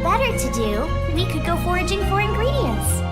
better to do, we could go foraging for ingredients.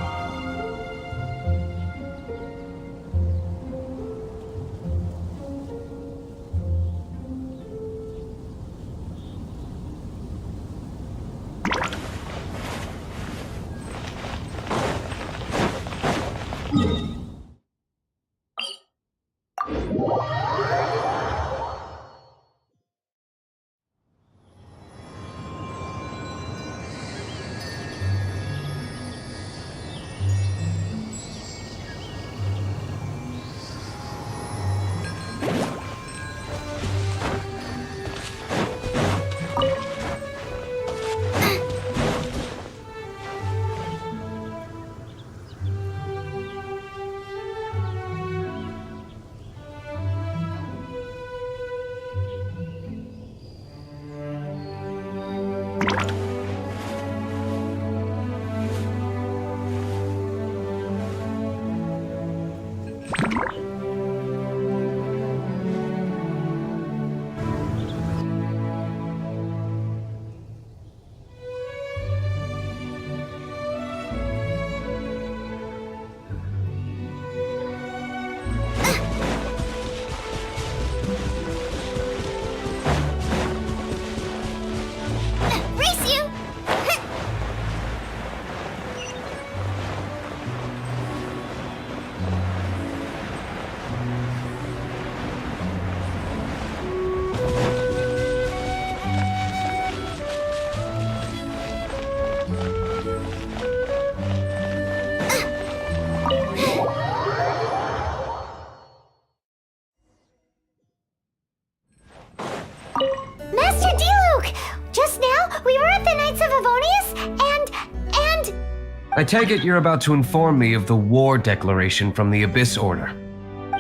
I take it you're about to inform me of the war declaration from the Abyss Order.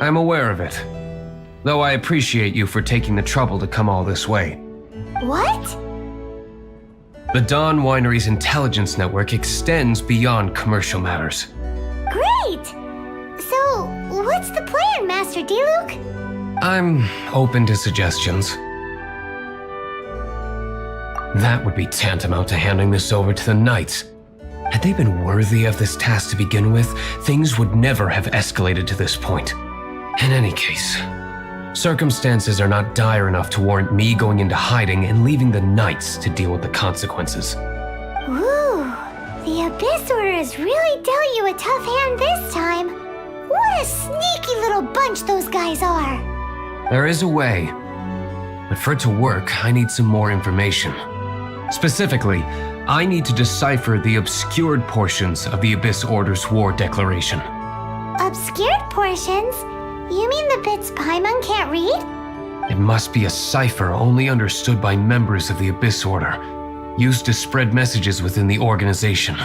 I'm aware of it, though I appreciate you for taking the trouble to come all this way. What? The Dawn Winery's intelligence network extends beyond commercial matters. Great! So, what's the plan, Master Diluc? I'm open to suggestions. That would be tantamount to handing this over to the Knights. Had they been worthy of this task to begin with, things would never have escalated to this point. In any case, circumstances are not dire enough to warrant me going into hiding and leaving the Knights to deal with the consequences. Ooh, the Abyss Order has really dealt you a tough hand this time. What a sneaky little bunch those guys are. There is a way, but for it to work, I need some more information. Specifically, I need to decipher the obscured portions of the Abyss Order's war declaration. Obscured portions? You mean the bits Paimon can't read? It must be a cipher only understood by members of the Abyss Order, used to spread messages within the organization.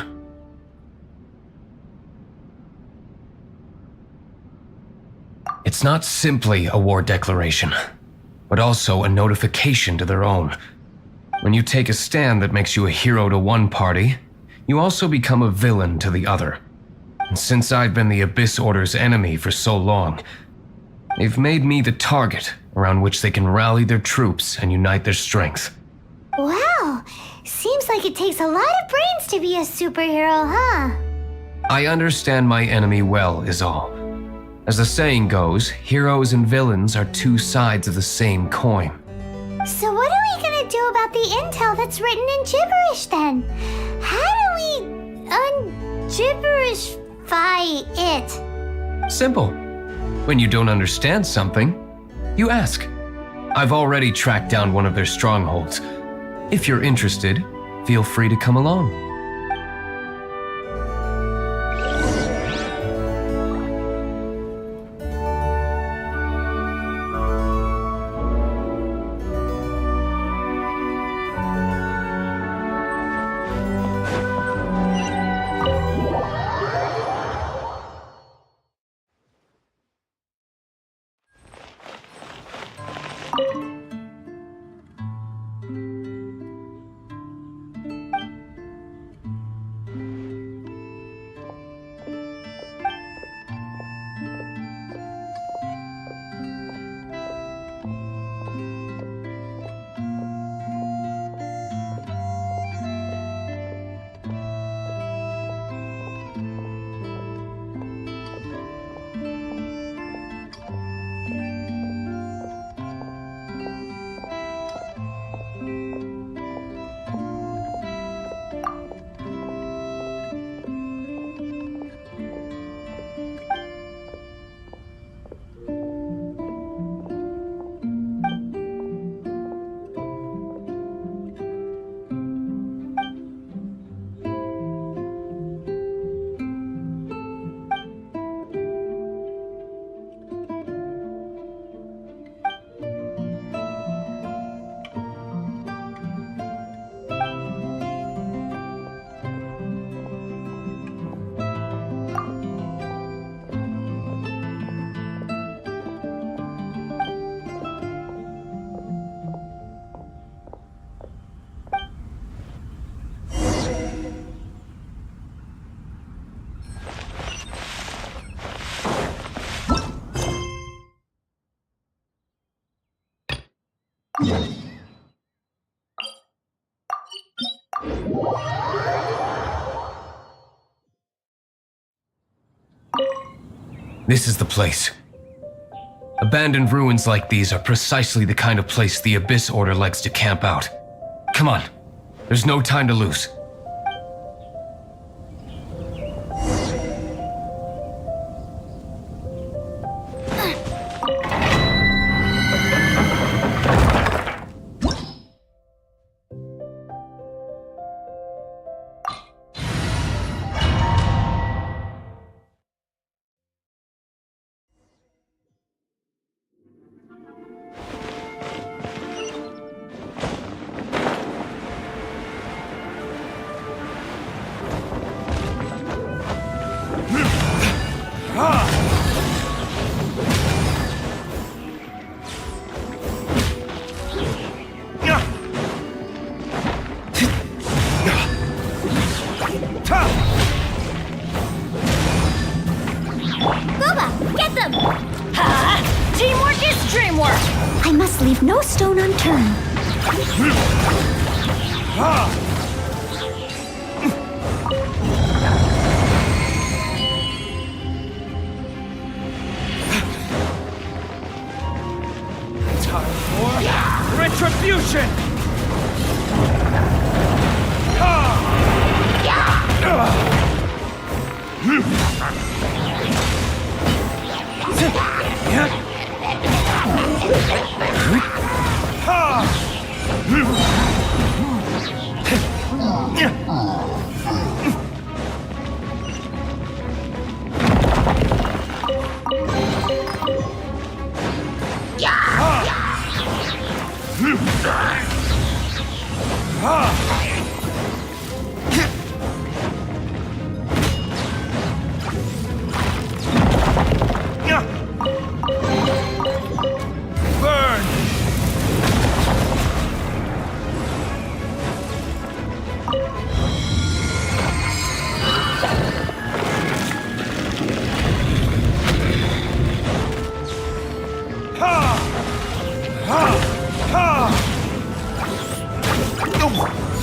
It's not simply a war declaration, but also a notification to their own. When you take a stand that makes you a hero to one party, you also become a villain to the other. And since I've been the Abyss Order's enemy for so long, they've made me the target around which they can rally their troops and unite their strength. Wow, seems like it takes a lot of brains to be a superhero, huh? I understand my enemy well, is all. As the saying goes, heroes and villains are two sides of the same coin. So what are we gonna do about the intel that's written in gibberish then? How do we un-gibberishify it? Simple. When you don't understand something, you ask. I've already tracked down one of their strongholds. If you're interested, feel free to come along. This is the place. Abandoned ruins like these are precisely the kind of place the Abyss Order likes to camp out. Come on, there's no time to lose. I must leave no stone unturned. Time for retribution!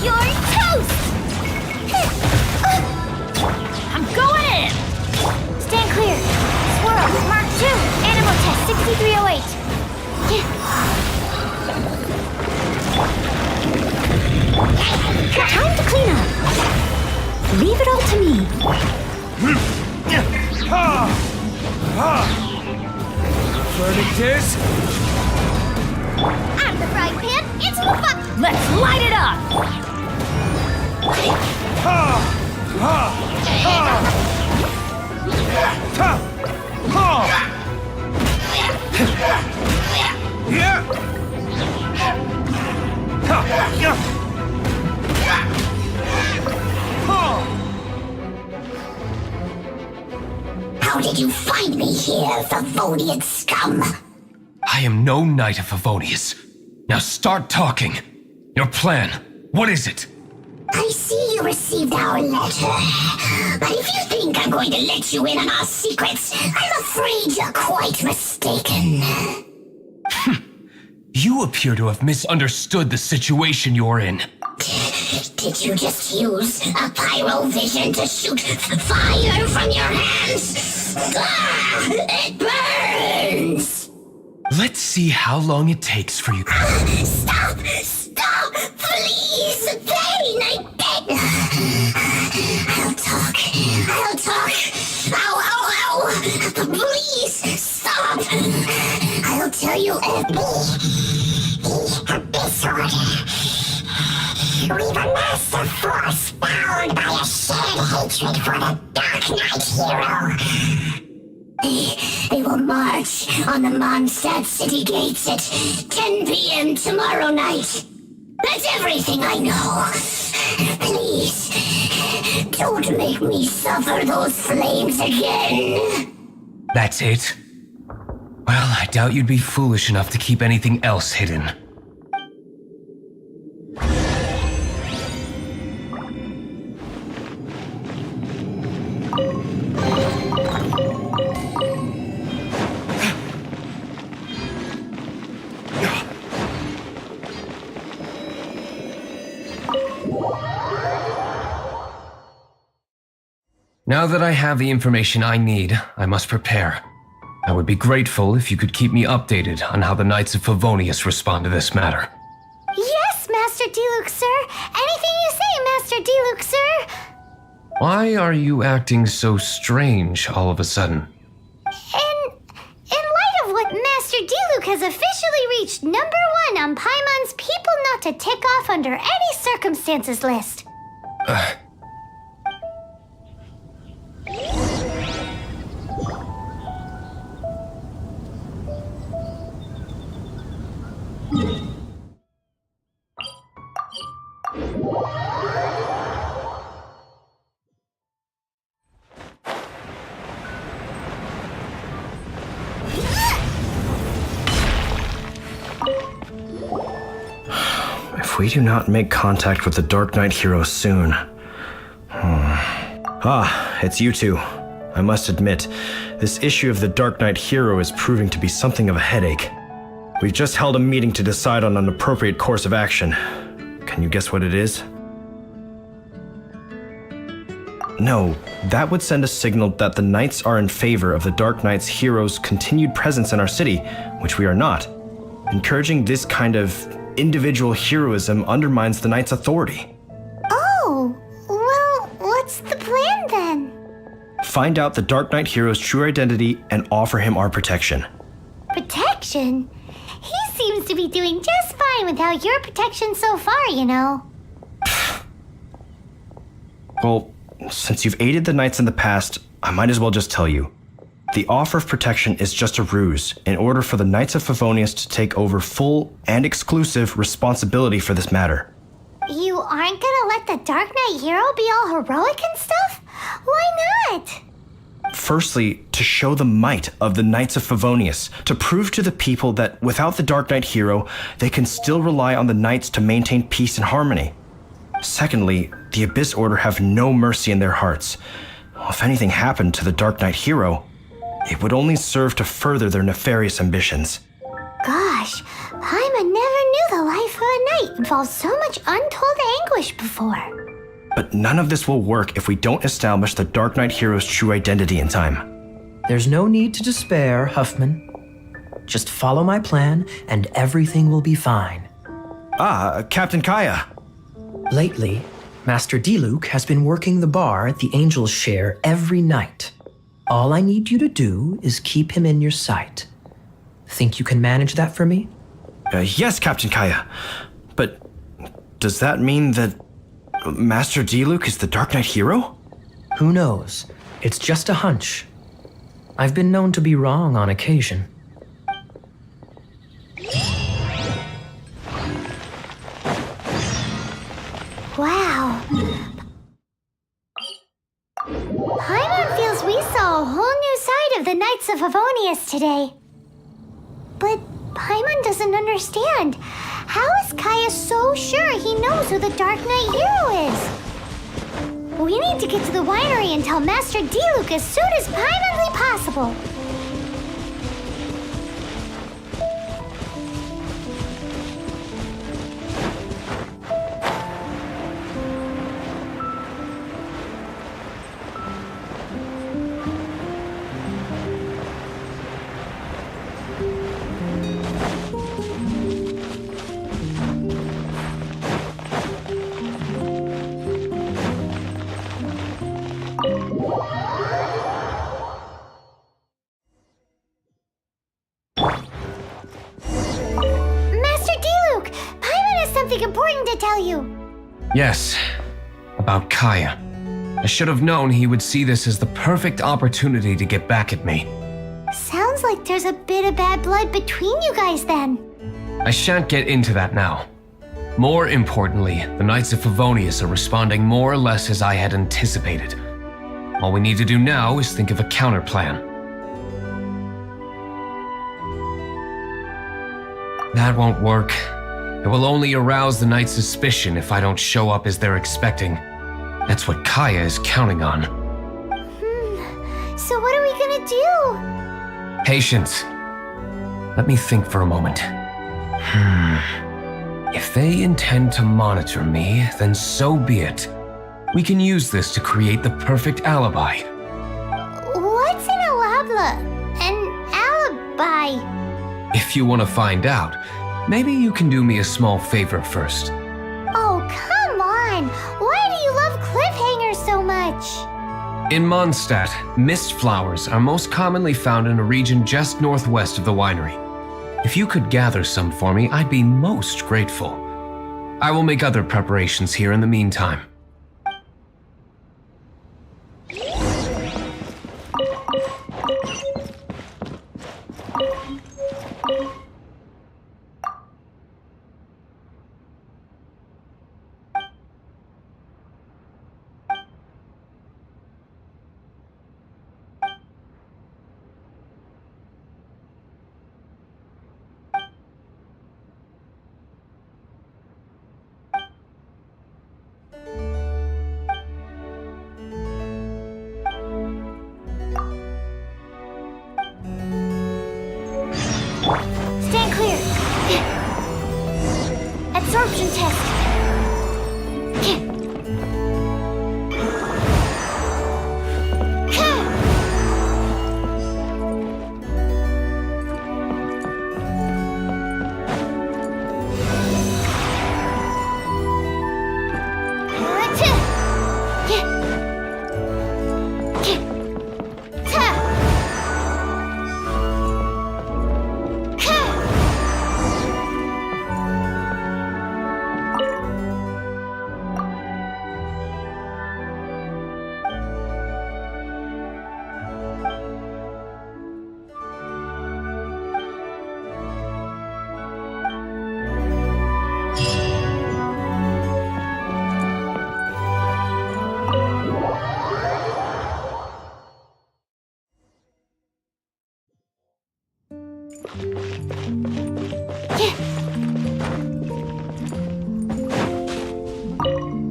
You're toast! I'm going in! Stand clear. Swirl, Mark 2, Animal Test 6308. Time to clean up. Leave it all to me. Verdict is... Out of the frying pan, into the bucket! Let's light it up! How did you find me here, Favonian scum? I am no knight of Favonius. Now start talking. Your plan, what is it? I see you received our letter. But if you think I'm going to let you in on our secrets, I'm afraid you're quite mistaken. You appear to have misunderstood the situation you're in. Did you just use a pyrovision to shoot fire from your hands? Ah, it burns! Let's see how long it takes for you. Stop! Stop! Please! Pain! I beg! I'll talk! I'll talk! Ow! Ow! Ow! Please! Stop! I'll tell you the Abyss Order. We've amassed a force bound by a shared hatred for the Dark Knight hero. They will march on the Mondstadt city gates at 10 p.m. tomorrow night. That's everything I know. Please, don't make me suffer those flames again. That's it? Well, I doubt you'd be foolish enough to keep anything else hidden. Now that I have the information I need, I must prepare. I would be grateful if you could keep me updated on how the Knights of Favonius respond to this matter. Yes, Master Diluc, sir. Anything you say, Master Diluc, sir. Why are you acting so strange all of a sudden? In light of what Master Diluc has officially reached #1 on Paimon's people not to tick off under any circumstances list. If we do not make contact with the Dark Knight hero soon... Ah, it's you two. I must admit, this issue of the Dark Knight hero is proving to be something of a headache. We've just held a meeting to decide on an appropriate course of action. Can you guess what it is? No, that would send a signal that the Knights are in favor of the Dark Knight's hero's continued presence in our city, which we are not. Encouraging this kind of individual heroism undermines the Knight's authority. Oh, well, what's the plan then? Find out the Dark Knight hero's true identity and offer him our protection. Protection? He seems to be doing just fine without your protection so far, you know. Well, since you've aided the Knights in the past, I might as well just tell you. The offer of protection is just a ruse in order for the Knights of Favonius to take over full and exclusive responsibility for this matter. You aren't gonna let the Dark Knight hero be all heroic and stuff? Why not? Firstly, to show the might of the Knights of Favonius, to prove to the people that without the Dark Knight hero, they can still rely on the Knights to maintain peace and harmony. Secondly, the Abyss Order have no mercy in their hearts. If anything happened to the Dark Knight hero, it would only serve to further their nefarious ambitions. Gosh, Paimon never knew the life of a knight involved so much untold anguish before. But none of this will work if we don't establish the Dark Knight hero's true identity in time. There's no need to despair, Huffman. Just follow my plan and everything will be fine. Captain Kaya. Lately, Master Diluc has been working the bar at the Angel's Share every night. All I need you to do is keep him in your sight. Think you can manage that for me? Yes, Captain Kaya. But does that mean that Master Diluc is the Dark Knight hero? Who knows? It's just a hunch. I've been known to be wrong on occasion. Wow. Paimon feels we saw a whole new side of the Knights of Favonius today. But Paimon doesn't understand. How is Kaya so sure he knows who the Dark Knight hero is? We need to get to the winery and tell Master Diluc as soon as Paimonly possible. Important to tell you. Yes, about Kaya. I should have known he would see this as the perfect opportunity to get back at me. Sounds like there's a bit of bad blood between you guys then. I shan't get into that now. More importantly, the Knights of Favonius are responding more or less as I had anticipated. All we need to do now is think of a counterplan. That won't work. It will only arouse the Knights' suspicion if I don't show up as they're expecting. That's what Kaya is counting on. So what are we gonna do? Patience. Let me think for a moment. If they intend to monitor me, then so be it. We can use this to create the perfect alibi. What's an alabla? An by? If you want to find out, maybe you can do me a small favor first. Oh, come on! Why do you love cliffhangers so much? In Mondstadt, mist flowers are most commonly found in a region just northwest of the winery. If you could gather some for me, I'd be most grateful. I will make other preparations here in the meantime. Stand clear. Absorption test.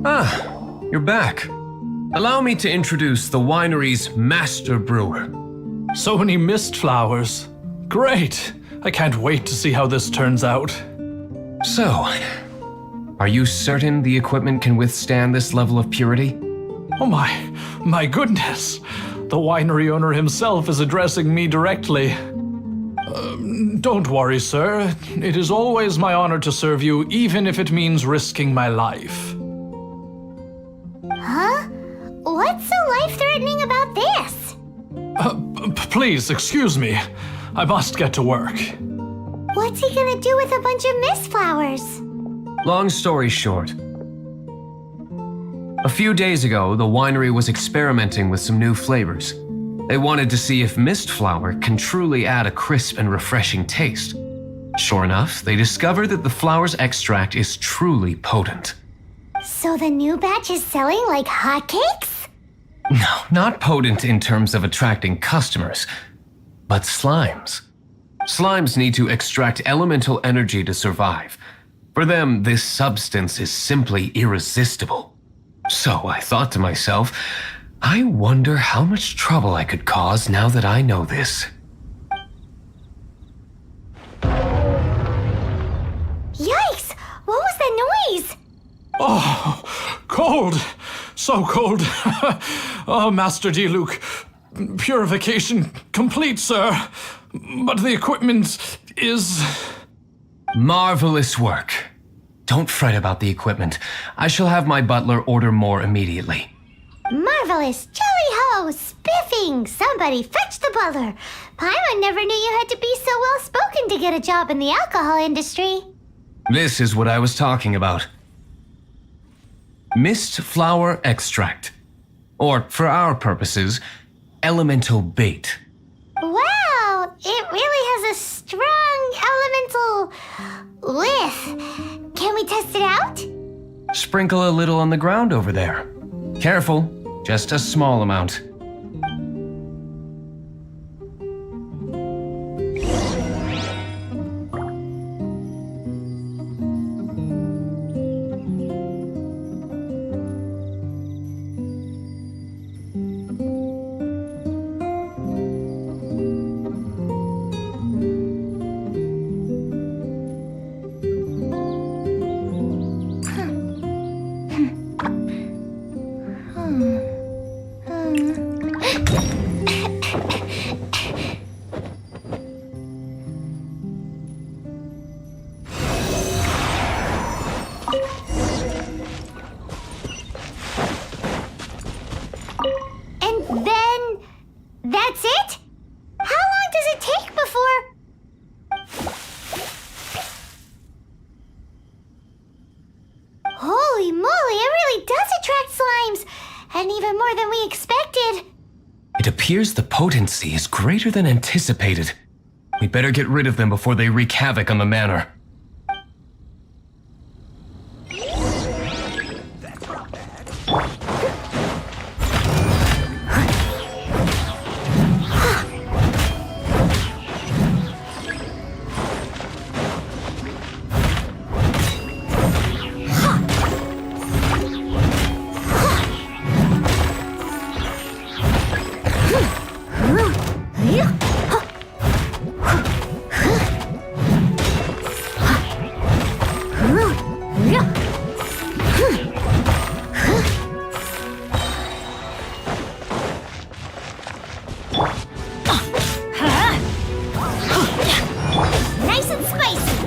Ah, you're back. Allow me to introduce the winery's master brewer. So many mist flowers. Great! I can't wait to see how this turns out. So, are you certain the equipment can withstand this level of purity? Oh my goodness! The winery owner himself is addressing me directly. Don't worry, sir. It is always my honor to serve you, even if it means risking my life. Huh? What's so life-threatening about this? Please, excuse me. I must get to work. What's he gonna do with a bunch of mist flowers? Long story short, a few days ago, the winery was experimenting with some new flavors. They wanted to see if mist flower can truly add a crisp and refreshing taste. Sure enough, they discovered that the flower's extract is truly potent. So the new batch is selling like hotcakes? No, not potent in terms of attracting customers, but slimes. Slimes need to extract elemental energy to survive. For them, this substance is simply irresistible. So I thought to myself, I wonder how much trouble I could cause now that I know this. Yikes! What was that noise? Oh, cold! So cold! Oh, Master D-Luke, purification complete, sir. But the equipment is... Marvelous work. Don't fret about the equipment. I shall have my butler order more immediately. Marvelous! Jolly-ho! Spiffing! Somebody fetch the butler! Paimon never knew you had to be so well-spoken to get a job in the alcohol industry. This is what I was talking about. Mist flower extract. Or, for our purposes, elemental bait. Wow! It really has a strong elemental whiff. Can we test it out? Sprinkle a little on the ground over there. Careful, just a small amount. appears the potency is greater than anticipated. We'd better get rid of them before they wreak havoc on the manor. Nice and spicy.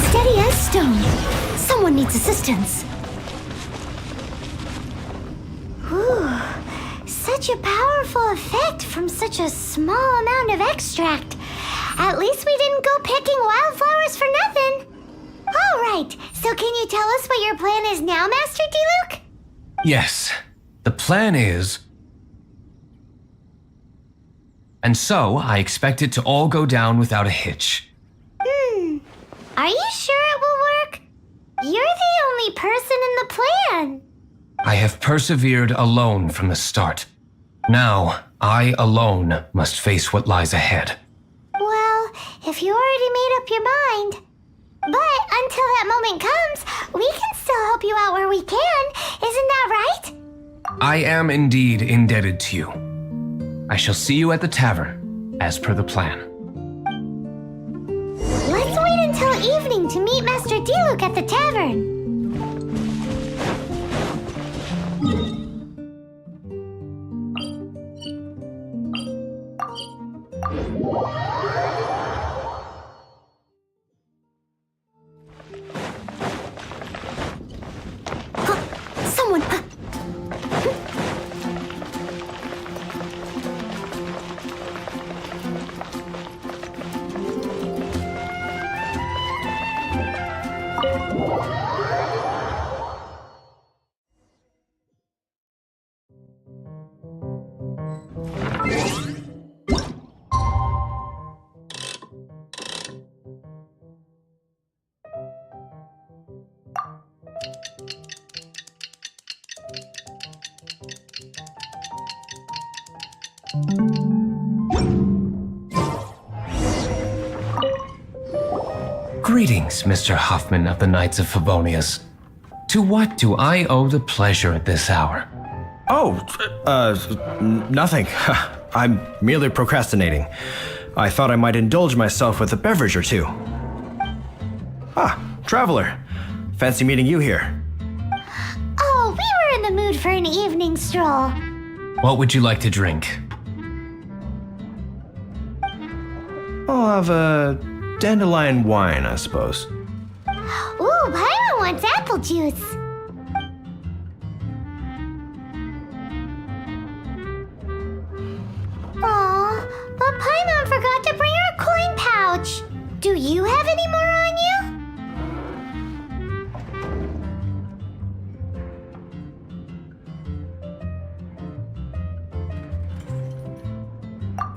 Steady as stone. Someone needs assistance. Ooh, such a powerful effect from such a small amount of extract. At least we didn't go picking wildflowers for nothing. All right, so can you tell us what your plan is now, Master D-Luke? Yes, the plan is... And so, I expect it to all go down without a hitch. Are you sure it will work? You're the only person in the plan. I have persevered alone from the start. Now, I alone must face what lies ahead. Well, if you already made up your mind. But until that moment comes, we can still help you out where we can. Isn't that right? I am indeed indebted to you. I shall see you at the tavern, as per the plan. Let's wait until evening to meet Master D-Luke at the tavern. Someone... Greetings, Mr. Hoffman of the Knights of Favonius. To what do I owe the pleasure at this hour? Oh, nothing. I'm merely procrastinating. I thought I might indulge myself with a beverage or two. Ah, traveler. Fancy meeting you here. Oh, we were in the mood for an evening stroll. What would you like to drink? I'll have a dandelion wine, I suppose. Ooh, Paimon wants apple juice. Aw, but Paimon forgot to bring her coin pouch. Do you have any more on you?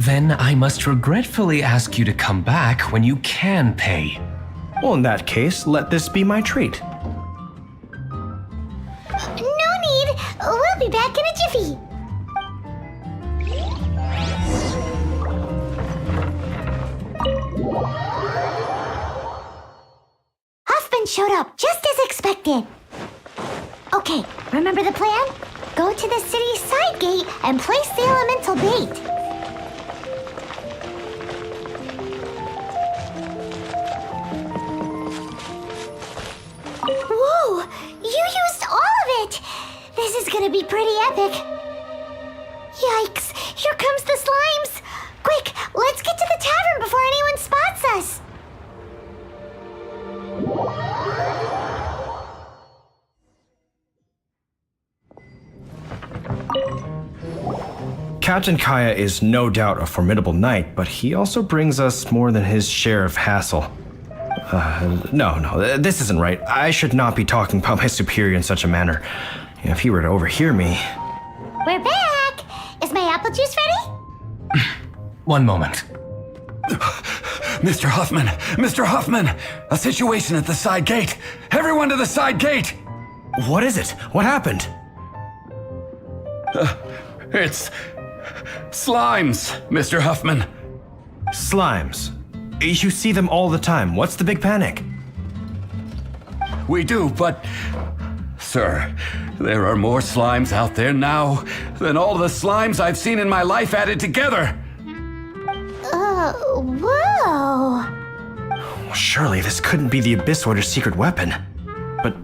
Then I must regretfully ask you to come back when you can pay. Well, in that case, let this be my treat. No need. We'll be back in a jiffy. Hoffman showed up just as expected. Okay, remember the plan? Go to the city's side gate and place the elemental bait. Whoa! You used all of it! This is gonna be pretty epic. Yikes! Here comes the slimes! Quick, let's get to the tavern before anyone spots us! Captain Kaya is no doubt a formidable knight, but he also brings us more than his share of hassle. No, this isn't right. I should not be talking about my superior in such a manner. If he were to overhear me... We're back! Is my apple juice ready? One moment. Mr. Huffman! Mr. Huffman! A situation at the side gate! Everyone to the side gate! What is it? What happened? It's slimes, Mr. Huffman. Slimes. You see them all the time. What's the big panic? We do, but... Sir, there are more slimes out there now than all the slimes I've seen in my life added together. Whoa. Surely this couldn't be the Abyss Order's secret weapon. But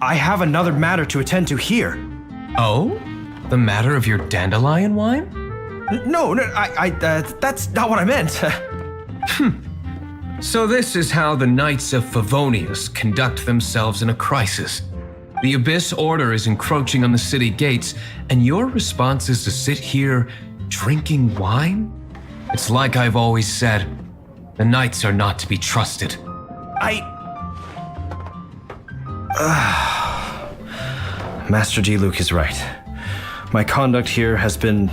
I have another matter to attend to here. Oh? The matter of your dandelion wine? No, that's not what I meant. So this is how the Knights of Favonius conduct themselves in a crisis. The Abyss Order is encroaching on the city gates, and your response is to sit here drinking wine? It's like I've always said, the Knights are not to be trusted. Master D-Luke is right. My conduct here has been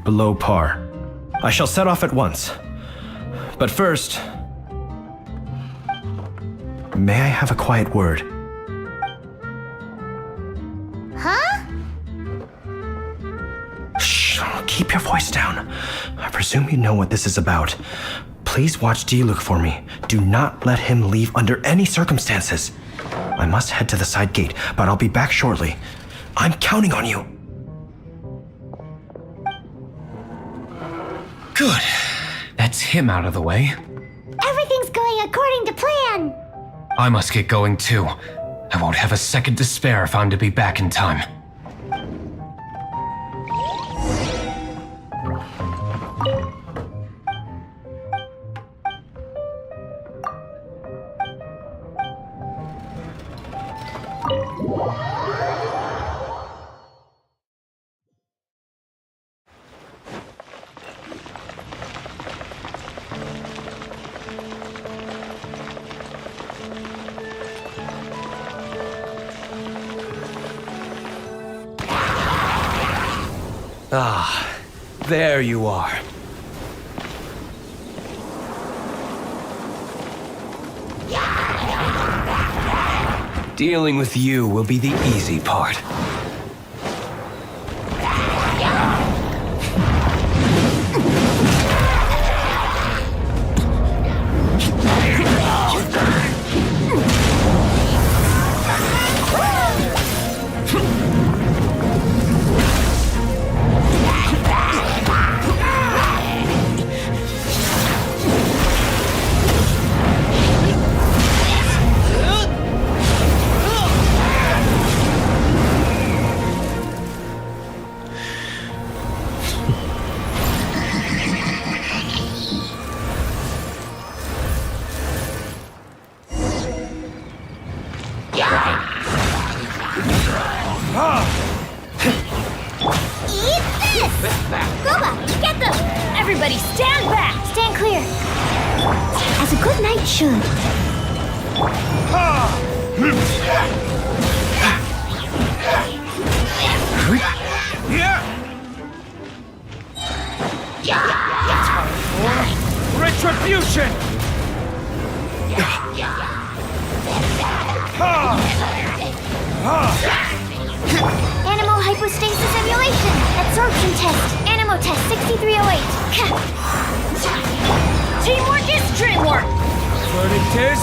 below par. I shall set off at once. But first, may I have a quiet word? Huh? Shh, keep your voice down. I presume you know what this is about. Please watch D-Luke for me. Do not let him leave under any circumstances. I must head to the side gate, but I'll be back shortly. I'm counting on you. Good. That's him out of the way. Everything's going according to plan. I must get going too. I won't have a second to spare if I'm to be back in time. Ah, there you are. Dealing with you will be the easy part. Eat this! Goba, get them! Everybody stand back! Stand clear. As a good knight should. Retribution! Animal hypostasis emulation. Absorption test. Animo test 6308. Teamwork is dreamwork. Verdict is...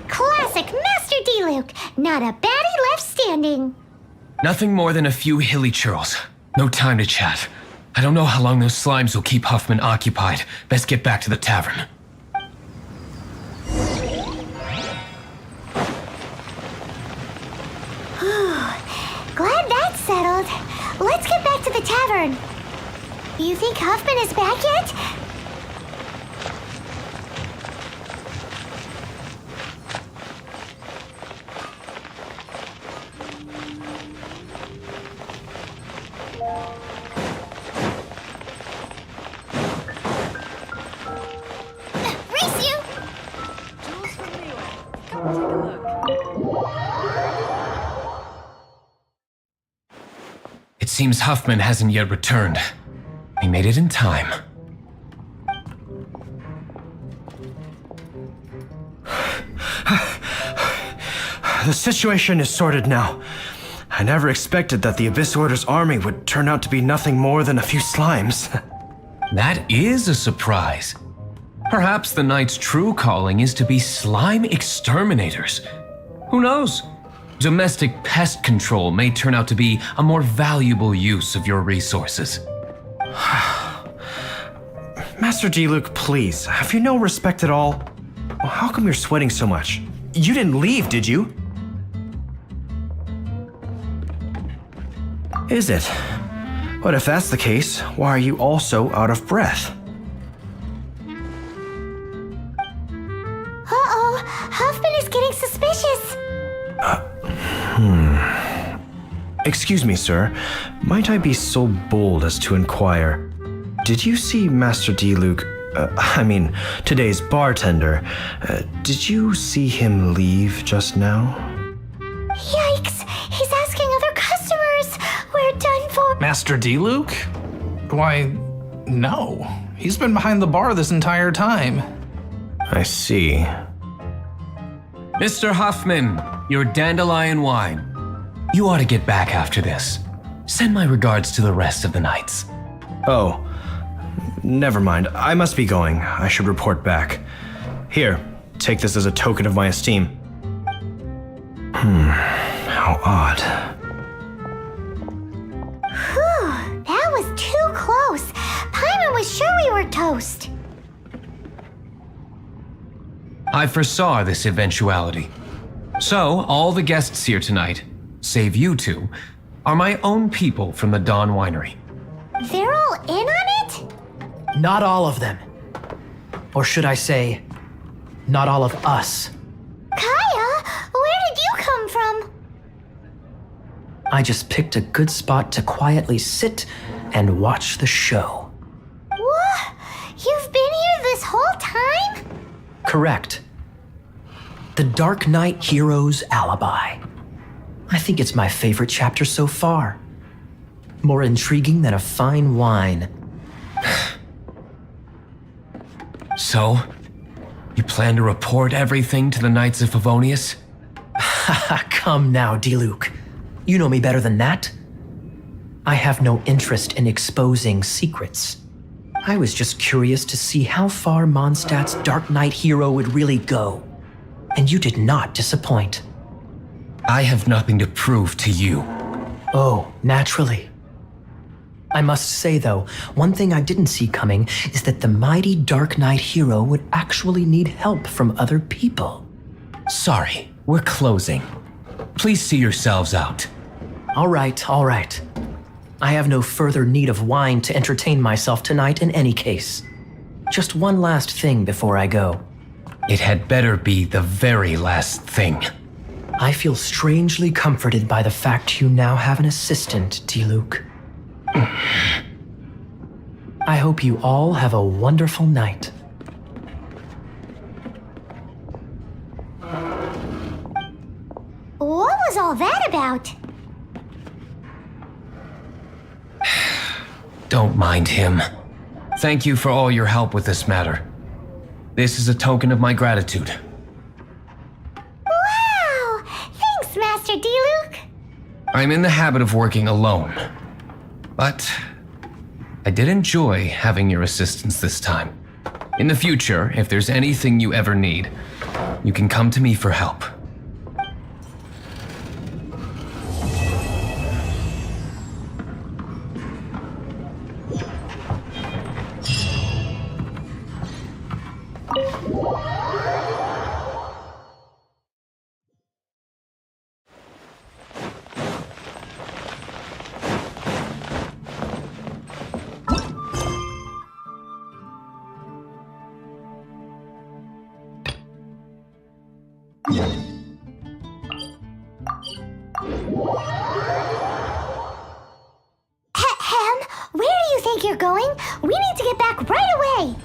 Classic Master D-Luke. Not a baddie left standing. Nothing more than a few hilly churls. No time to chat. I don't know how long those slimes will keep Huffman occupied. Best get back to the tavern. Glad that's settled. Let's get back to the tavern. You think Huffman is back yet? Race you! Jules from Leeway. Come take a look. It seems Huffman hasn't yet returned. He made it in time. The situation is sorted now. I never expected that the Abyss Order's army would turn out to be nothing more than a few slimes. That is a surprise. Perhaps the Knight's true calling is to be slime exterminators. Who knows? Domestic pest control may turn out to be a more valuable use of your resources. Master D-Luke, please, have you no respect at all? How come you're sweating so much? You didn't leave, did you? Is it? But if that's the case, why are you also out of breath? Uh-oh, Huffman is getting suspicious. Excuse me, sir. Might I be so bold as to inquire? Did you see Master D-Luke, today's bartender? Did you see him leave just now? Yikes, he's asking other customers. We're done for. Master D-Luke? Why, no. He's been behind the bar this entire time. I see. Mr. Huffman, your dandelion wine. You ought to get back after this. Send my regards to the rest of the knights. Oh, never mind. I must be going. I should report back. Here, take this as a token of my esteem. How odd. Whew, that was too close. Paimon was sure we were toast. I foresaw this eventuality. So, all the guests here tonight, save you two, are my own people from the Dawn Winery. They're all in on it? Not all of them. Or should I say, not all of us. Kaya, where did you come from? I just picked a good spot to quietly sit and watch the show. What? You've been here this whole time? Correct. The Dark Knight Hero's Alibi. I think it's my favorite chapter so far. More intriguing than a fine wine. So, you plan to report everything to the Knights of Favonius? Come now, D-Luke. You know me better than that. I have no interest in exposing secrets. I was just curious to see how far Mondstadt's Dark Knight hero would really go. And you did not disappoint. I have nothing to prove to you. Oh, naturally. I must say, though, one thing I didn't see coming is that the mighty Dark Knight hero would actually need help from other people. Sorry, we're closing. Please see yourselves out. All right, all right. I have no further need of wine to entertain myself tonight in any case. Just one last thing before I go. It had better be the very last thing. I feel strangely comforted by the fact you now have an assistant, D-Luke. I hope you all have a wonderful night. What was all that about? Don't mind him. Thank you for all your help with this matter. This is a token of my gratitude. Wow! Thanks, Master D-Luke. I'm in the habit of working alone, but I did enjoy having your assistance this time. In the future, if there's anything you ever need, you can come to me for help. Ahem, where do you think you're going? We need to get back right away.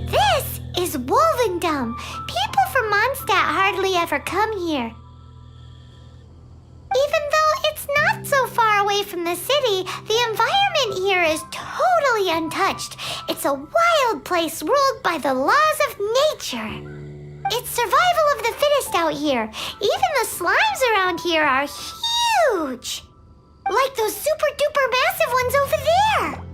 This is is Wolvendom. People from Mondstadt hardly ever come here. Even though it's not so far away from the city, the environment here is totally untouched. It's a wild place ruled by the laws of nature. It's survival of the fittest out here. Even the slimes around here are huge. Like those super duper massive ones over there.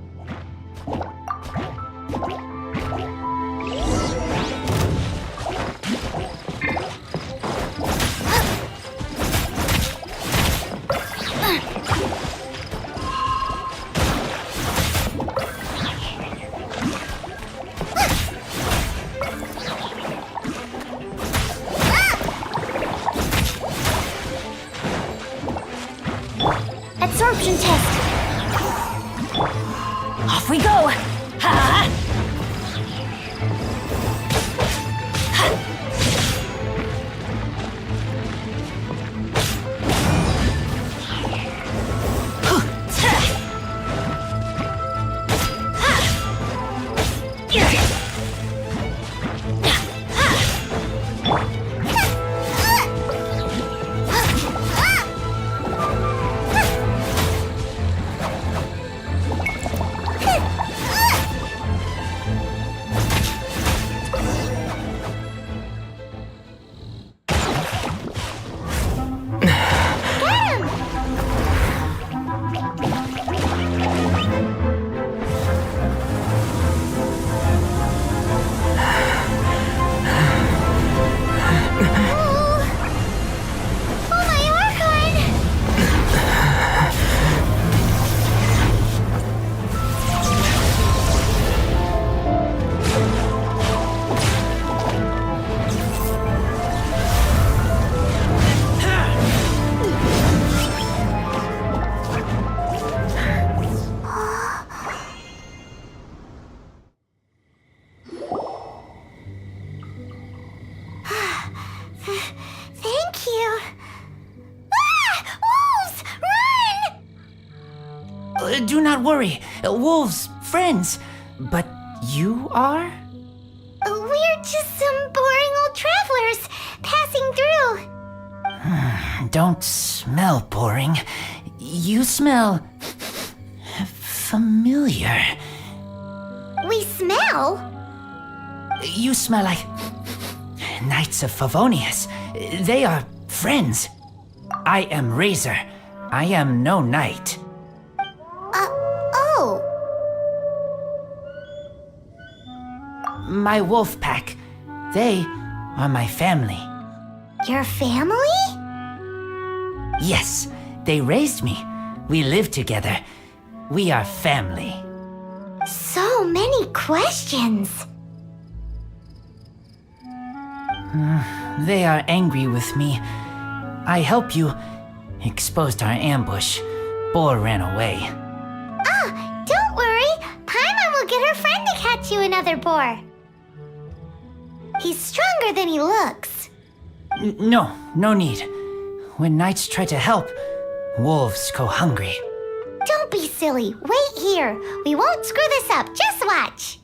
Absorption test. Off we go! Ha! Thank you. Ah! Wolves! Run! Do not worry. Wolves, friends. But you are? We're just some boring old travelers passing through. Don't smell boring. You smell familiar. We smell? You smell like Knights of Favonius. They are friends. I am Razor. I am no knight. Oh. My wolf pack. They are my family. Your family? Yes, they raised me. We live together. We are family. So many questions. They are angry with me. I help you. Exposed our ambush. Boar ran away. Ah, don't worry. Paimon will get her friend to catch you another boar. He's stronger than he looks. No need. When knights try to help, wolves go hungry. Don't be silly. Wait here. We won't screw this up. Just watch.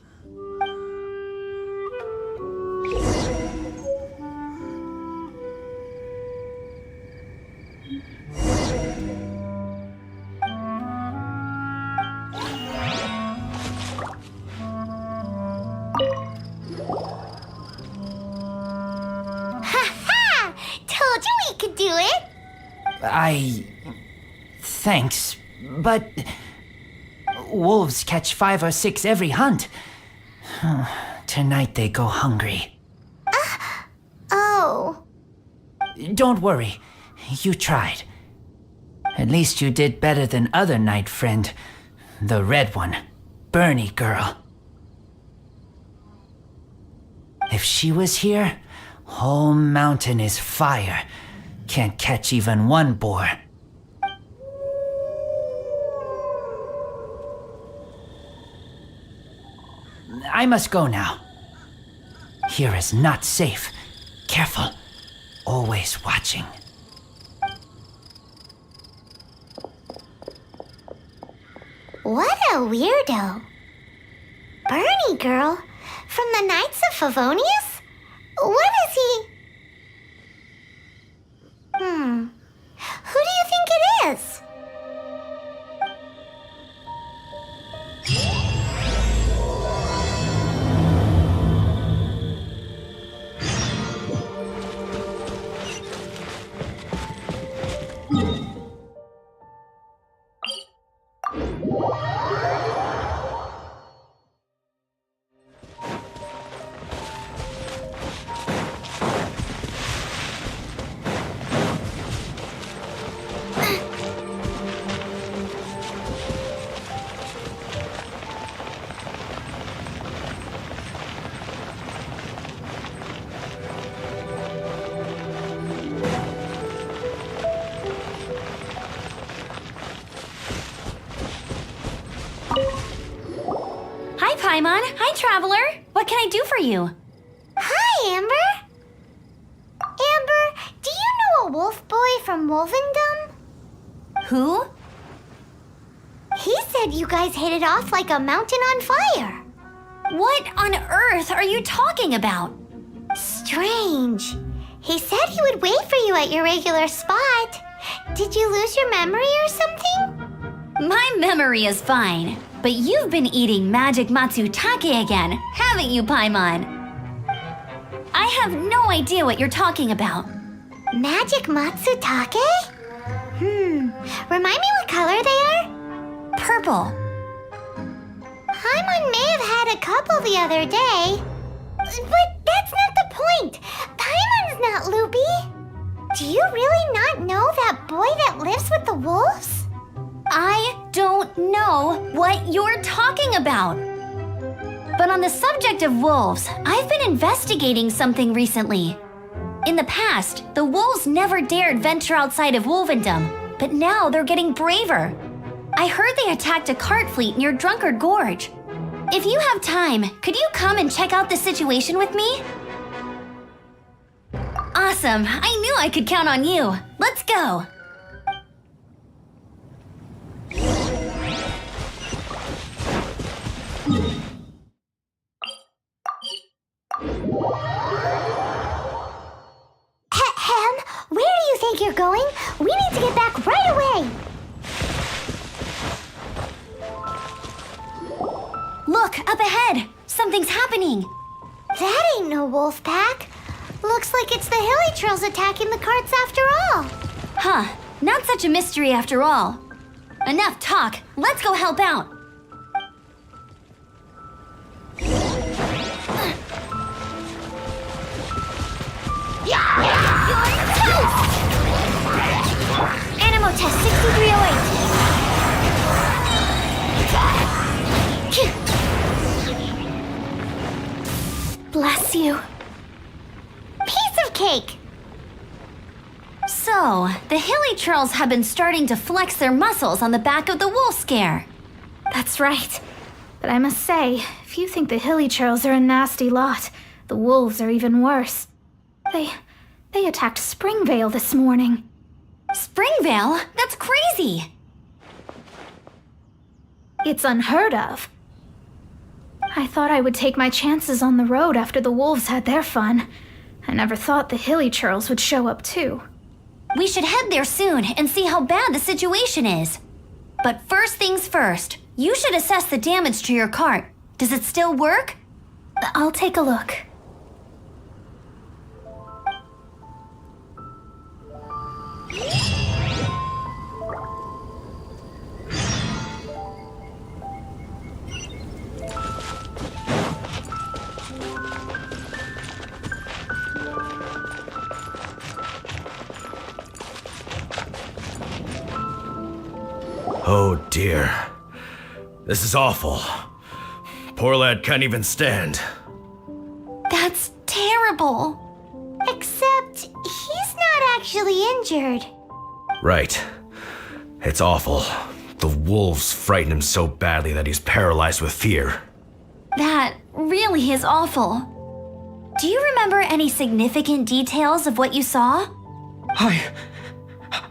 Ha-ha! Told you we could do it. Thanks, but wolves catch 5 or 6 every hunt. Tonight they go hungry. Oh. Don't worry, you tried. At least you did better than other knight friend, the red one, Bernie girl. If she was here, whole mountain is fire. Can't catch even one boar. I must go now. Here is not safe. Careful. Always watching. What a weirdo. Bernie girl. For From the Knights of Favonius? What is he? Who do you think it is? Hi, Paimon. Hi, Traveler. What can I do for you? Hi, Amber. Amber, do you know a wolf boy from Wolvendom? Who? He said you guys hit it off like a mountain on fire. What on earth are you talking about? Strange. He said he would wait for you at your regular spot. Did you lose your memory or something? My memory is fine, but you've been eating magic matsutake again, haven't you, Paimon? I have no idea what you're talking about. Magic matsutake? Remind me what color they are? Purple. Paimon may have had a couple the other day. But that's not the point. Paimon's not loopy. Do you really not know that boy that lives with the wolves? I don't know what you're talking about. But on the subject of wolves, I've been investigating something recently. In the past, the wolves never dared venture outside of Wolvendom, but now they're getting braver. I heard they attacked a cart fleet near Drunkard Gorge. If you have time, could you come and check out the situation with me? Awesome, I knew I could count on you. Let's go. Ahem, where do you think you're going? We need to get back right away. Look, up ahead! Something's happening! That ain't no wolf pack. Looks like it's the Hilly Trills attacking the carts after all. Huh, not such a mystery after all. Enough talk, let's go help out! Animo test 6308. Bless you. Piece of cake. So, the Hilly Trolls have been starting to flex their muscles on the back of the wolf scare. That's right. But I must say, if you think the Hilly Churls are a nasty lot, the wolves are even worse. They attacked Springvale this morning. Springvale? That's crazy! It's unheard of. I thought I would take my chances on the road after the wolves had their fun. I never thought the Hilly Churls would show up too. We should head there soon and see how bad the situation is. But first things first, you should assess the damage to your cart. Does it still work? I'll take a look. Oh dear. This is awful. Poor lad can't even stand. That's terrible. Except he's not actually injured. Right. It's awful. The wolves frighten him so badly that he's paralyzed with fear. That really is awful. Do you remember any significant details of what you saw?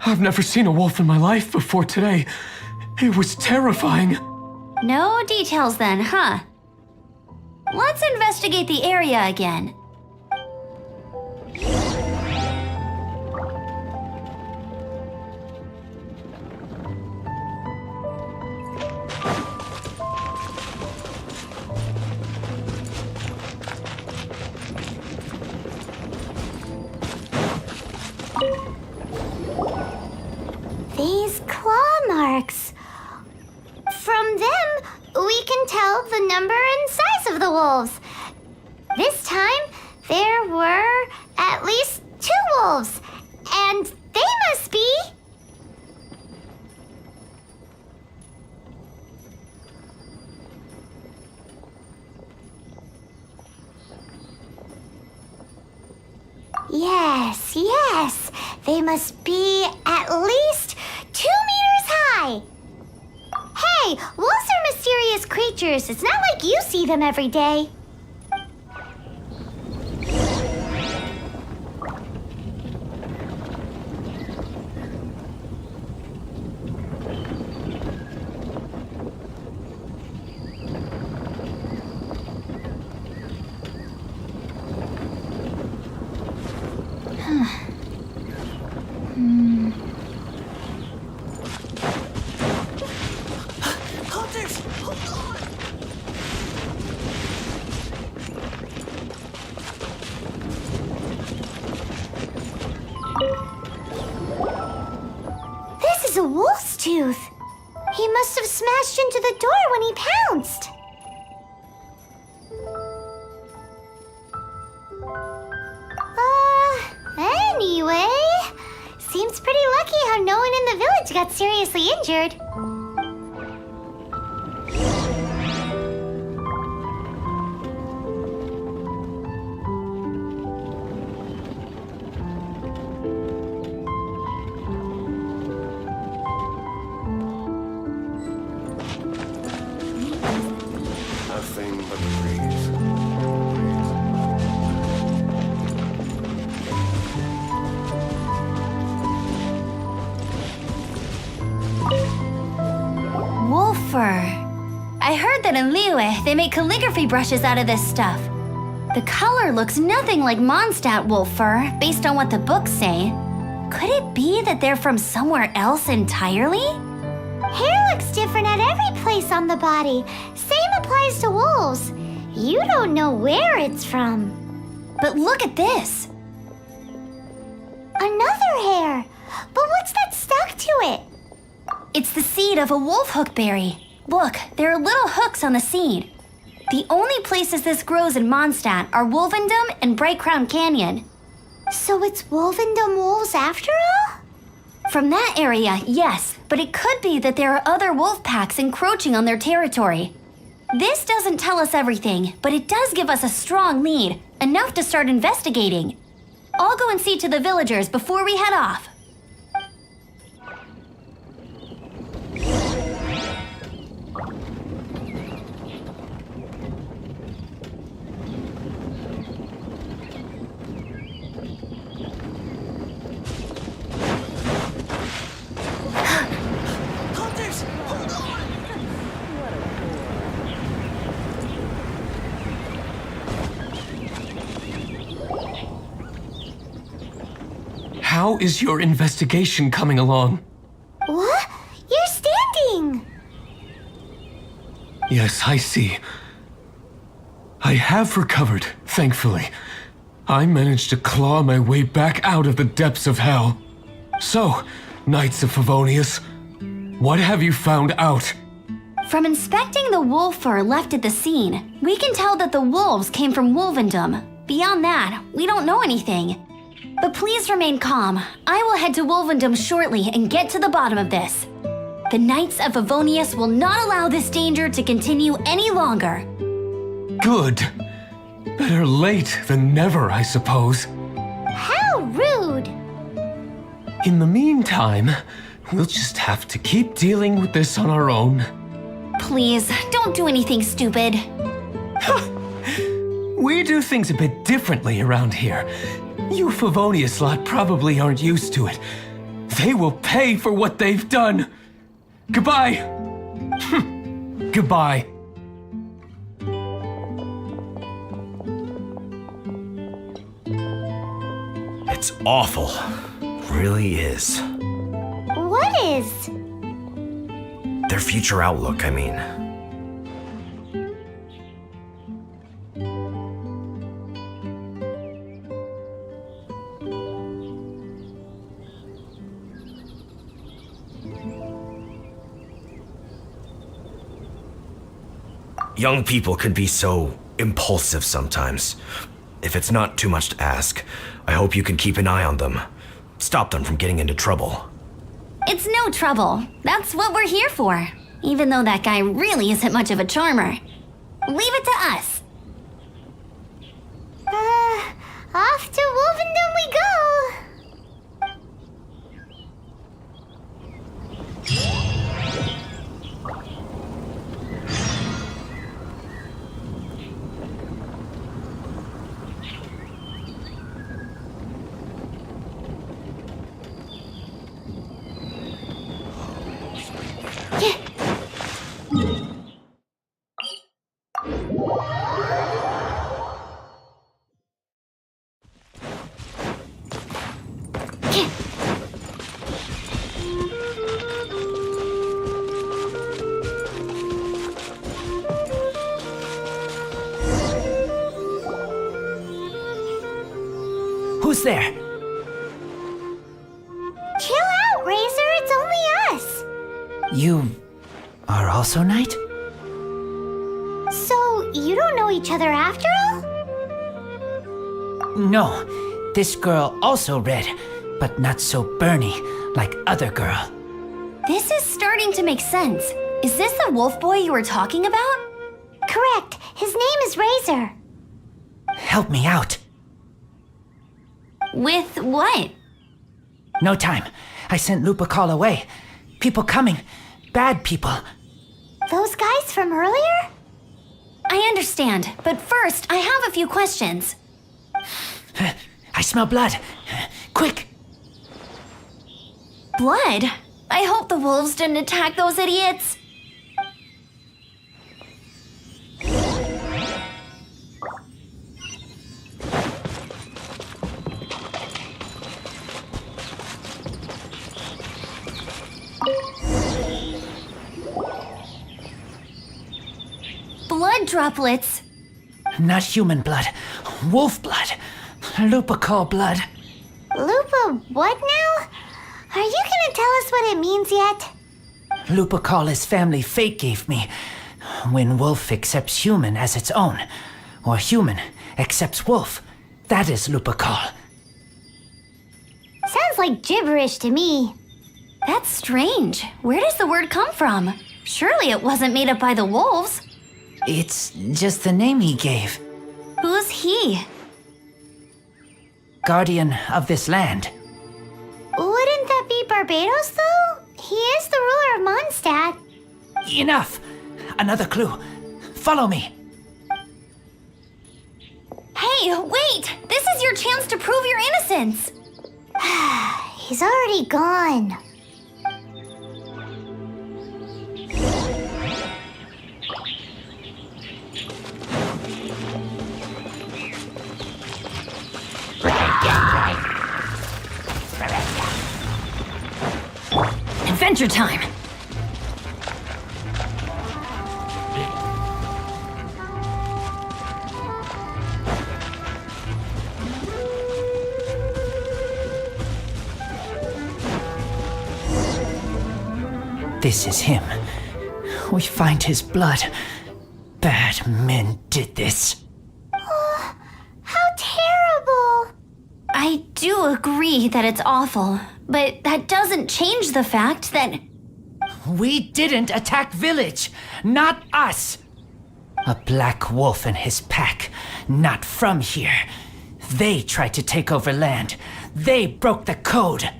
I've never seen a wolf in my life before today. It was terrifying. No details then, huh? Let's investigate the area again. These claw marks. From them, we can tell the number and size of the wolves. This time, there were at least 2 wolves, and they must be... Yes, yes, they must be at least 2 meters high. Hey, wolves are mysterious creatures. It's not like you see them every day. This is a wolf's tooth. He must have smashed into the door when he pounced. Anyway, seems pretty lucky how no one in the village got seriously injured. Nothing but breeze. Wolfer. I heard that in Liyue, they make calligraphy brushes out of this stuff. The color looks nothing like Mondstadt wolfer, based on what the books say. Could it be that they're from somewhere else entirely? Hair looks different at every place on the body. Same applies to wolves. You don't know where it's from. But look at this. Another hair. But what's that stuck to it? It's the seed of a wolf hookberry. Look, there are little hooks on the seed. The only places this grows in Mondstadt are Wolvendom and Bright Crown Canyon. So it's Wolvendom wolves after all? From that area, yes, but it could be that there are other wolf packs encroaching on their territory. This doesn't tell us everything, but it does give us a strong lead, enough to start investigating. I'll go and see to the villagers before we head off. How is your investigation coming along? What? You're standing! Yes, I see. I have recovered, thankfully. I managed to claw my way back out of the depths of hell. So, Knights of Favonius, what have you found out? From inspecting the wolf fur left at the scene, we can tell that the wolves came from Wolvendom. Beyond that, we don't know anything. But please remain calm. I will head to Wolvendom shortly and get to the bottom of this. The Knights of Favonius will not allow this danger to continue any longer. Good. Better late than never, I suppose. How rude! In the meantime, we'll just have to keep dealing with this on our own. Please, don't do anything stupid. We do things a bit differently around here. You Favonius lot probably aren't used to it. They will pay for what they've done. Goodbye. Goodbye. It's awful. Really is. What is? Their future outlook, I mean. Young people can be so impulsive sometimes. If it's not too much to ask, I hope you can keep an eye on them. Stop them from getting into trouble. It's no trouble. That's what we're here for. Even though that guy really isn't much of a charmer. Leave it to us. Off to Wolvendom we go! Who's there? Chill out, Razor, it's only us! You are also Knight? So, you don't know each other after all? No, this girl also red, but not so burny like other girl. This is starting to make sense. Is this the wolf boy you were talking about? Correct. His name is Razor. Help me out. With what? No time. I sent Lupacall away. People coming. Bad people. Those guys from earlier? I understand, but first, I have a few questions. I smell blood. Quick! Blood? I hope the wolves didn't attack those idiots. Blood droplets. Not human blood. Wolf blood. Lupacall blood. Lupa what now? Are you gonna tell us what it means yet? Lupacall is family fate gave me. When wolf accepts human as its own, or human accepts wolf, that is Lupacall. Sounds like gibberish to me. That's strange. Where does the word come from? Surely it wasn't made up by the wolves. It's just the name he gave. Who's he? Guardian of this land. Wouldn't that be Barbados, though? He is the ruler of Mondstadt. Enough! Another clue. Follow me. Hey, wait! This is your chance to prove your innocence! He's already gone. Adventure time! This is him. We find his blood. Bad men did this. How terrible! I do agree that it's awful, but that doesn't change the fact that... We didn't attack village. Not us. A black wolf and his pack. Not from here. They tried to take over land. They broke the code.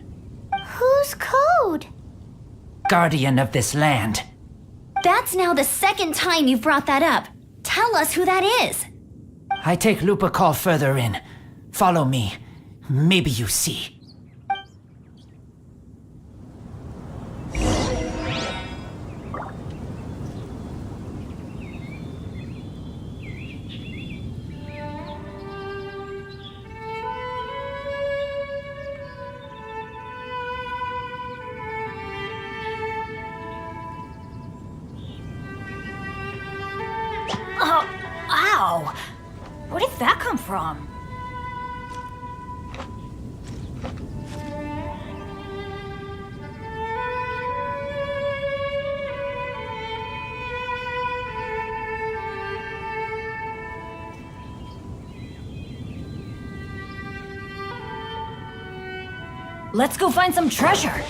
Whose code? Guardian of this land. That's now the second time you've brought that up. Tell us who that is. I take Lupacall further in. Follow me. Maybe you see. that come from? Let's go find some treasure.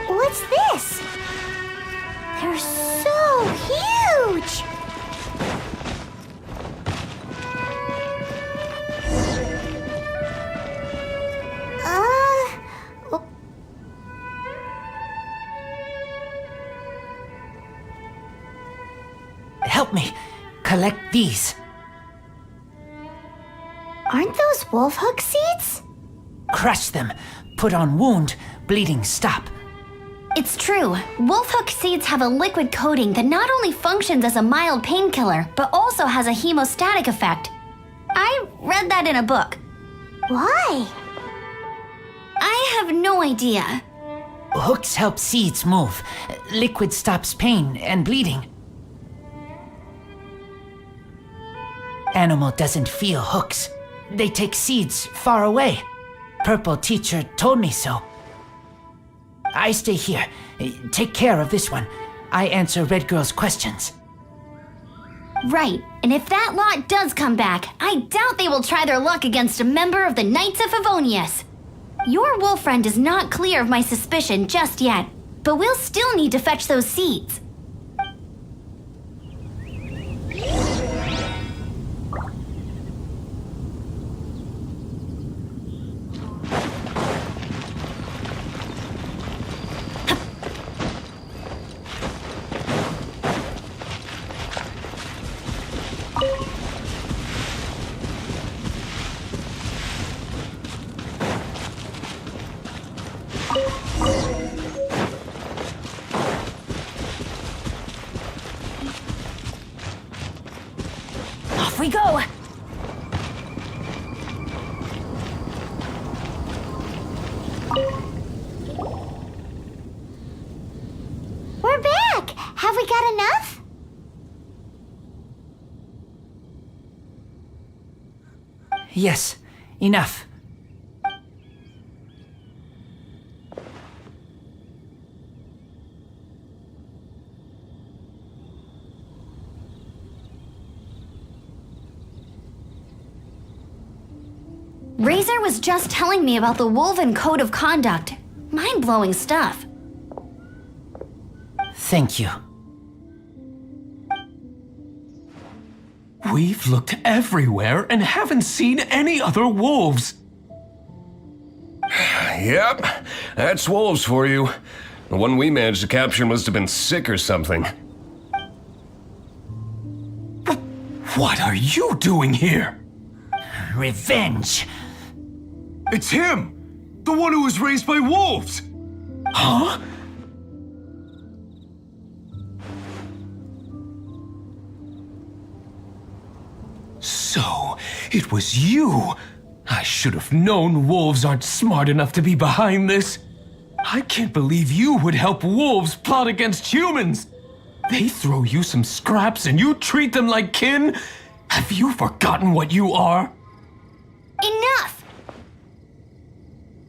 What's this? They're so huge! Oh. Help me collect these. Aren't those wolf hook seeds? Crush them. Put on wound. Bleeding stop. It's true. Wolfhook seeds have a liquid coating that not only functions as a mild painkiller, but also has a hemostatic effect. I read that in a book. Why? I have no idea. Hooks help seeds move. Liquid stops pain and bleeding. Animal doesn't feel hooks. They take seeds far away. Purple teacher told me so. I stay here. Take care of this one. I answer Red Girl's questions. Right, and if that lot does come back, I doubt they will try their luck against a member of the Knights of Favonius. Your wolf friend is not clear of my suspicion just yet, but we'll still need to fetch those seeds. Off we go! We're back! Have we got enough? Yes, enough. Razor was just telling me about the Wolven Code of Conduct. Mind-blowing stuff. Thank you. We've looked everywhere and haven't seen any other wolves. Yep, that's wolves for you. The one we managed to capture must have been sick or something. What are you doing here? Revenge. It's him! The one who was raised by wolves! Huh? So, it was you! I should have known wolves aren't smart enough to be behind this. I can't believe you would help wolves plot against humans! They throw you some scraps and you treat them like kin? Have you forgotten what you are? Enough!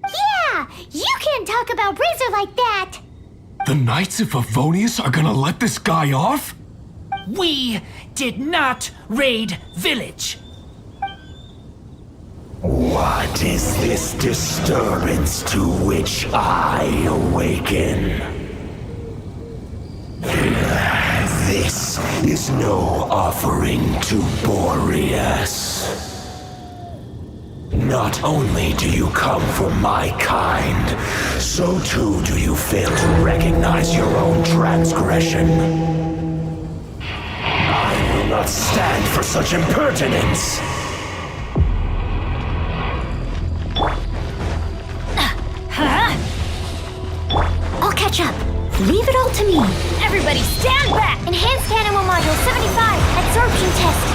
Yeah! You can't talk about Razor like that! The Knights of Favonius are gonna let this guy off? We did not raid village. What is this disturbance to which I awaken? This is no offering to Boreas. Not only do you come for my kind, so too do you fail to recognize your own transgression. I will not stand for such impertinence. I'll catch up. Leave it all to me. Everybody stand back! Enhanced animal module 75. Absorption test.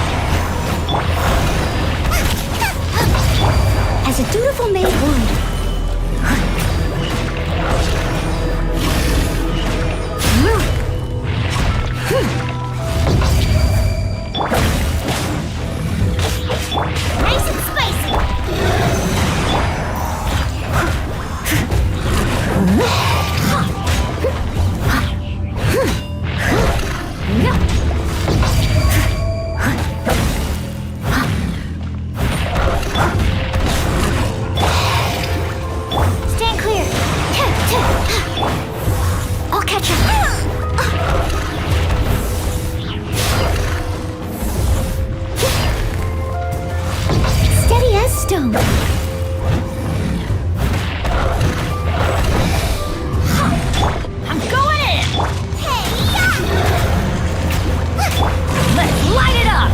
Dutiful maid would. Nice and spicy. Stand clear. I'll catch you. Steady as stone. I'm going in! Let's light it up!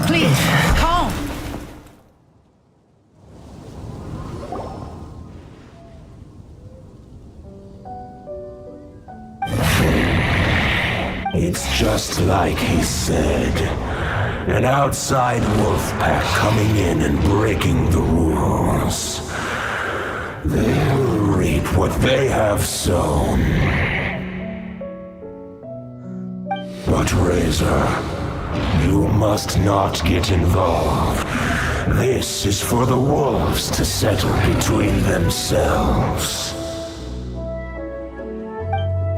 Please, calm. It's just like he said. An outside wolf pack coming in and breaking the rules. They will reap what they have sown. But Razor, you must not get involved. This is for the wolves to settle between themselves.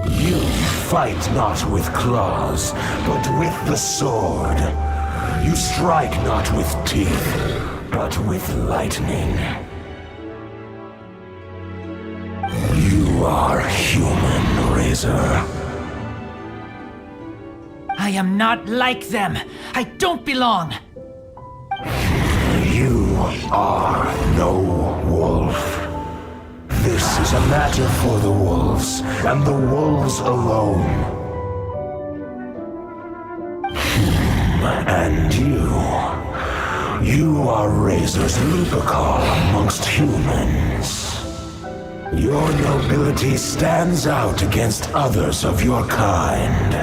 You fight not with claws, but with the sword. You strike not with teeth, but with lightning. You are human, Razor. I am not like them. I don't belong. You are no wolf. This is a matter for the wolves, and the wolves alone. And you are Razor's Lupercal amongst humans. Your nobility stands out against others of your kind.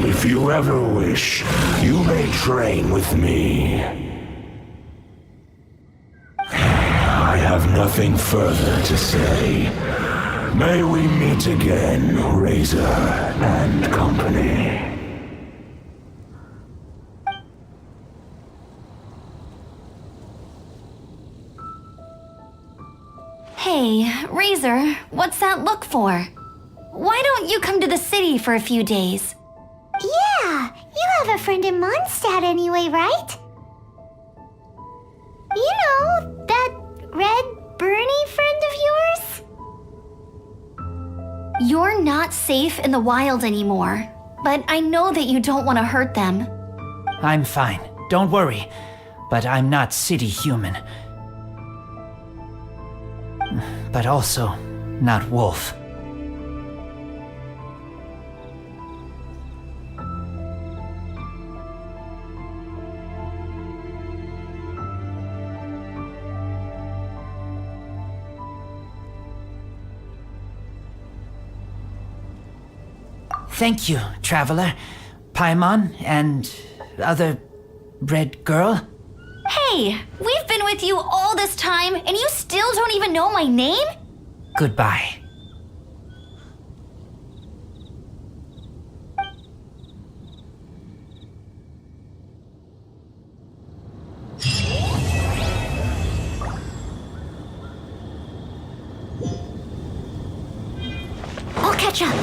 If you ever wish, you may train with me. I have nothing further to say. May we meet again, Razor and company. Hey, Razor, what's that look for? Why don't you come to the city for a few days? Yeah, you have a friend in Mondstadt anyway, right? You know, that red Bernie friend of yours? You're not safe in the wild anymore, but I know that you don't want to hurt them. I'm fine. Don't worry. But I'm not city human. But also not wolf. Thank you, traveler, Paimon, and other red girl. Hey, we've been with you all this time, and you still don't even know my name? Goodbye. I'll catch up.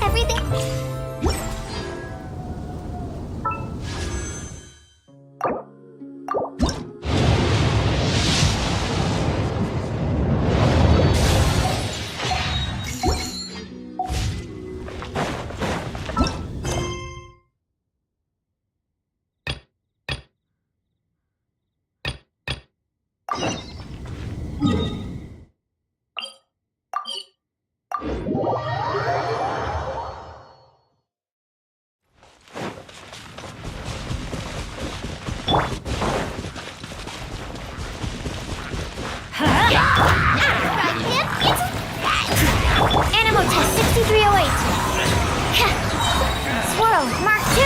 Everything... Animal test 6308. Swirl, Mark 2.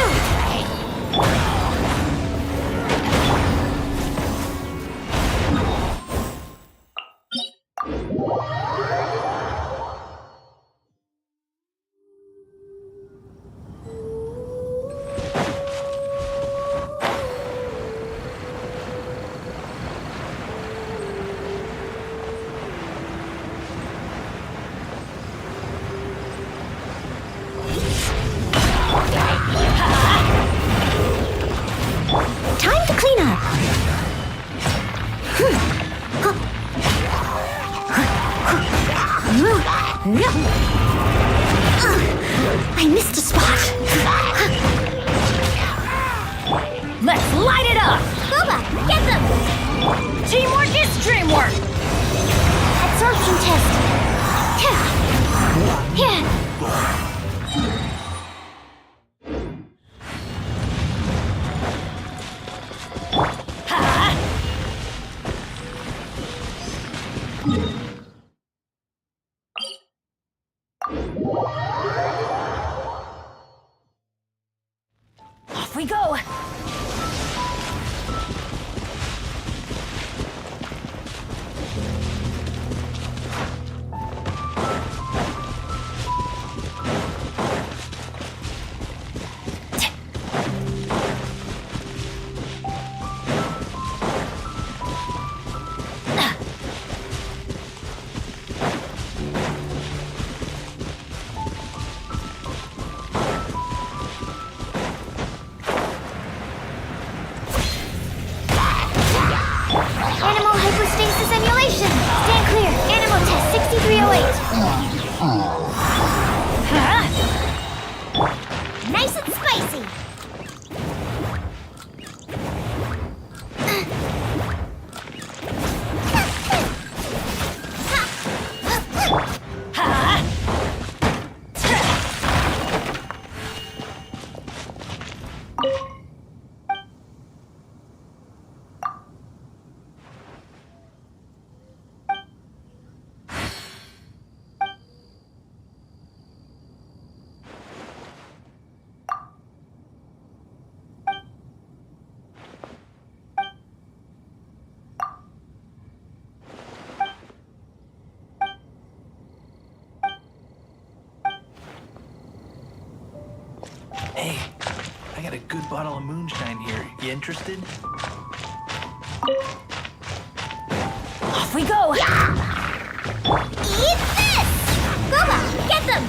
Time to clean up. I missed a spot. Let's light it up! Boba, get them! Teamwork is dreamwork! Absorption test. Yeah. Off we go! Animal hypostasis emulation. Stand clear. Animal test 6308. Nice and spicy. Hey, I got a good bottle of moonshine here. You interested? Off we go! Eat this! Boba, get them!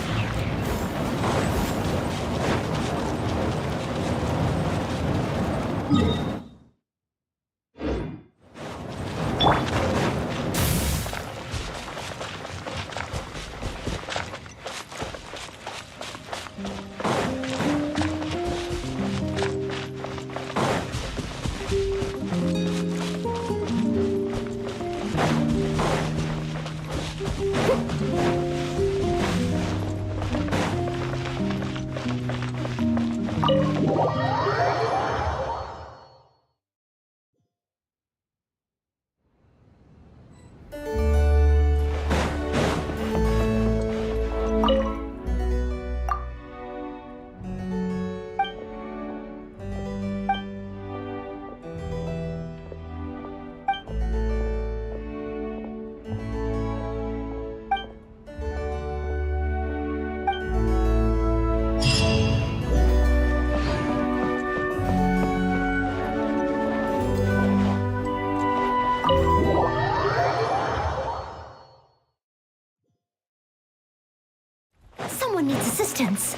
Someone needs assistance.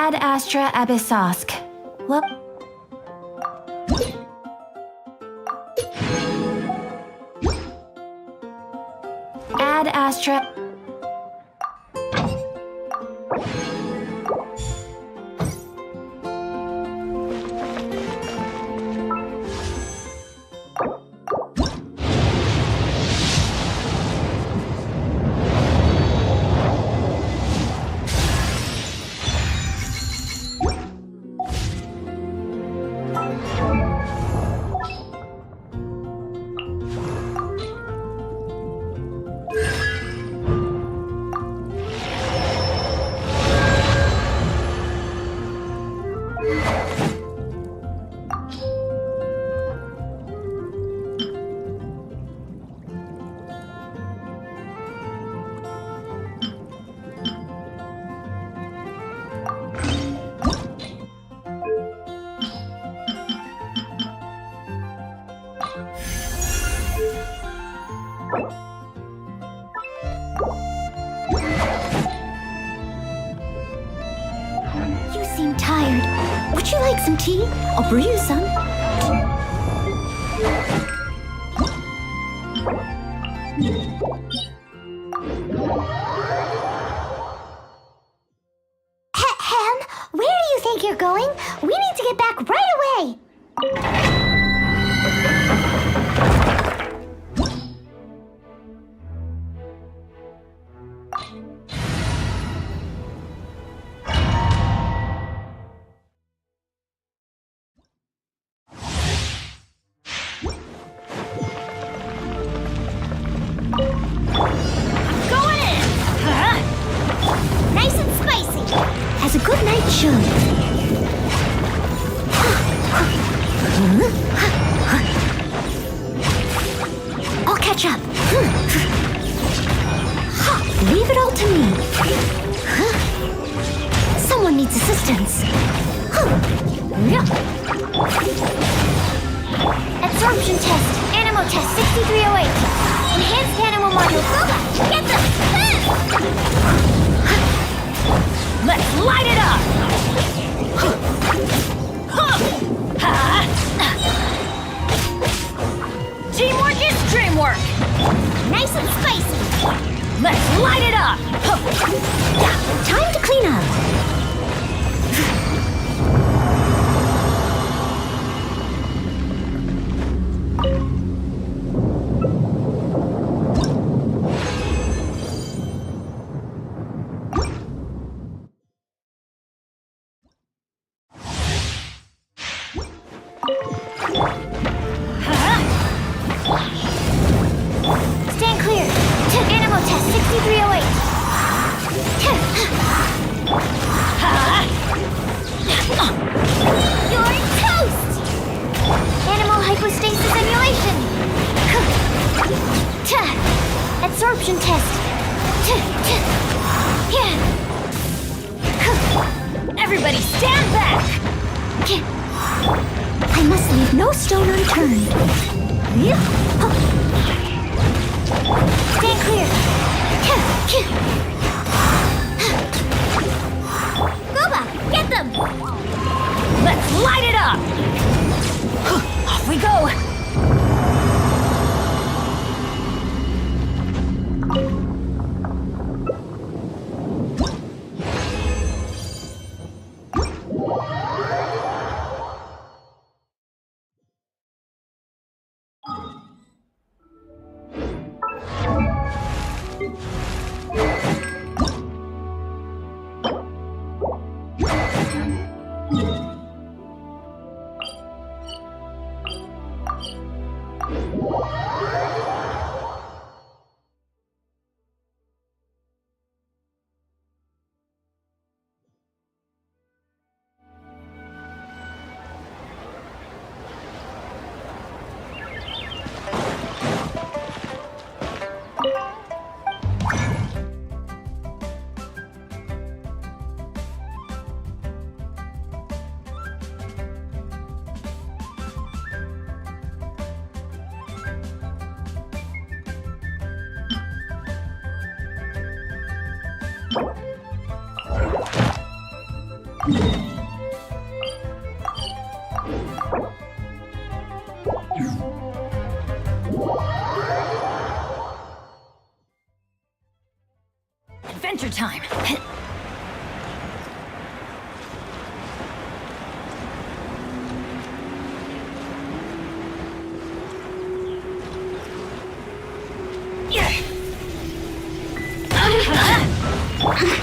Ad Astra Abyssosk. What? Ad Astra. You seem tired. Would you like some tea? I'll brew you some. Ahem, where do you think you're going? We need to get back right away. Going in! Nice and spicy, as a good night should. I'll catch up. Leave it all to me. Someone needs assistance. Absorption test. Animal test 6308. Enhanced animal module. Boba, get them! Let's light it up! Teamwork is dreamwork! Nice and spicy. Let's light it up! Time to clean up. Stand clear! Animal test 6308. You're toast! Animal hypostasis emulation. Absorption test. Everybody stand back! I must leave no stone unturned. Stand clear! Boba, get them! Let's light it up! Off we go! Adventure time.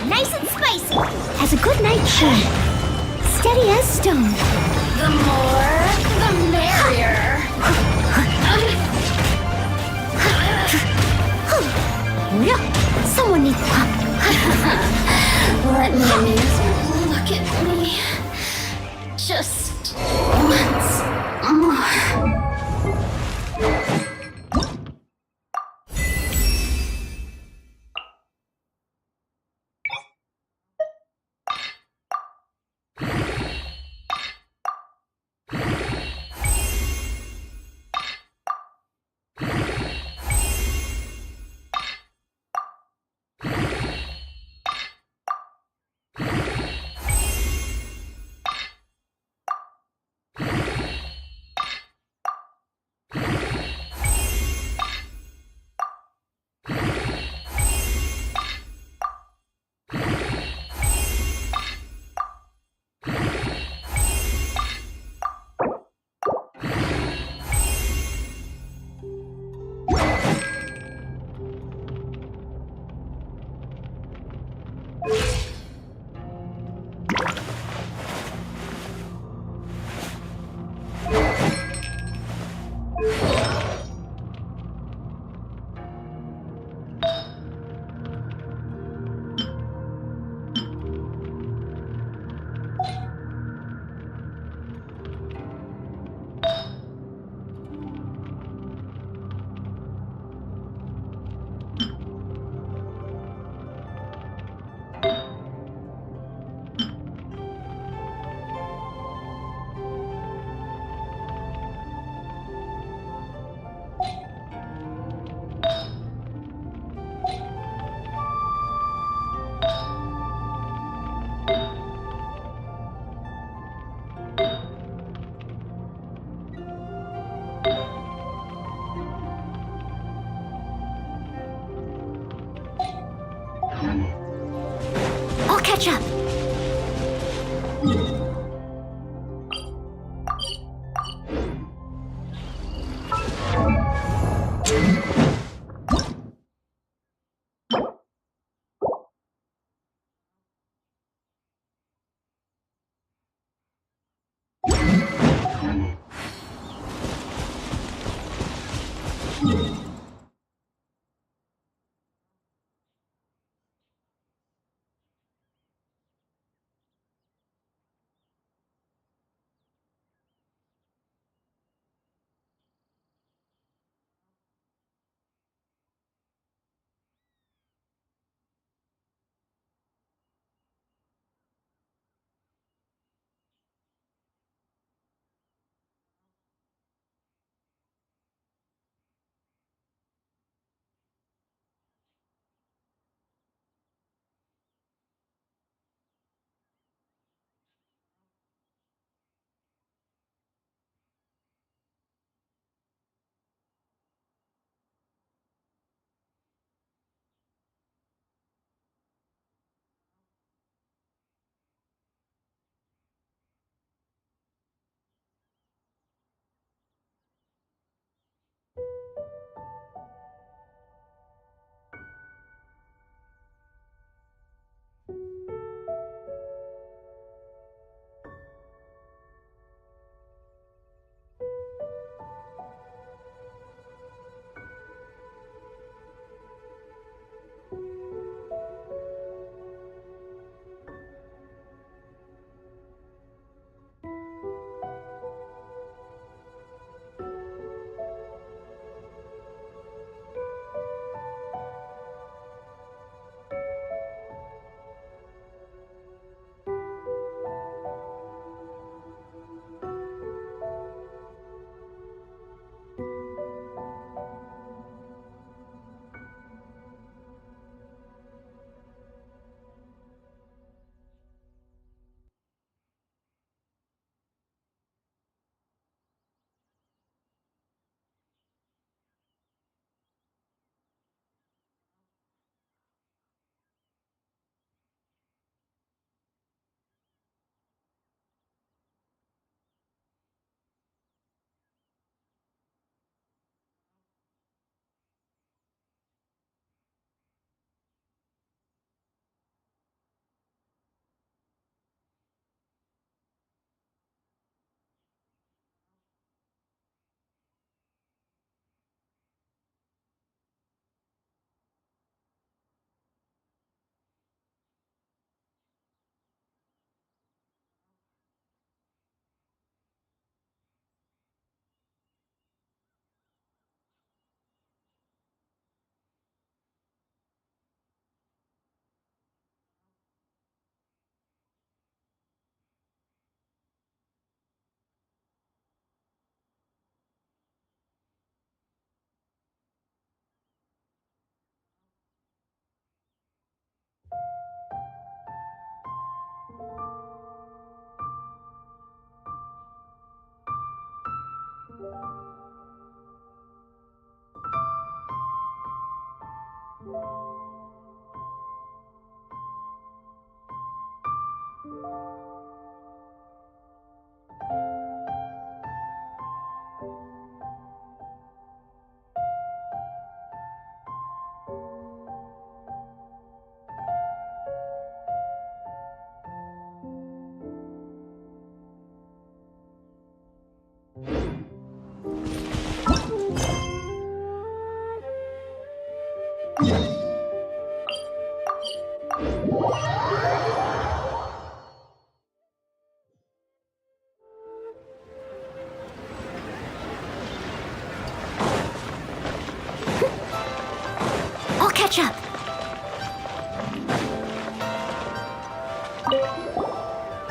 Nice and spicy. Has a good night sheen. Steady as stone. The more, the merrier. Someone needs... Let me amuse you. Look at me. Just once more. I'll catch up.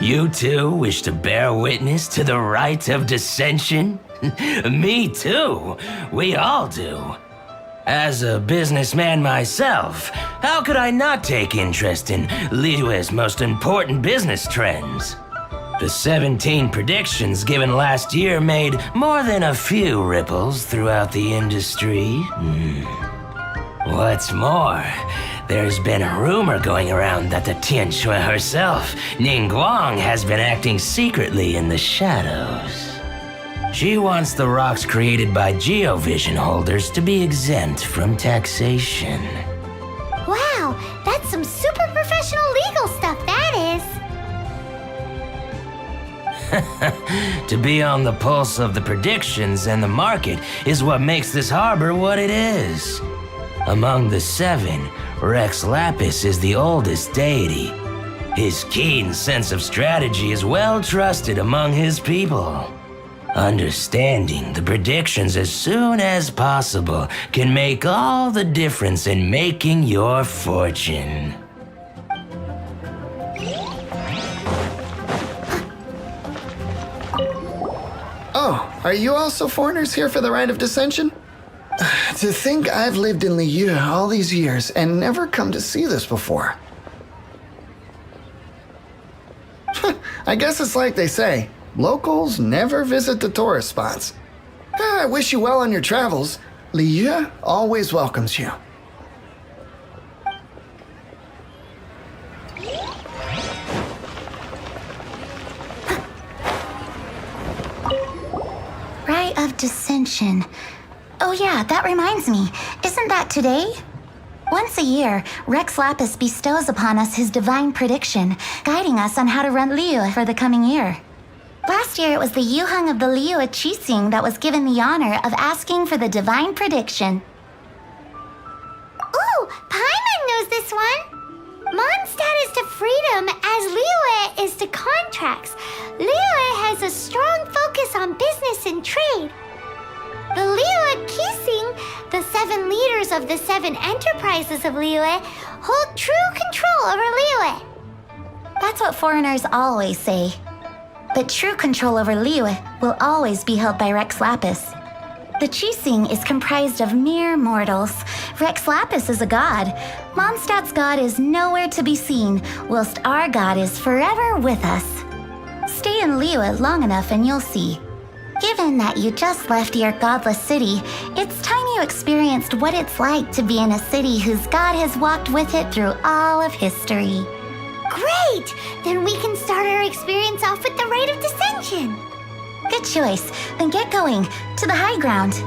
You too wish to bear witness to the right of dissension? Me too. We all do. As a businessman myself, how could I not take interest in Liyue's most important business trends? The 17 predictions given last year made more than a few ripples throughout the industry. What's more, there's been a rumor going around that the Tianshui herself, Ningguang, has been acting secretly in the shadows. She wants the rocks created by Geovision holders to be exempt from taxation. Wow, that's some super professional legal stuff, that is. To be on the pulse of the predictions and the market is what makes this harbor what it is. Among the 7, Rex Lapis is the oldest deity. His keen sense of strategy is well trusted among his people. Understanding the predictions as soon as possible can make all the difference in making your fortune. Oh, are you also foreigners here for the Rite of Dissension? To think I've lived in Liyue all these years and never come to see this before. I guess it's like they say, locals never visit the tourist spots. I wish you well on your travels. Liyue always welcomes you. Rite of Dissension. Oh yeah, that reminds me. Isn't that today? Once a year, Rex Lapis bestows upon us his divine prediction, guiding us on how to run Liyue for the coming year. Last year, it was the Yuheng of the Liyue Qixing that was given the honor of asking for the divine prediction. Ooh, Paimon knows this one. Mondstadt is to freedom as Liyue is to contracts. Liyue has a strong focus on business and trade. The Liyue Qixing, the 7 leaders of the 7 enterprises of Liyue, hold true control over Liyue. That's what foreigners always say. But true control over Liyue will always be held by Rex Lapis. The Qixing is comprised of mere mortals. Rex Lapis is a god. Mondstadt's god is nowhere to be seen, whilst our god is forever with us. Stay in Liyue long enough and you'll see. Given that you just left your godless city, it's time you experienced what it's like to be in a city whose god has walked with it through all of history. Great! Then we can start our experience off with the Rite of Dissension. Good choice. Then get going. To the high ground.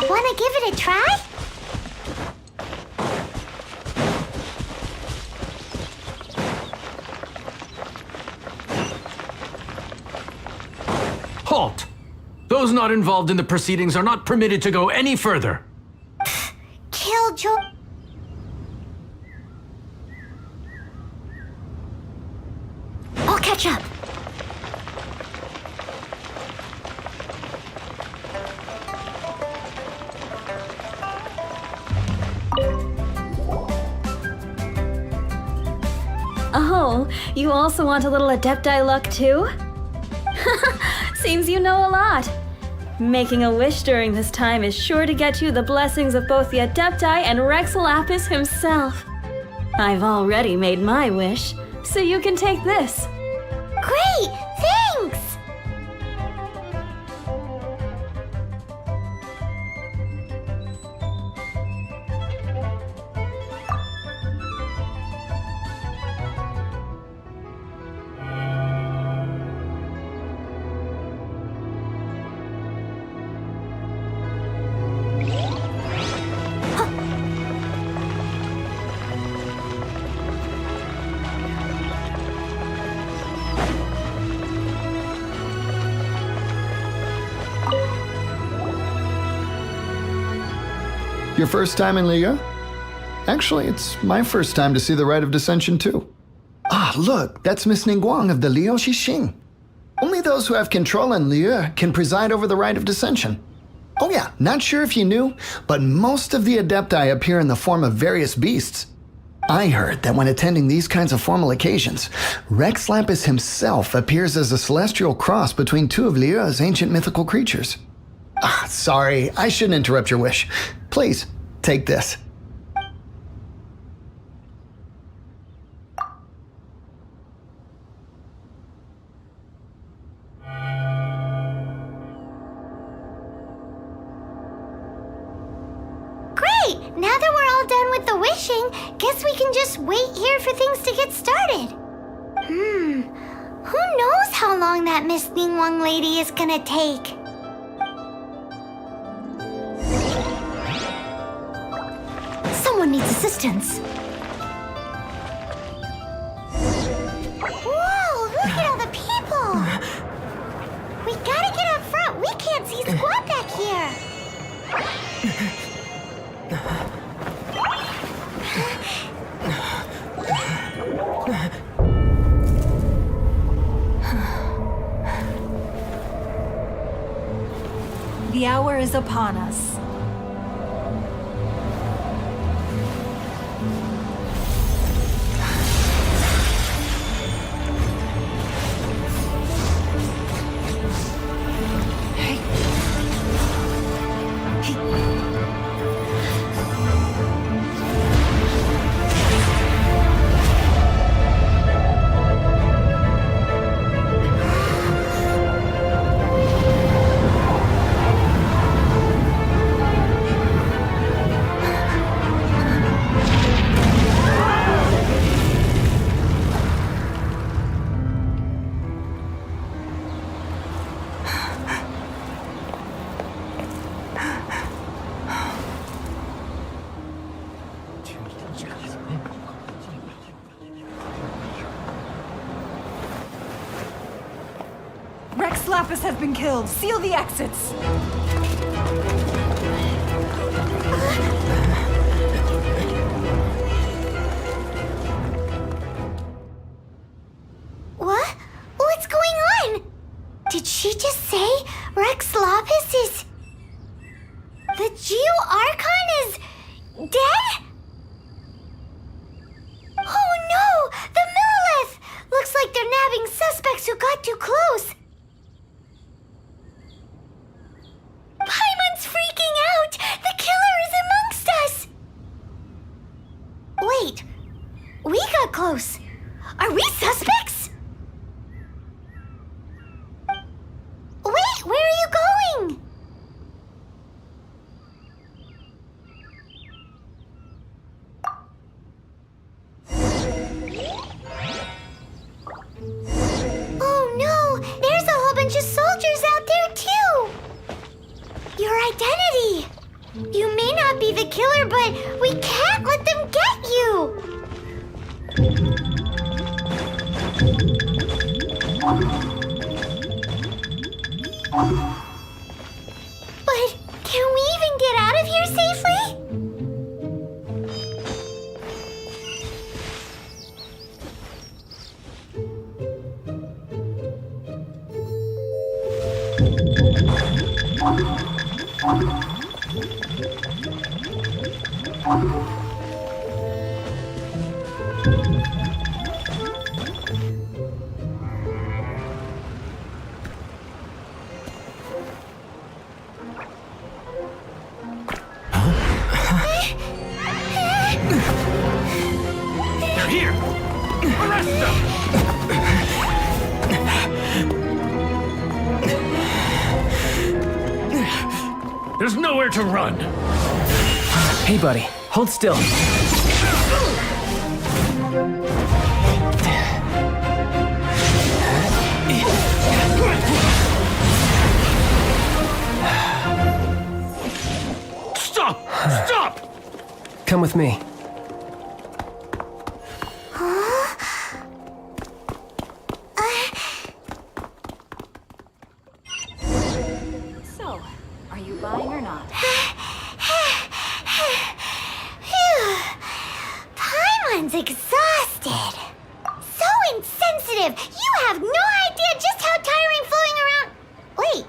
Wanna give it a try? Halt! Those not involved in the proceedings are not permitted to go any further. Killjoy. I'll catch up. Oh, You also want a little Adepti luck too? Seems you know a lot. Making a wish during this time is sure to get you the blessings of both the Adepti and Rex Lapis himself. I've already made my wish, so you can take this. Great! Thanks! Your first time in Liu? Actually, it's my first time to see the Rite of Dissension too. Ah, look, that's Miss Ningguang of the Liu Xixing. Only those who have control in Liu can preside over the Rite of Dissension. Oh yeah, not sure if you knew, but most of the Adepti appear in the form of various beasts. I heard that when attending these kinds of formal occasions, Rex Lapis himself appears as a celestial cross between two of Liu's ancient mythical creatures. Ah, sorry, I shouldn't interrupt your wish. Please, take this. Great! Now that we're all done with the wishing, guess we can just wait here for things to get started. Who knows how long that Miss Ningguang lady is gonna take? Someone needs assistance. Whoa, look at all the people! We gotta get up front. We can't see squat back here. The hour is upon us. Rex Lapis has been killed. Seal the exits. What? What's going on? Did she just say Rex Lapis is... The Geo-Archon is... dead? Oh no! The Millilith! Looks like they're nabbing suspects who got too close. Paimon's freaking out! The killer is amongst us! Wait, we got close. Are we suspects? Wait, where are you going? Oh no, there's a whole bunch of soldiers out there too! Your identity! You may not be the killer, but we can't let them get you! But can we even get out of here safely? There's nowhere to run. Hey, buddy, hold still. Stop! Stop! Come with me. So, are you buying or not? Paimon's exhausted. So insensitive. You have no idea just how tiring floating around. Wait.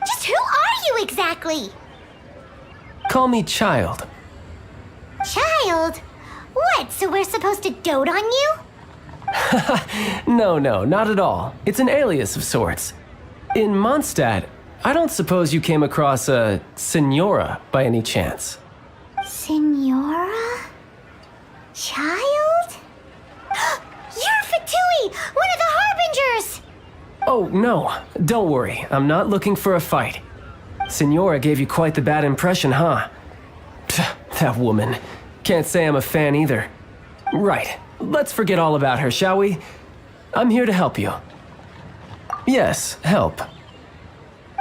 Just who are you exactly? Call me Child. Child? What, so we're supposed to dote on you? No, not at all. It's an alias of sorts. In Mondstadt, I don't suppose you came across a Senora by any chance. Senora? Child? You're Fatui, one of the Harbingers! Oh, no. Don't worry. I'm not looking for a fight. Senora gave you quite the bad impression, huh? Pfft, that woman. Can't say I'm a fan either. Right. Let's forget all about her, shall we? I'm here to help you. Yes, help.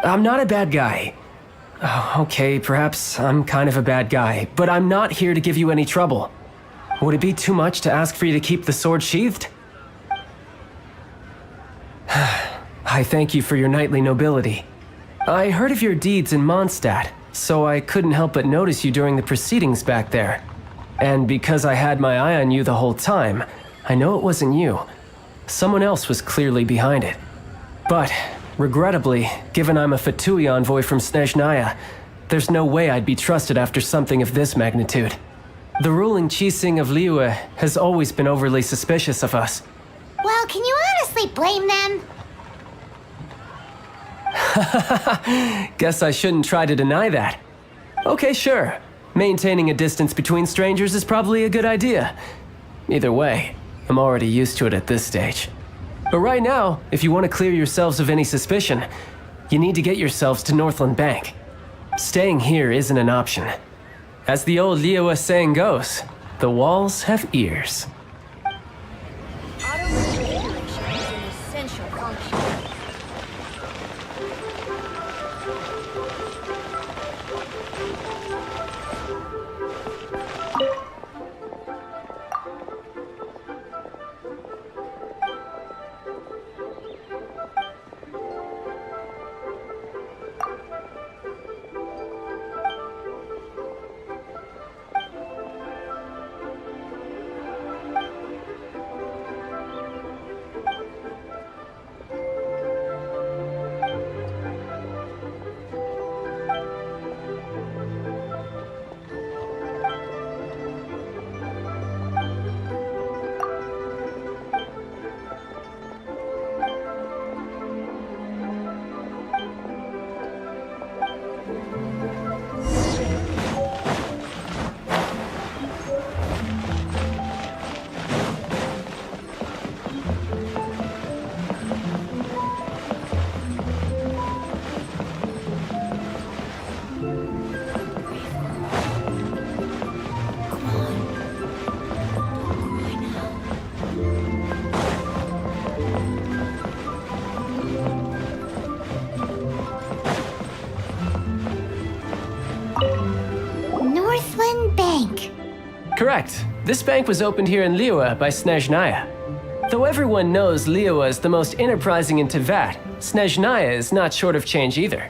I'm not a bad guy. Oh, okay, perhaps I'm kind of a bad guy, but I'm not here to give you any trouble. Would it be too much to ask for you to keep the sword sheathed? I thank you for your knightly nobility. I heard of your deeds in Mondstadt, so I couldn't help but notice you during the proceedings back there. And because I had my eye on you the whole time, I know it wasn't you. Someone else was clearly behind it. But, regrettably, given I'm a Fatui envoy from Snezhnaya, there's no way I'd be trusted after something of this magnitude. The ruling Chising of Liyue has always been overly suspicious of us. Well, can you honestly blame them? Guess I shouldn't try to deny that. Okay, sure. Maintaining a distance between strangers is probably a good idea. Either way, I'm already used to it at this stage. But right now, if you want to clear yourselves of any suspicion, you need to get yourselves to Northland Bank. Staying here isn't an option. As the old Liyue saying goes, the walls have ears. Auto-refrigeration is an essential function. Northland Bank. Correct. This bank was opened here in Liyue by Snezhnaya. Though everyone knows Liyue is the most enterprising in Teyvat, Snezhnaya is not short of change either.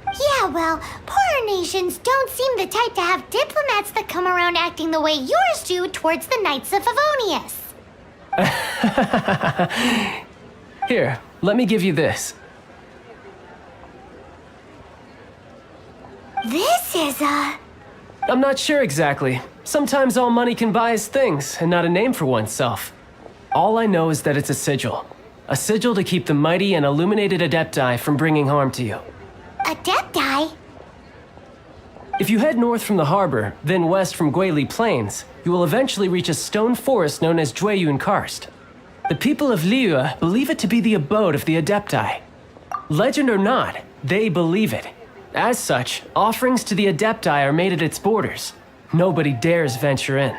Yeah, well, poorer nations don't seem the type to have diplomats that come around acting the way yours do towards the Knights of Favonius. Here, let me give you this. This is a... I'm not sure exactly. Sometimes all money can buy is things, and not a name for oneself. All I know is that it's a sigil. A sigil to keep the mighty and illuminated Adepti from bringing harm to you. Adepti? If you head north from the harbor, then west from Guili Plains, you will eventually reach a stone forest known as Jueyun Karst. The people of Liyue believe it to be the abode of the Adepti. Legend or not, they believe it. As such, offerings to the Adepti are made at its borders. Nobody dares venture in.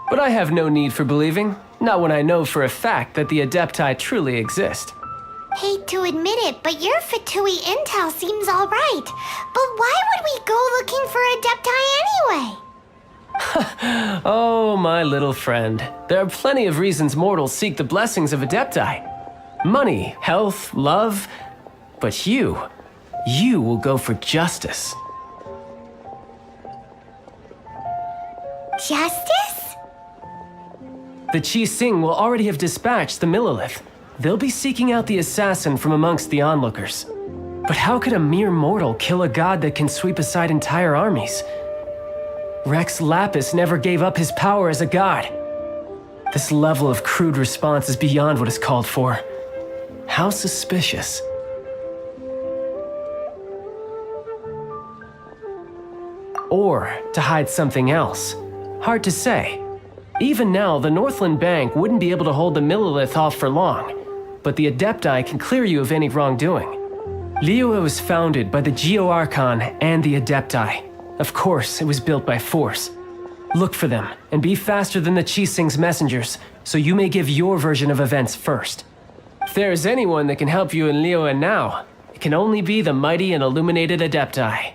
But I have no need for believing, not when I know for a fact that the Adepti truly exist. Hate to admit it, but your Fatui intel seems alright. But why would we go looking for Adepti anyway? Oh, my little friend. There are plenty of reasons mortals seek the blessings of Adepti. Money, health, love. But you will go for justice. Justice? The Qi Sing will already have dispatched the Millilith. They'll be seeking out the assassin from amongst the onlookers. But how could a mere mortal kill a god that can sweep aside entire armies? Rex Lapis never gave up his power as a god. This level of crude response is beyond what is called for. How suspicious. Or to hide something else. Hard to say. Even now, the Northland Bank wouldn't be able to hold the Millilith off for long, but the Adepti can clear you of any wrongdoing. Liyue was founded by the Geo Archon and the Adepti. Of course, it was built by force. Look for them, and be faster than the Qi Sing's messengers, so you may give your version of events first. If there is anyone that can help you in Liyue now, it can only be the mighty and illuminated Adepti.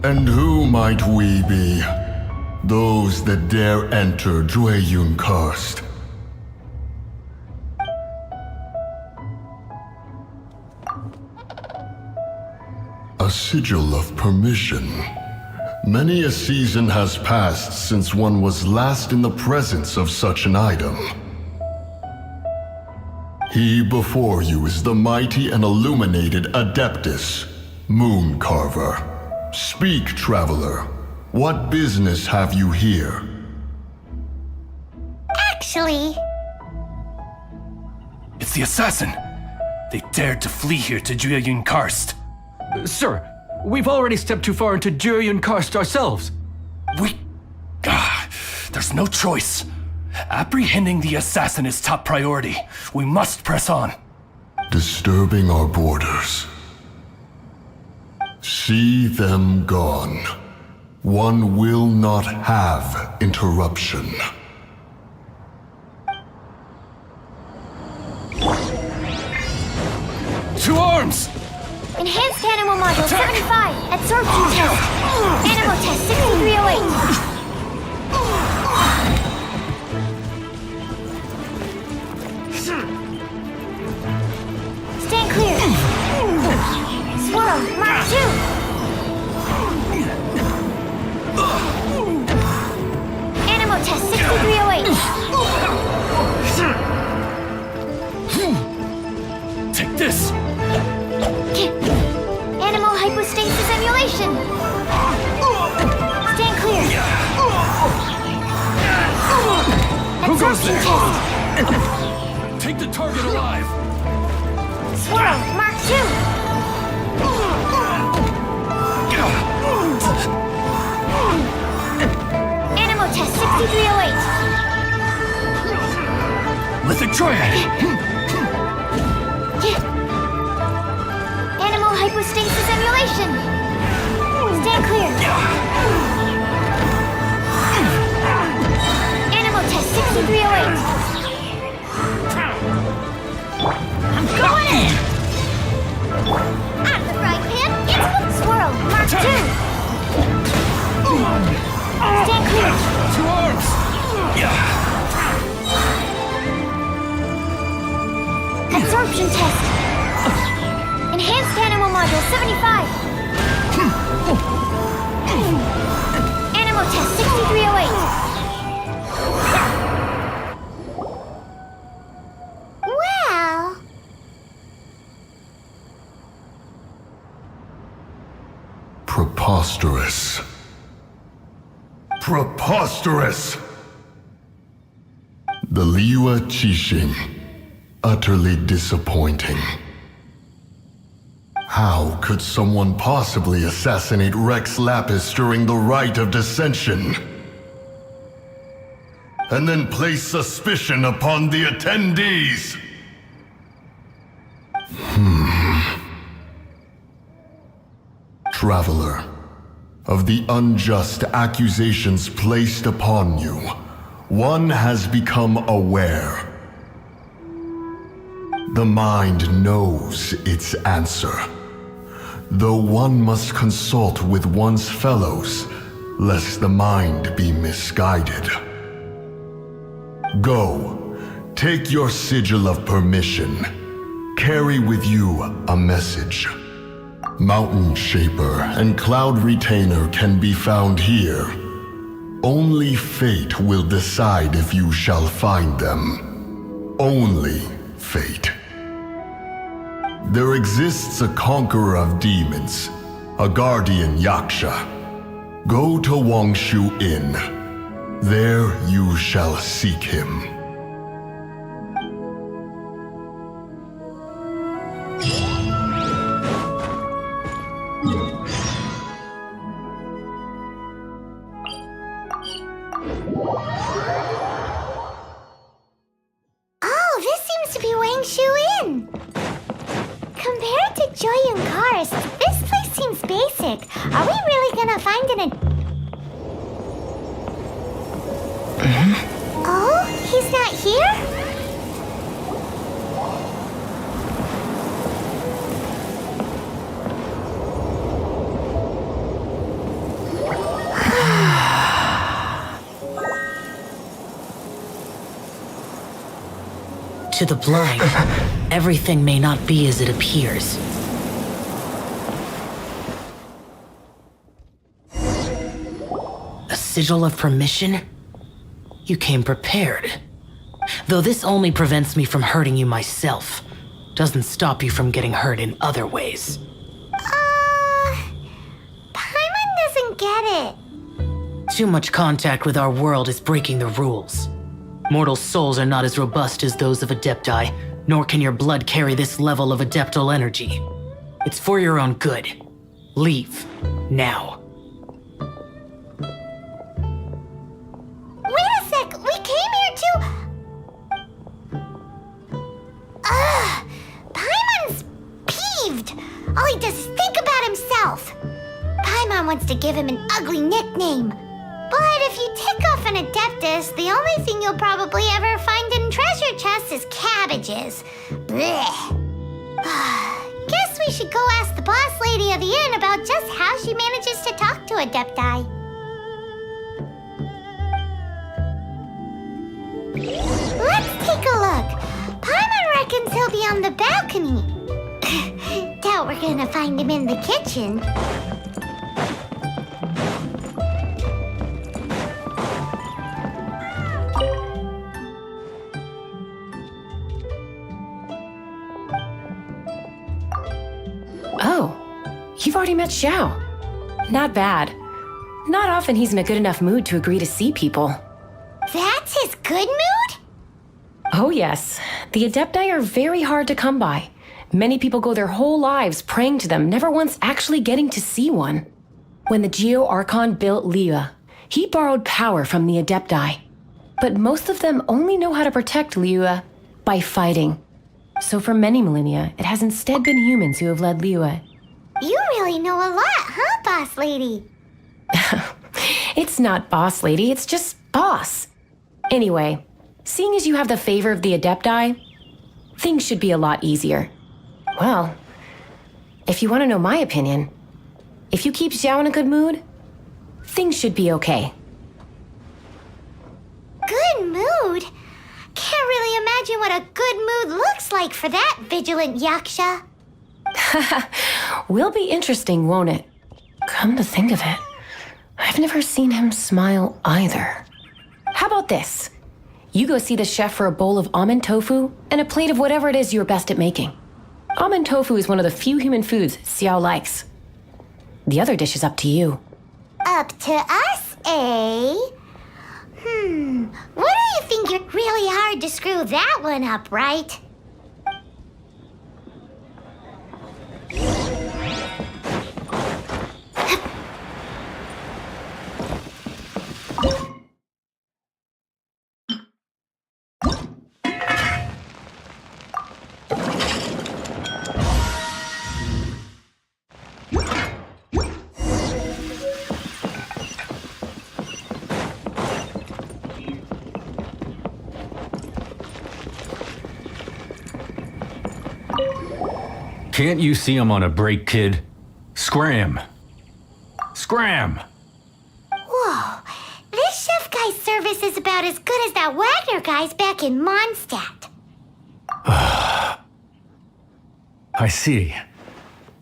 And who might we be? Those that dare enter Jueyun Karst. A sigil of permission. Many a season has passed since one was last in the presence of such an item. He before you is the mighty and illuminated Adeptus, Moon Carver. Speak, traveler. What business have you here? Actually... It's the assassin! They dared to flee here to Jueyun Karst. Sir, we've already stepped too far into Jueyun Karst ourselves. There's no choice. Apprehending the assassin is top priority. We must press on. Disturbing our borders. See them gone. One will not have interruption. To arms! Enhanced Animal Module 75, Absorption Test. Animal Test 6308. Stand clear. Swirl, Mark 2. Animal Test 6308. Take this! Animal Hypostasis Emulation. Stand clear. Who goes Absorption there? Test. Take the target alive! Swirl, Mark 2. Animal Test 6308. Lithic Triad! Animal Hypostasis Emulation. Stand clear. Module 75. Animal Test 6308. Well... Preposterous. Preposterous! The Liua Qixing. Utterly disappointing. How could someone possibly assassinate Rex Lapis during the rite of dissension? And then place suspicion upon the attendees? Traveler, of the unjust accusations placed upon you, one has become aware. The mind knows its answer, though one must consult with one's fellows, lest the mind be misguided. Go, take your sigil of permission. Carry with you a message. Mountain Shaper and Cloud Retainer can be found here. Only fate will decide if you shall find them. Only fate. There exists a conqueror of demons, a guardian Yaksha. Go to Wangshu Inn. There you shall seek him. Oh, this seems to be Wangshu Inn. Compared to Joyun Karst, this place seems basic. Are we really gonna find Oh, he's not here? To the blind, everything may not be as it appears. A sigil of permission? You came prepared. Though this only prevents me from hurting you myself, doesn't stop you from getting hurt in other ways. Paimon doesn't get it. Too much contact with our world is breaking the rules. Mortal souls are not as robust as those of Adepti, nor can your blood carry this level of adeptal energy. It's for your own good. Leave. Now. Wait a sec, we came here to... Paimon's peeved. All he does is think about himself. Paimon wants to give him an ugly nickname. But if you tick off an Adeptus, the only thing you'll probably ever find in treasure chests is cabbages. Blech. Guess we should go ask the boss lady of the inn about just how she manages to talk to Adepti. Let's take a look. Paimon reckons he'll be on the balcony. Doubt we're gonna find him in the kitchen. Oh, you've already met Xiao. Not bad. Not often he's in a good enough mood to agree to see people. That's his good mood? Oh yes, the Adepti are very hard to come by. Many people go their whole lives praying to them, never once actually getting to see one. When the Geo Archon built Liua, he borrowed power from the Adepti. But most of them only know how to protect Liua by fighting. So for many millennia, it has instead been humans who have led Liua. You really know a lot, huh, boss lady? It's not boss lady, it's just boss. Anyway, seeing as you have the favor of the Adepti, things should be a lot easier. Well, if you want to know my opinion, if you keep Xiao in a good mood, things should be okay. Good mood? Can't really imagine what a good mood looks like for that vigilant Yaksha. Will be interesting, won't it? Come to think of it, I've never seen him smile either. How about this? You go see the chef for a bowl of almond tofu and a plate of whatever it is you're best at making. Almond tofu is one of the few human foods Xiao likes. The other dish is up to you. Up to us, eh? What do you think? You're really hard to screw that one up, right? Can't you see I'm on a break, kid? Scram! Scram! Whoa, this chef guy's service is about as good as that Wagner guy's back in Mondstadt. I see.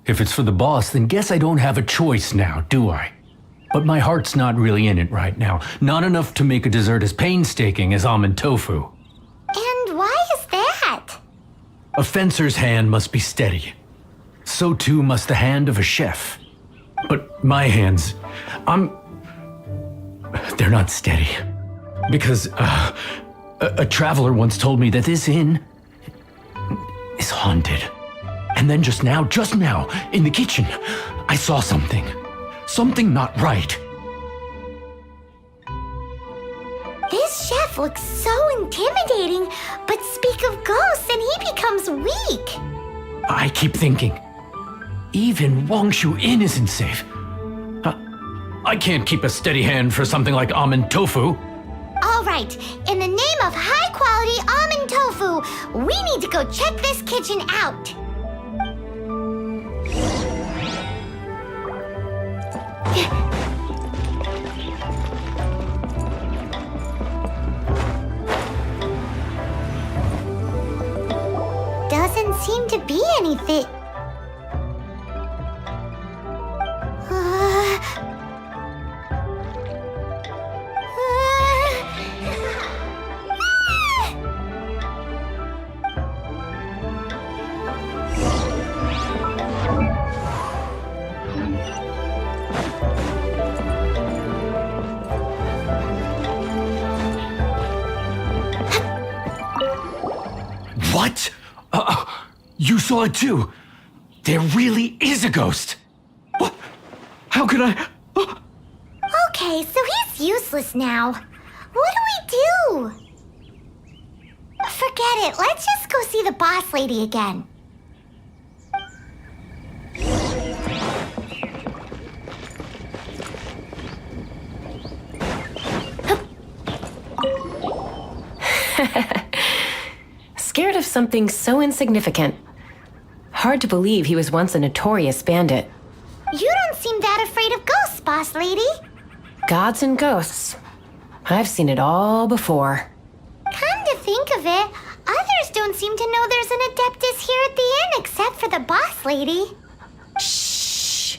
If it's for the boss, then guess I don't have a choice now, do I? But my heart's not really in it right now. Not enough to make a dessert as painstaking as almond tofu. And why is that? A fencer's hand must be steady. So too must the hand of a chef. But my hands, they're not steady. Because a traveler once told me that this inn is haunted. And then just now, in the kitchen, I saw something. Something not right. This chef looks so intimidating, but speak of ghosts and he becomes weak. I keep thinking, even Wangshu Inn isn't safe. I can't keep a steady hand for something like almond tofu. All right, in the name of high-quality almond tofu, we need to go check this kitchen out. Doesn't seem to be anything. What? You saw it too? There really is a ghost. What? How could I? Okay, so he's useless now. What do we do? Forget it. Let's just go see the boss lady again. Scared of something so insignificant. Hard to believe he was once a notorious bandit. You don't seem that afraid of ghosts, boss lady. Gods and ghosts. I've seen it all before. Come to think of it, others don't seem to know there's an Adeptus here at the inn except for the boss lady. Shh.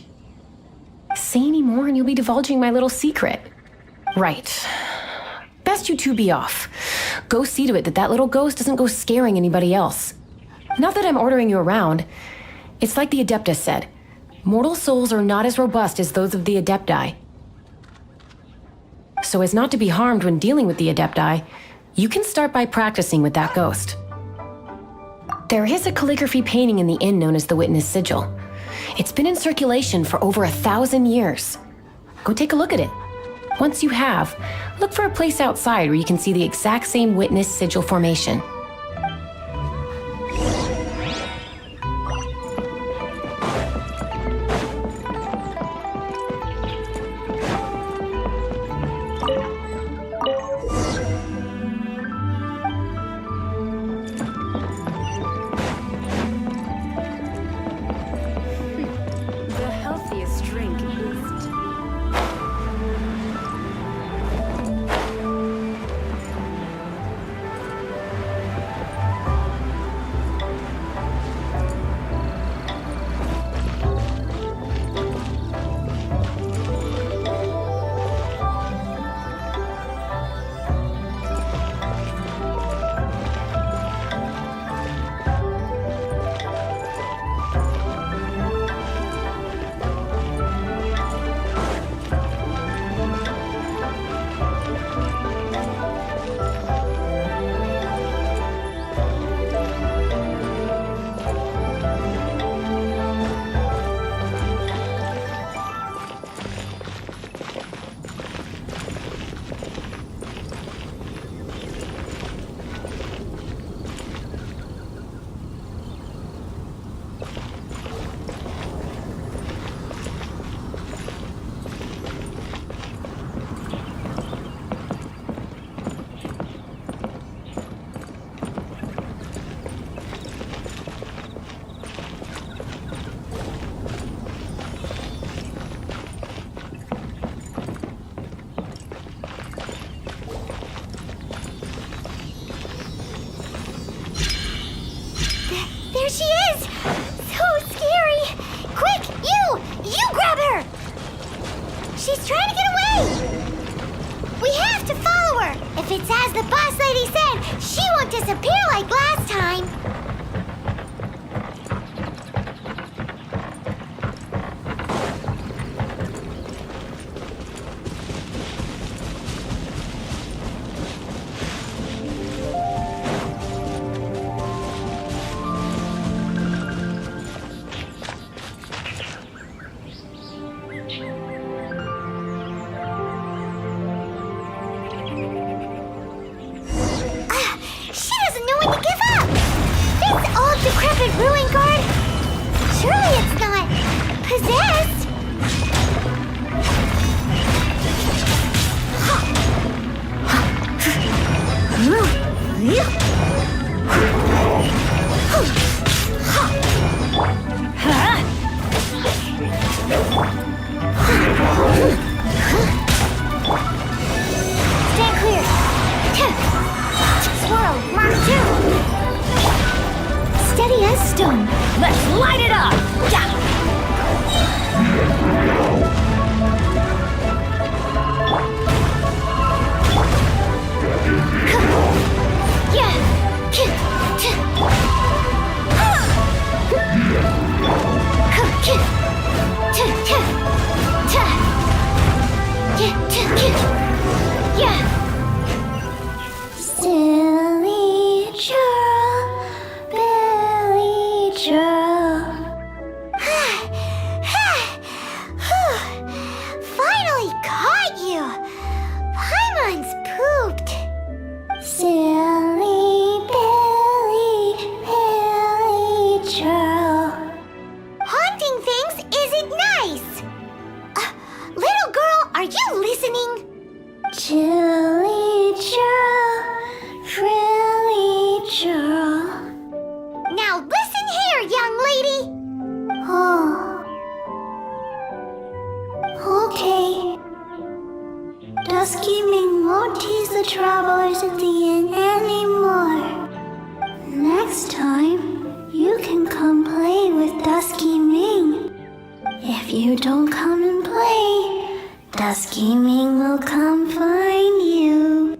Say any more and you'll be divulging my little secret. Right. Best you two be off. Go see to it that little ghost doesn't go scaring anybody else. Not that I'm ordering you around. It's like the Adeptus said. Mortal souls are not as robust as those of the Adepti. So as not to be harmed when dealing with the Adepti, you can start by practicing with that ghost. There is a calligraphy painting in the inn known as the Witness Sigil. It's been in circulation for over 1,000 years. Go take a look at it. Once you have, look for a place outside where you can see the exact same Witness Sigil formation. The healthiest drink is tea. the travelers at the inn anymore. Next time, you can come play with Dusky Ming. If you don't come and play, Dusky Ming will come find you.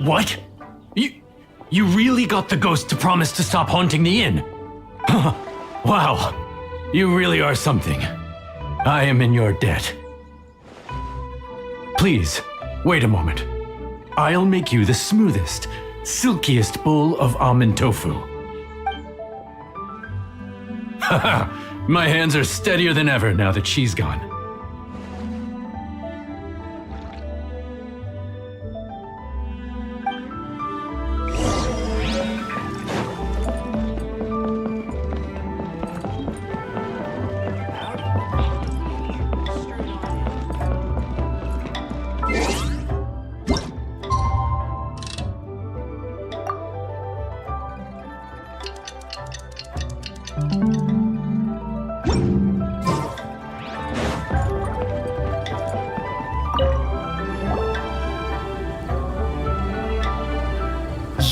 What? You really got the ghost to promise to stop haunting the inn? Wow, you really are something. I am in your debt. Please, wait a moment. I'll make you the smoothest, silkiest bowl of almond tofu. Haha, my hands are steadier than ever now that she's gone.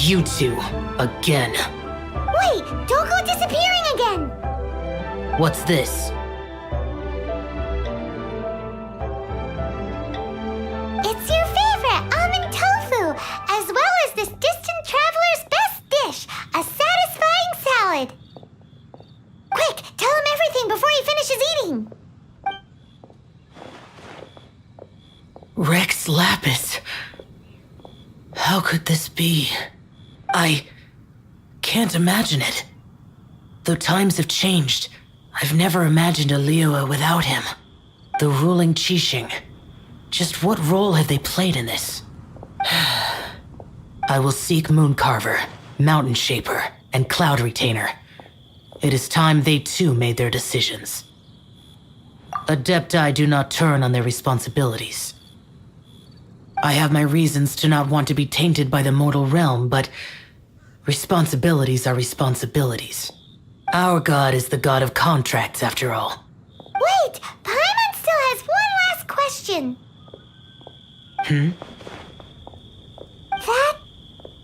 You two, again. Wait, don't go disappearing again! What's this? It's your favorite almond tofu, as well as this distant traveler's best dish, a satisfying salad. Quick, tell him everything before he finishes eating. Rex Lapis. How could this be? I can't imagine it. Though times have changed, I've never imagined a Liyue without him. The ruling Qixing. Just what role have they played in this? I will seek Mooncarver, Mountain Shaper, and Cloud Retainer. It is time they too made their decisions. Adepti do not turn on their responsibilities. I have my reasons to not want to be tainted by the mortal realm, but responsibilities are responsibilities. Our god is the god of contracts, after all. Wait, Paimon still has one last question. That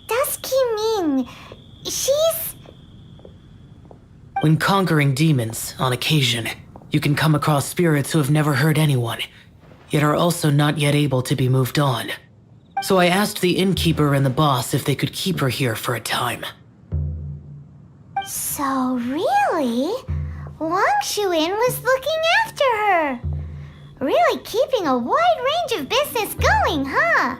Dusky Ming, she's... When conquering demons, on occasion, you can come across spirits who have never hurt anyone, yet are also not yet able to be moved on. So I asked the innkeeper and the boss if they could keep her here for a time. So really, Wangshu Inn was looking after her. Really keeping a wide range of business going, huh?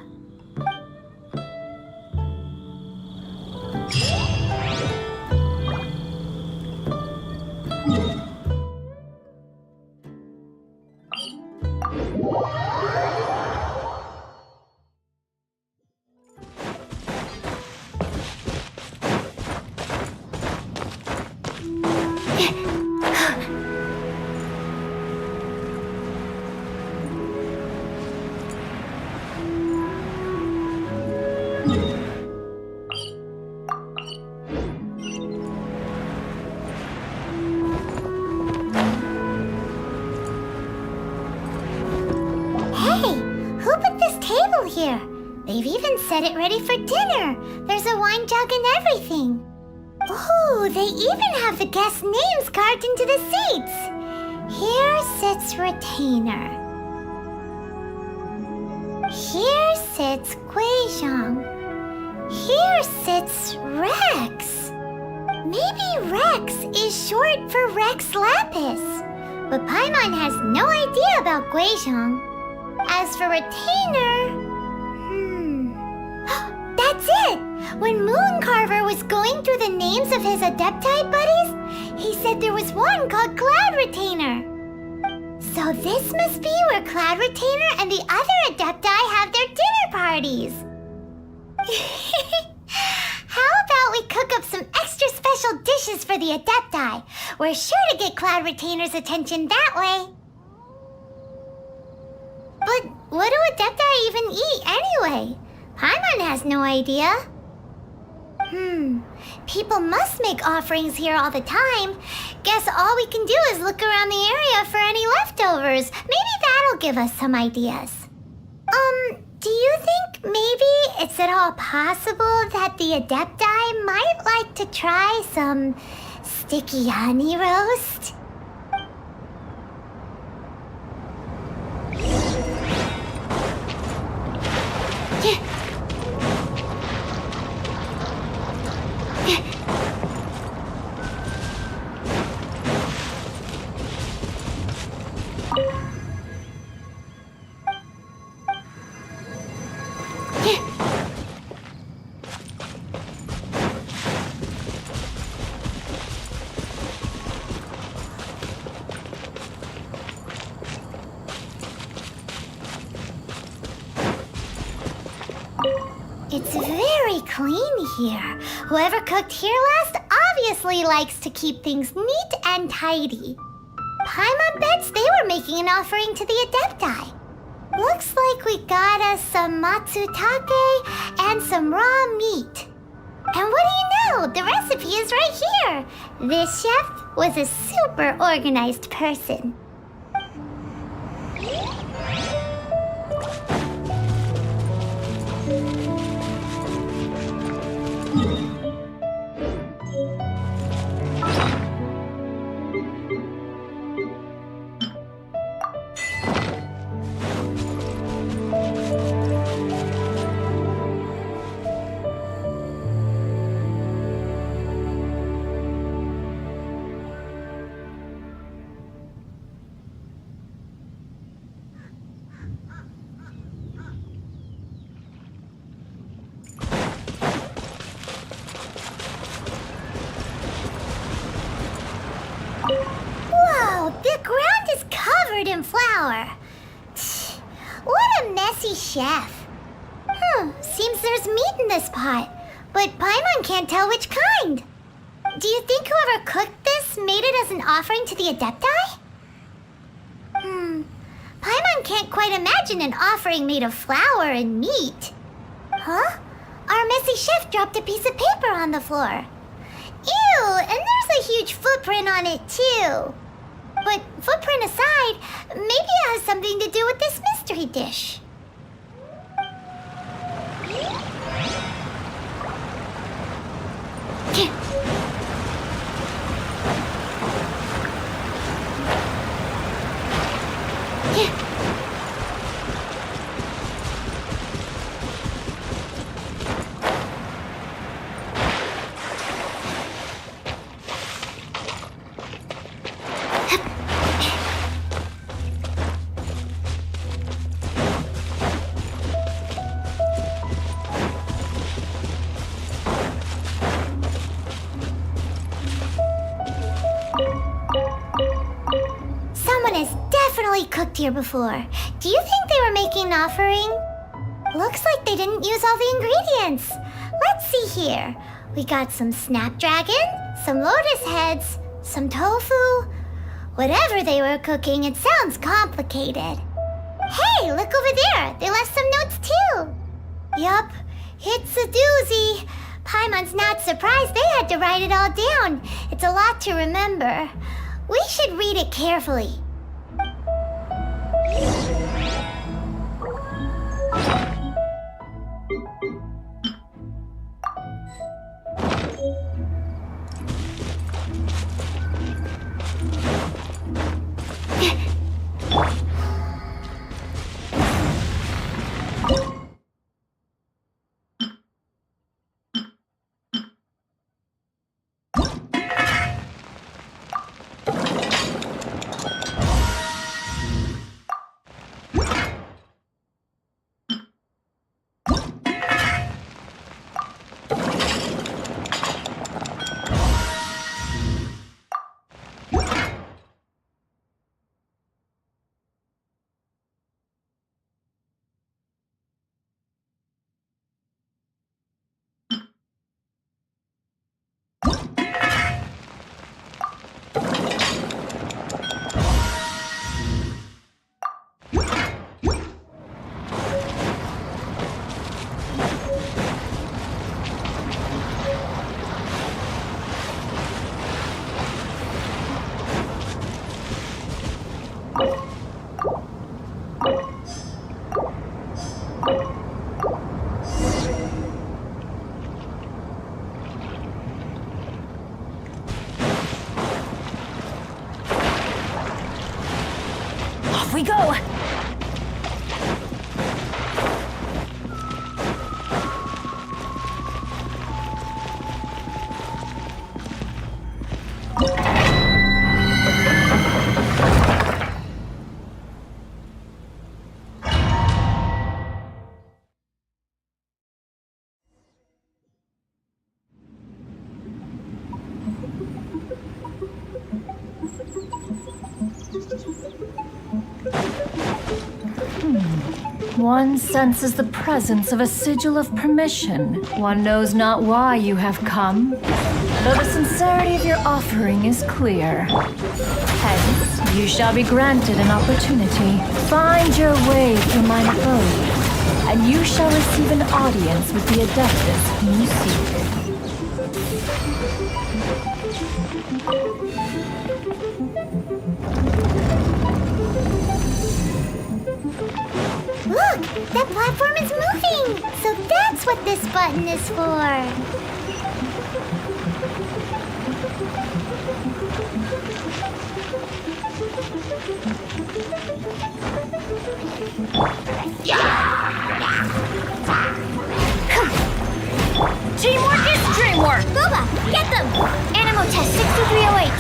Here. They've even set it ready for dinner. There's a wine jug and everything. Ooh, they even have the guests' names carved into the seats. Here sits Retainer. Here sits Guizhong. Here sits Rex. Maybe Rex is short for Rex Lapis. But Paimon has no idea about Guizhong. As for Retainer... That's it! When Mooncarver was going through the names of his Adepti buddies, he said there was one called Cloud Retainer. So this must be where Cloud Retainer and the other Adepti have their dinner parties. How about we cook up some extra special special dishes for the Adepti. We're sure to get Cloud Retainer's attention that way. But what do Adepti even eat anyway? Paimon has no idea. People must make offerings here all the time. Guess all we can do is look around the area for any leftovers. Maybe that'll give us some ideas. Do you think maybe it's at all possible that the Adepti might like to try some sticky honey roast? It's very clean here. Whoever cooked here last obviously likes to keep things neat and tidy. Paimon bets they were making an offering to the Adepti. Looks like we got us some matsutake and some raw meat. And what do you know? The recipe is right here. This chef was a super organized person. Whoa, the ground is covered in flour. What a messy chef. Seems there's meat in this pot, but Paimon can't tell which kind. Do you think whoever cooked this made it as an offering to the Adepti? Paimon can't quite imagine an offering made of flour and meat. Huh? Our messy chef dropped a piece of paper on the floor. Ew, and there's a huge footprint on it too. But footprint aside, maybe it has something to do with this mystery dish. Someone has definitely cooked here before. Do you think they were making an offering? Looks like they didn't use all the ingredients. Let's see here. We got some snapdragon, some lotus heads, some tofu. Whatever they were cooking, it sounds complicated. Hey, look over there. They left some notes too. Yup, it's a doozy. Paimon's not surprised they had to write it all down. It's a lot to remember. We should read it carefully. One senses the presence of a sigil of permission. One knows not why you have come, though the sincerity of your offering is clear. Hence, you shall be granted an opportunity. Find your way through mine abode, and you shall receive an audience with the Adeptus whom you seek. Look! That platform is moving! So that's what this button is for! Teamwork is dreamwork! Boba, get them! Animo test 6308.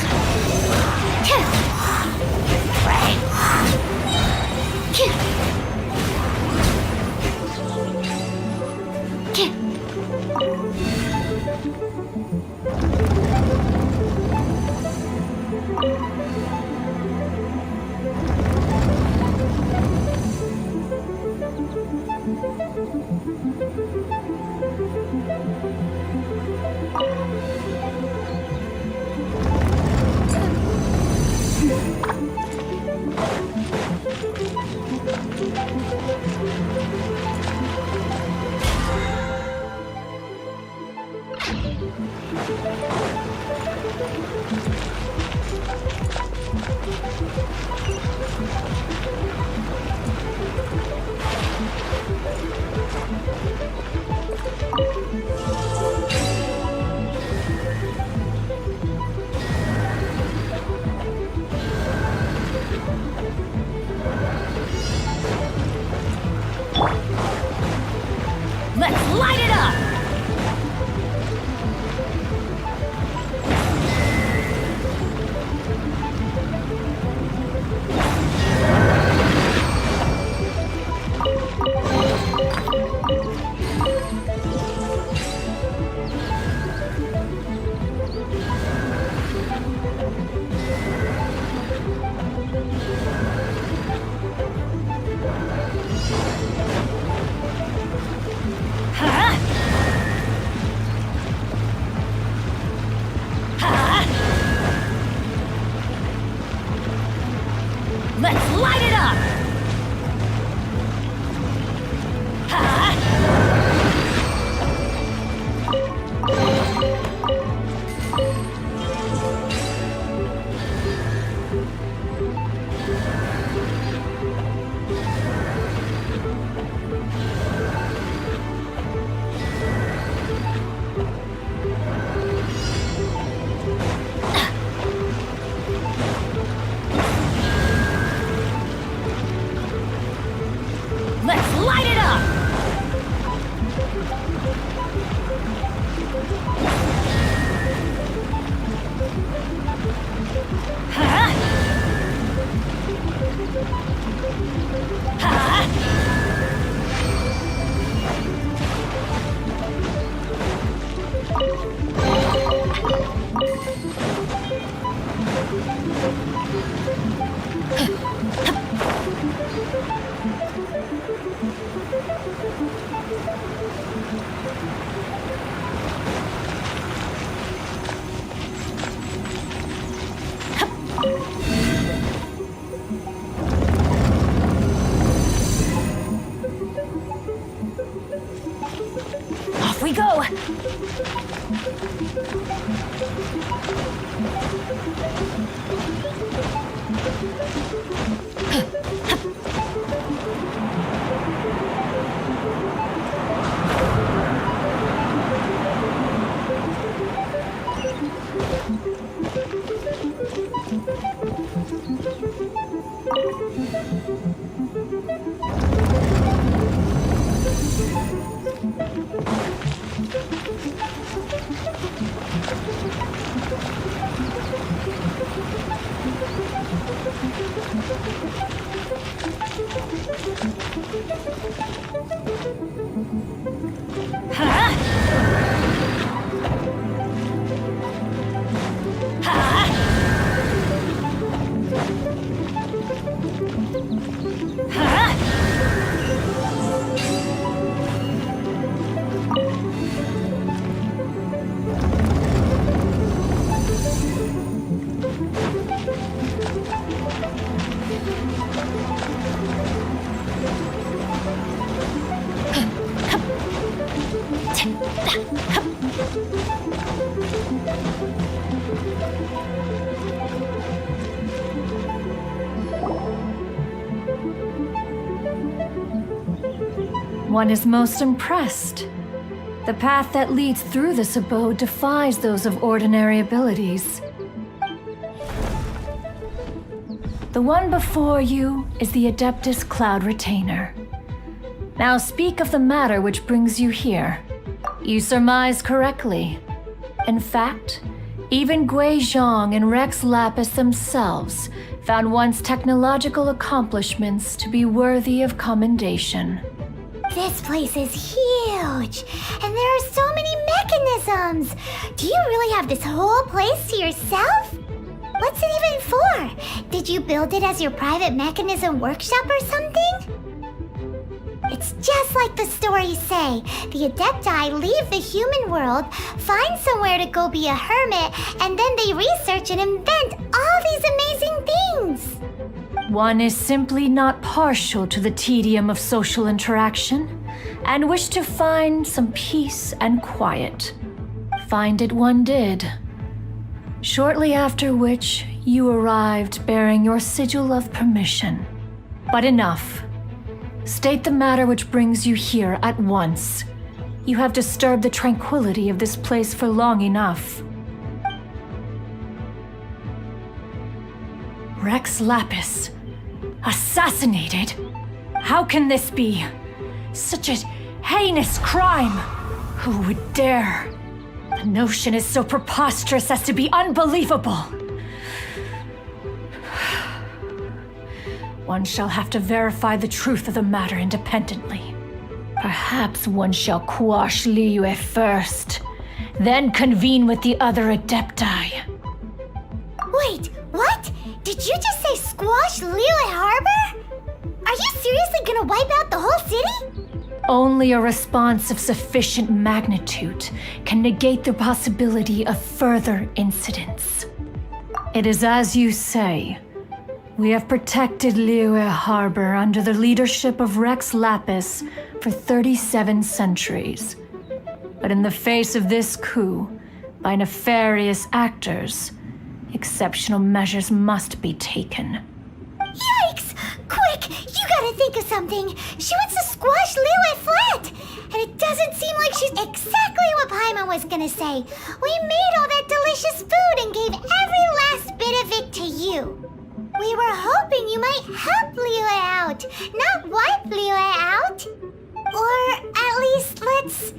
Let's light it up! Let's light it up! Let's light it up! Off we go! one is most impressed. The path that leads through this abode defies those of ordinary abilities. The one before you is the Adeptus Cloud Retainer. Now speak of the matter which brings you here. You surmise correctly. In fact, even Gui Zhang and Rex Lapis themselves found one's technological accomplishments to be worthy of commendation. This place is huge, and there are so many mechanisms. Do you really have this whole place to yourself? What's it even for? Did you build it as your private mechanism workshop or something? It's just like the stories say. The Adepti leave the human world, find somewhere to go be a hermit, and then they research and invent all these amazing things. One is simply not partial to the tedium of social interaction, and wished to find some peace and quiet. Find it one did. Shortly after which, you arrived bearing your sigil of permission. But enough. State the matter which brings you here at once. You have disturbed the tranquility of this place for long enough. Rex Lapis. Assassinated? How can this be? Such a heinous crime! Who would dare? The notion is so preposterous as to be unbelievable. One shall have to verify the truth of the matter independently. Perhaps one shall quash Liyue first, then convene with the other Adepti. Wait, what? Did you just say squash Liyue Harbor? Are you seriously gonna wipe out the whole city? Only a response of sufficient magnitude can negate the possibility of further incidents. It is as you say. We have protected Liyue Harbor under the leadership of Rex Lapis for 37 centuries. But in the face of this coup, by nefarious actors, exceptional measures must be taken. Yikes! Quick, you gotta think of something. She wants to squash Liyue flat! And it doesn't seem like she's exactly what Paimon was gonna say. We made all that delicious food and gave every last bit of it to you. We were hoping you might help Liyue out, not wipe Liyue out. Or at least let's,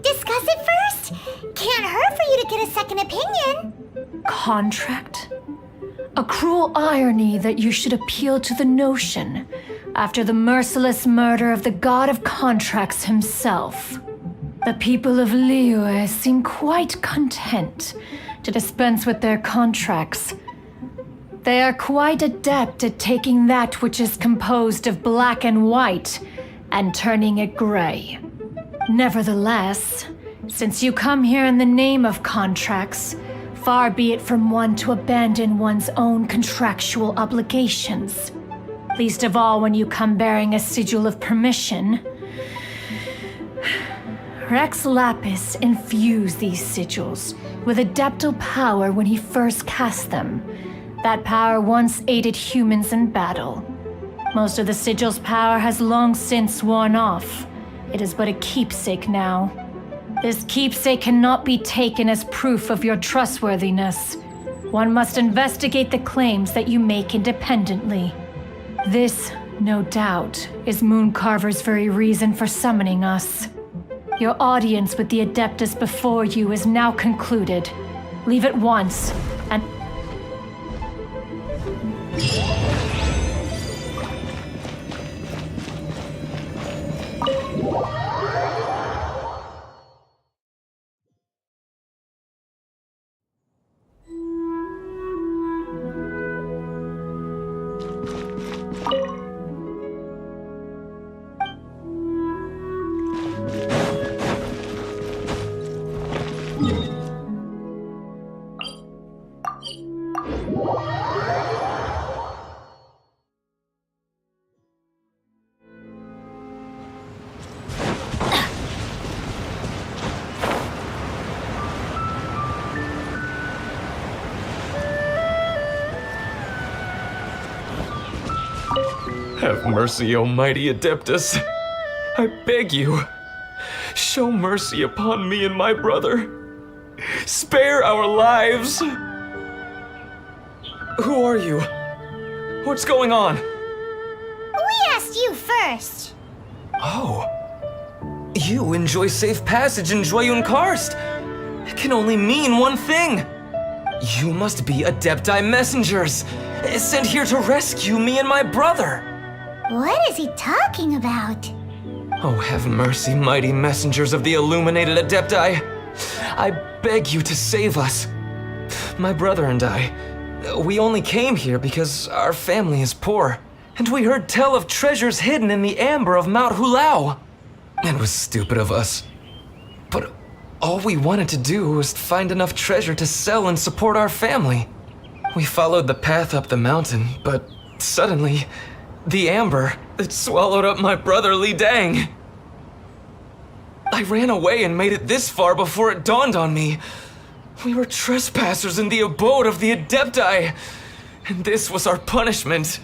discuss it first. Can't hurt for you to get a second opinion. Contract? A cruel irony that you should appeal to the notion after the merciless murder of the god of contracts himself. The people of Liyue seem quite content to dispense with their contracts. They are quite adept at taking that which is composed of black and white and turning it gray. Nevertheless, since you come here in the name of contracts, far be it from one to abandon one's own contractual obligations. Least of all when you come bearing a sigil of permission. Rex Lapis infused these sigils with adeptal power when he first cast them. That power once aided humans in battle. Most of the sigil's power has long since worn off. It is but a keepsake now. This keepsake cannot be taken as proof of your trustworthiness. One must investigate the claims that you make independently. This, no doubt, is Mooncarver's very reason for summoning us. Your audience with the Adeptus before you is now concluded. Leave at once, and... Have mercy, O mighty Adeptus. I beg you, show mercy upon me and my brother. Spare our lives. Who are you? What's going on? We asked you first. Oh. You enjoy safe passage in Joyun Karst. It can only mean one thing. You must be Adepti messengers, sent here to rescue me and my brother. What is he talking about? Oh, have mercy, mighty messengers of the illuminated Adepti. I beg you to save us. My brother and I, we only came here because our family is poor, and we heard tell of treasures hidden in the amber of Mount Hulao. It was stupid of us. But all we wanted to do was find enough treasure to sell and support our family. We followed the path up the mountain, but suddenly, the amber, it swallowed up my brother Li Dang. I ran away and made it this far before it dawned on me. We were trespassers in the abode of the Adepti, and this was our punishment.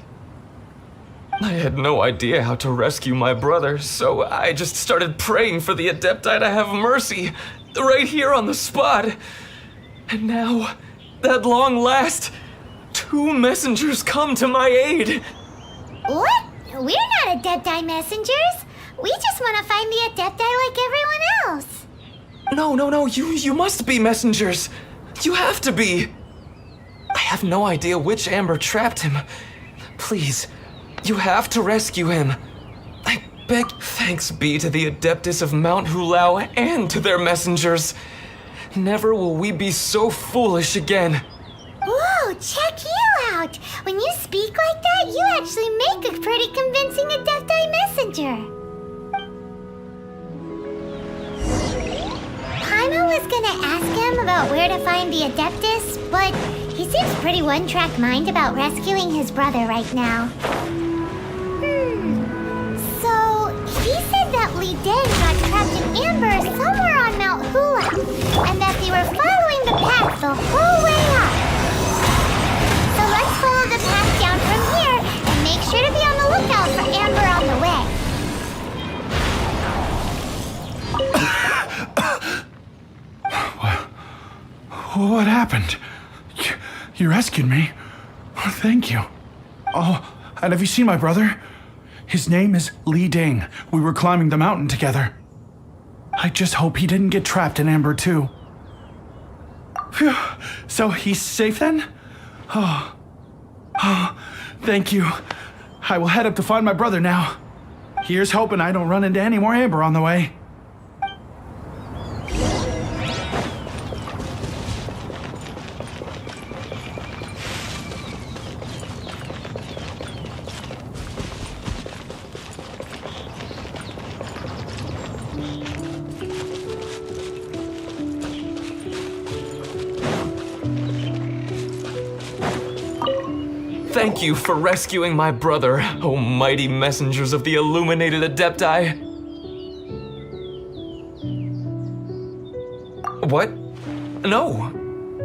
I had no idea how to rescue my brother, so I just started praying for the Adepti to have mercy, right here on the spot. And now, at long last, 2 messengers come to my aid. What? We're not Adepti messengers. We just want to find the Adepti like everyone else. No, you must be messengers. You have to be. I have no idea which amber trapped him. Please, you have to rescue him. I beg. Thanks be to the Adeptus of Mount Hulao and to their messengers. Never will we be so foolish again. Whoa, check you out! When you speak like that, you actually make a pretty convincing Adepti messenger. Paimon was gonna ask him about where to find the Adeptus, but he seems pretty one-track mind about rescuing his brother right now. So, he said that Li Dang got trapped in amber somewhere on Mount Hula, and that they were following the path the whole way up. So let's follow the path down from here and make sure to be on the lookout for amber on the way. What happened? You rescued me. Oh, thank you. Oh, and have you seen my brother? His name is Li Ding. We were climbing the mountain together. I just hope he didn't get trapped in amber too. Phew. So he's safe then? Oh, thank you. I will head up to find my brother now. Here's hoping I don't run into any more amber on the way. Thank you for rescuing my brother, oh mighty messengers of the illuminated Adepti. What? No.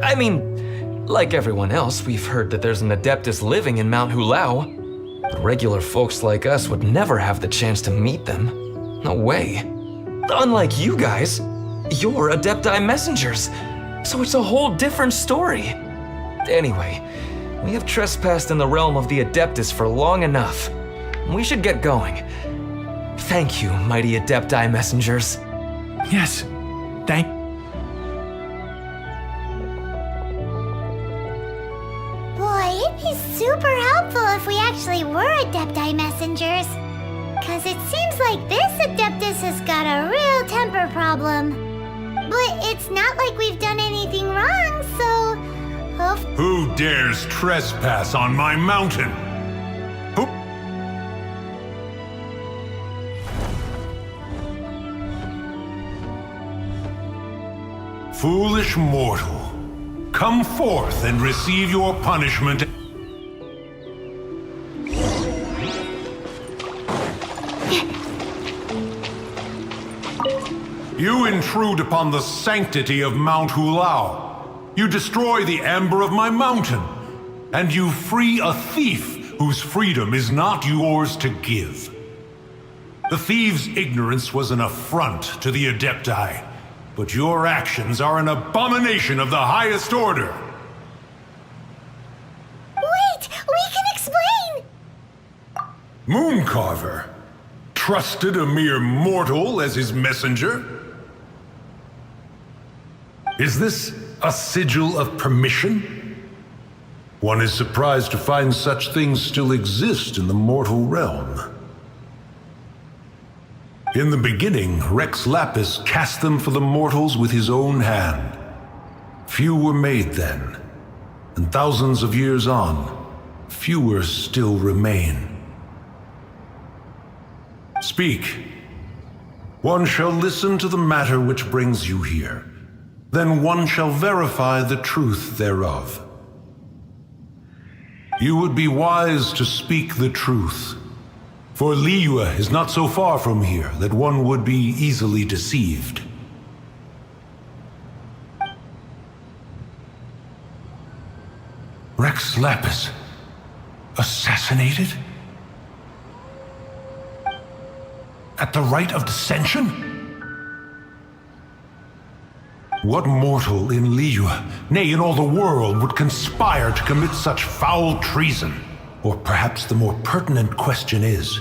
I mean, like everyone else, we've heard that there's an Adeptus living in Mount Hulao. But regular folks like us would never have the chance to meet them. No way. Unlike you guys, you're Adepti messengers, so it's a whole different story. Anyway, we have trespassed in the realm of the Adeptus for long enough. We should get going. Thank you, mighty Adepti messengers. Yes, thank. Boy, it'd be super helpful if we actually were Adepti messengers. Cause it seems like this Adeptus has got a real temper problem. But it's not like we've done anything wrong, so... Who dares trespass on my mountain? Who? Foolish mortal, come forth and receive your punishment. You intrude upon the sanctity of Mount Hulao. You destroy the amber of my mountain, and you free a thief whose freedom is not yours to give. The thieves' ignorance was an affront to the Adepti, but your actions are an abomination of the highest order. Wait, we can explain! Mooncarver trusted a mere mortal as his messenger? Is this a sigil of permission? One is surprised to find such things still exist in the mortal realm. In the beginning, Rex Lapis cast them for the mortals with his own hand. Few were made then, and thousands of years on, fewer still remain. Speak. One shall listen to the matter which brings you here. Then one shall verify the truth thereof. You would be wise to speak the truth, for Liyue is not so far from here that one would be easily deceived. Rex Lapis assassinated? At the rite of dissension? What mortal in Liyue, nay, in all the world, would conspire to commit such foul treason? Or perhaps the more pertinent question is,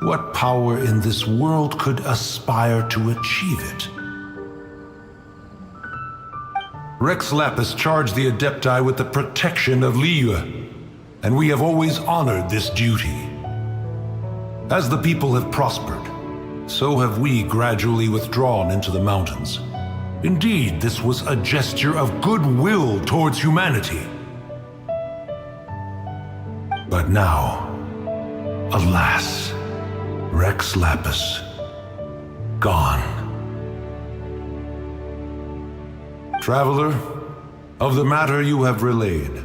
what power in this world could aspire to achieve it? Rex Lapis charged the Adepti with the protection of Liyue, and we have always honored this duty. As the people have prospered, so have we gradually withdrawn into the mountains. Indeed, this was a gesture of goodwill towards humanity. But now, alas, Rex Lapis, gone. Traveler, of the matter you have relayed,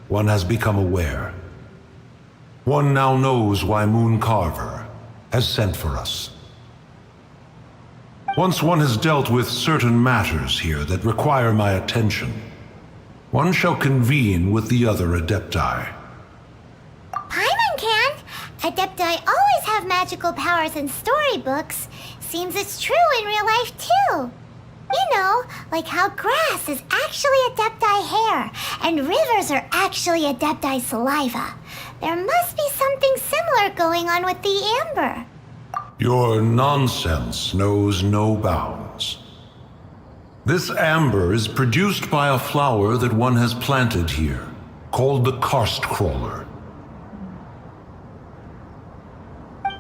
one has become aware. One now knows why Mooncarver has sent for us. Once one has dealt with certain matters here that require my attention, one shall convene with the other Adepti. Paimon can! Adepti always have magical powers in storybooks. Seems it's true in real life, too. You know, like how grass is actually Adepti hair, and rivers are actually Adepti saliva. There must be something similar going on with the amber. Your nonsense knows no bounds. This amber is produced by a flower that one has planted here, called the karst crawler.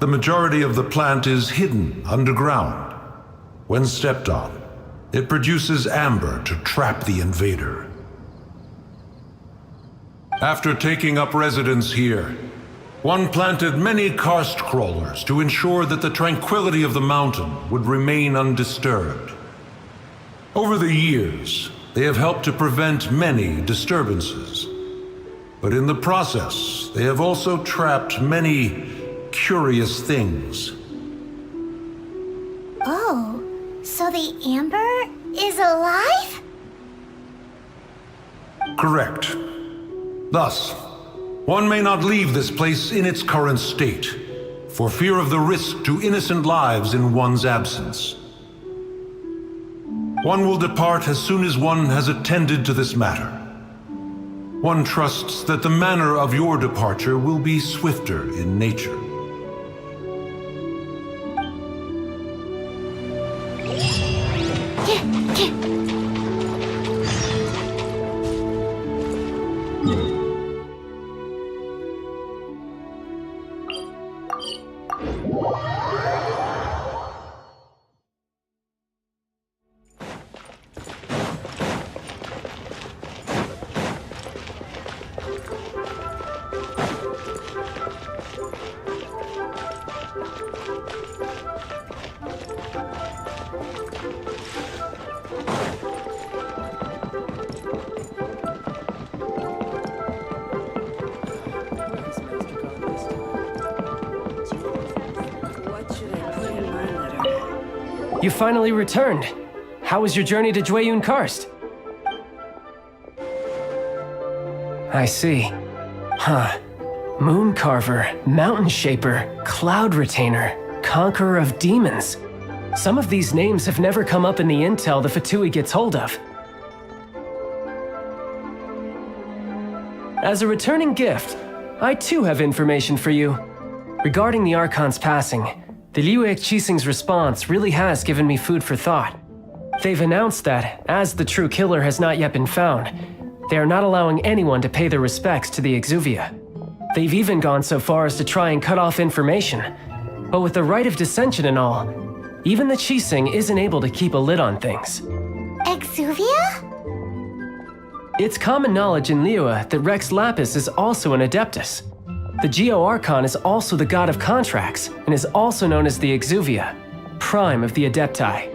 The majority of the plant is hidden underground. When stepped on, it produces amber to trap the invader. After taking up residence here, one planted many karst crawlers to ensure that the tranquility of the mountain would remain undisturbed. Over the years, they have helped to prevent many disturbances. But in the process, they have also trapped many curious things. Oh, so the amber is alive? Correct. Thus, one may not leave this place in its current state, for fear of the risk to innocent lives in one's absence. One will depart as soon as one has attended to this matter. One trusts that the manner of your departure will be swifter in nature. You finally returned. How was your journey to Jueyun Karst? I see. Huh. Mooncarver, Mountain Shaper, Cloud Retainer, Conqueror of Demons. Some of these names have never come up in the intel the Fatui gets hold of. As a returning gift, I too have information for you. Regarding the Archon's passing, the Liu Qixing's response really has given me food for thought. They've announced that, as the true killer has not yet been found, they are not allowing anyone to pay their respects to the Exuvia. They've even gone so far as to try and cut off information. But with the right of dissension and all, even the Qixing isn't able to keep a lid on things. Exuvia? It's common knowledge in Liyue that Rex Lapis is also an Adeptus. The Geo-Archon is also the god of contracts, and is also known as the Exuvia, prime of the Adepti.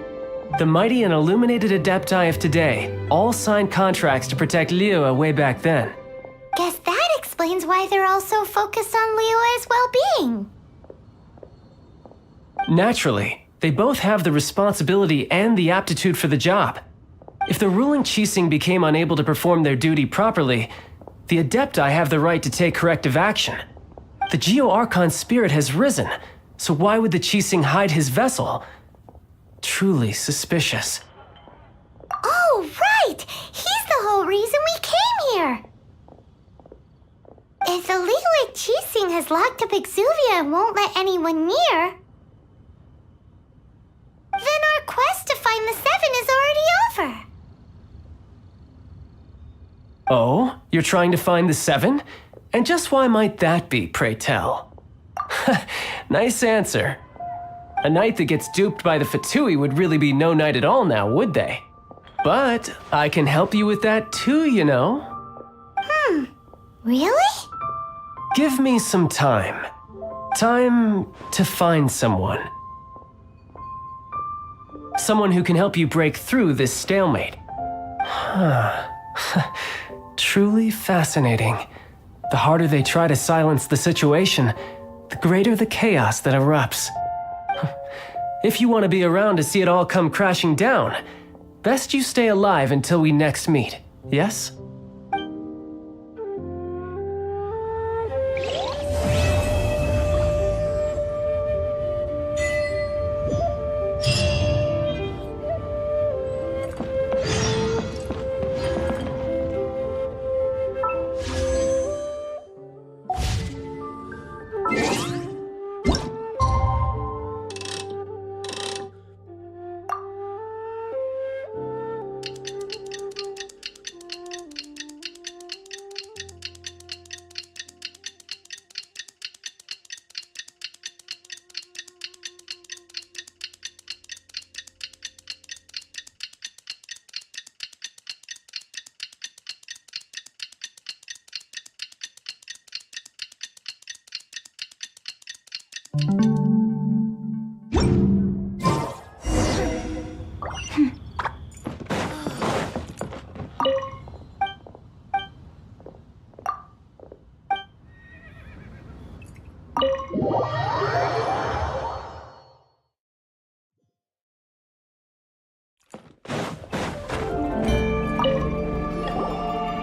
The mighty and illuminated Adepti of today all signed contracts to protect Liyue way back then. Guess that explains why they're all so focused on Liyue's well-being. Naturally, they both have the responsibility and the aptitude for the job. If the ruling Qixing became unable to perform their duty properly, the Adepti have the right to take corrective action. The Geo-Archon's spirit has risen, so why would the Qixing hide his vessel? Truly suspicious. Oh, right! He's the whole reason we came here! If the Liyue Qixing has locked up Exuvia and won't let anyone near, then our quest to find the Seven is already over. Oh, you're trying to find the Seven? And just why might that be, pray tell? Nice answer. A knight that gets duped by the Fatui would really be no knight at all now, would they? But I can help you with that too, you know. Really? Give me some time. Time to find someone. Someone who can help you break through this stalemate. Truly fascinating. The harder they try to silence the situation, the greater the chaos that erupts. If you want to be around to see it all come crashing down, best you stay alive until we next meet, yes?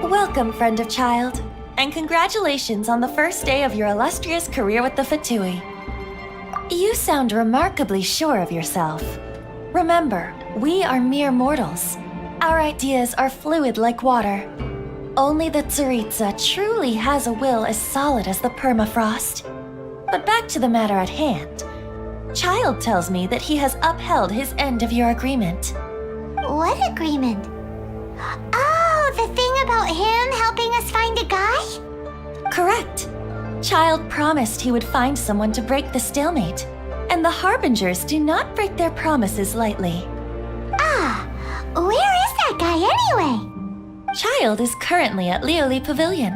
Welcome, friend of child, and congratulations on the first day of your illustrious career with the Fatui. You sound remarkably sure of yourself. Remember, we are mere mortals. Our ideas are fluid like water. Only the Tsaritsa truly has a will as solid as the permafrost. But back to the matter at hand. Child tells me that he has upheld his end of your agreement. What agreement? Oh, the thing about him helping us find a guy? Correct. Child promised he would find someone to break the stalemate, and the Harbingers do not break their promises lightly. Ah, where is that guy anyway? Child is currently at Lioli Pavilion.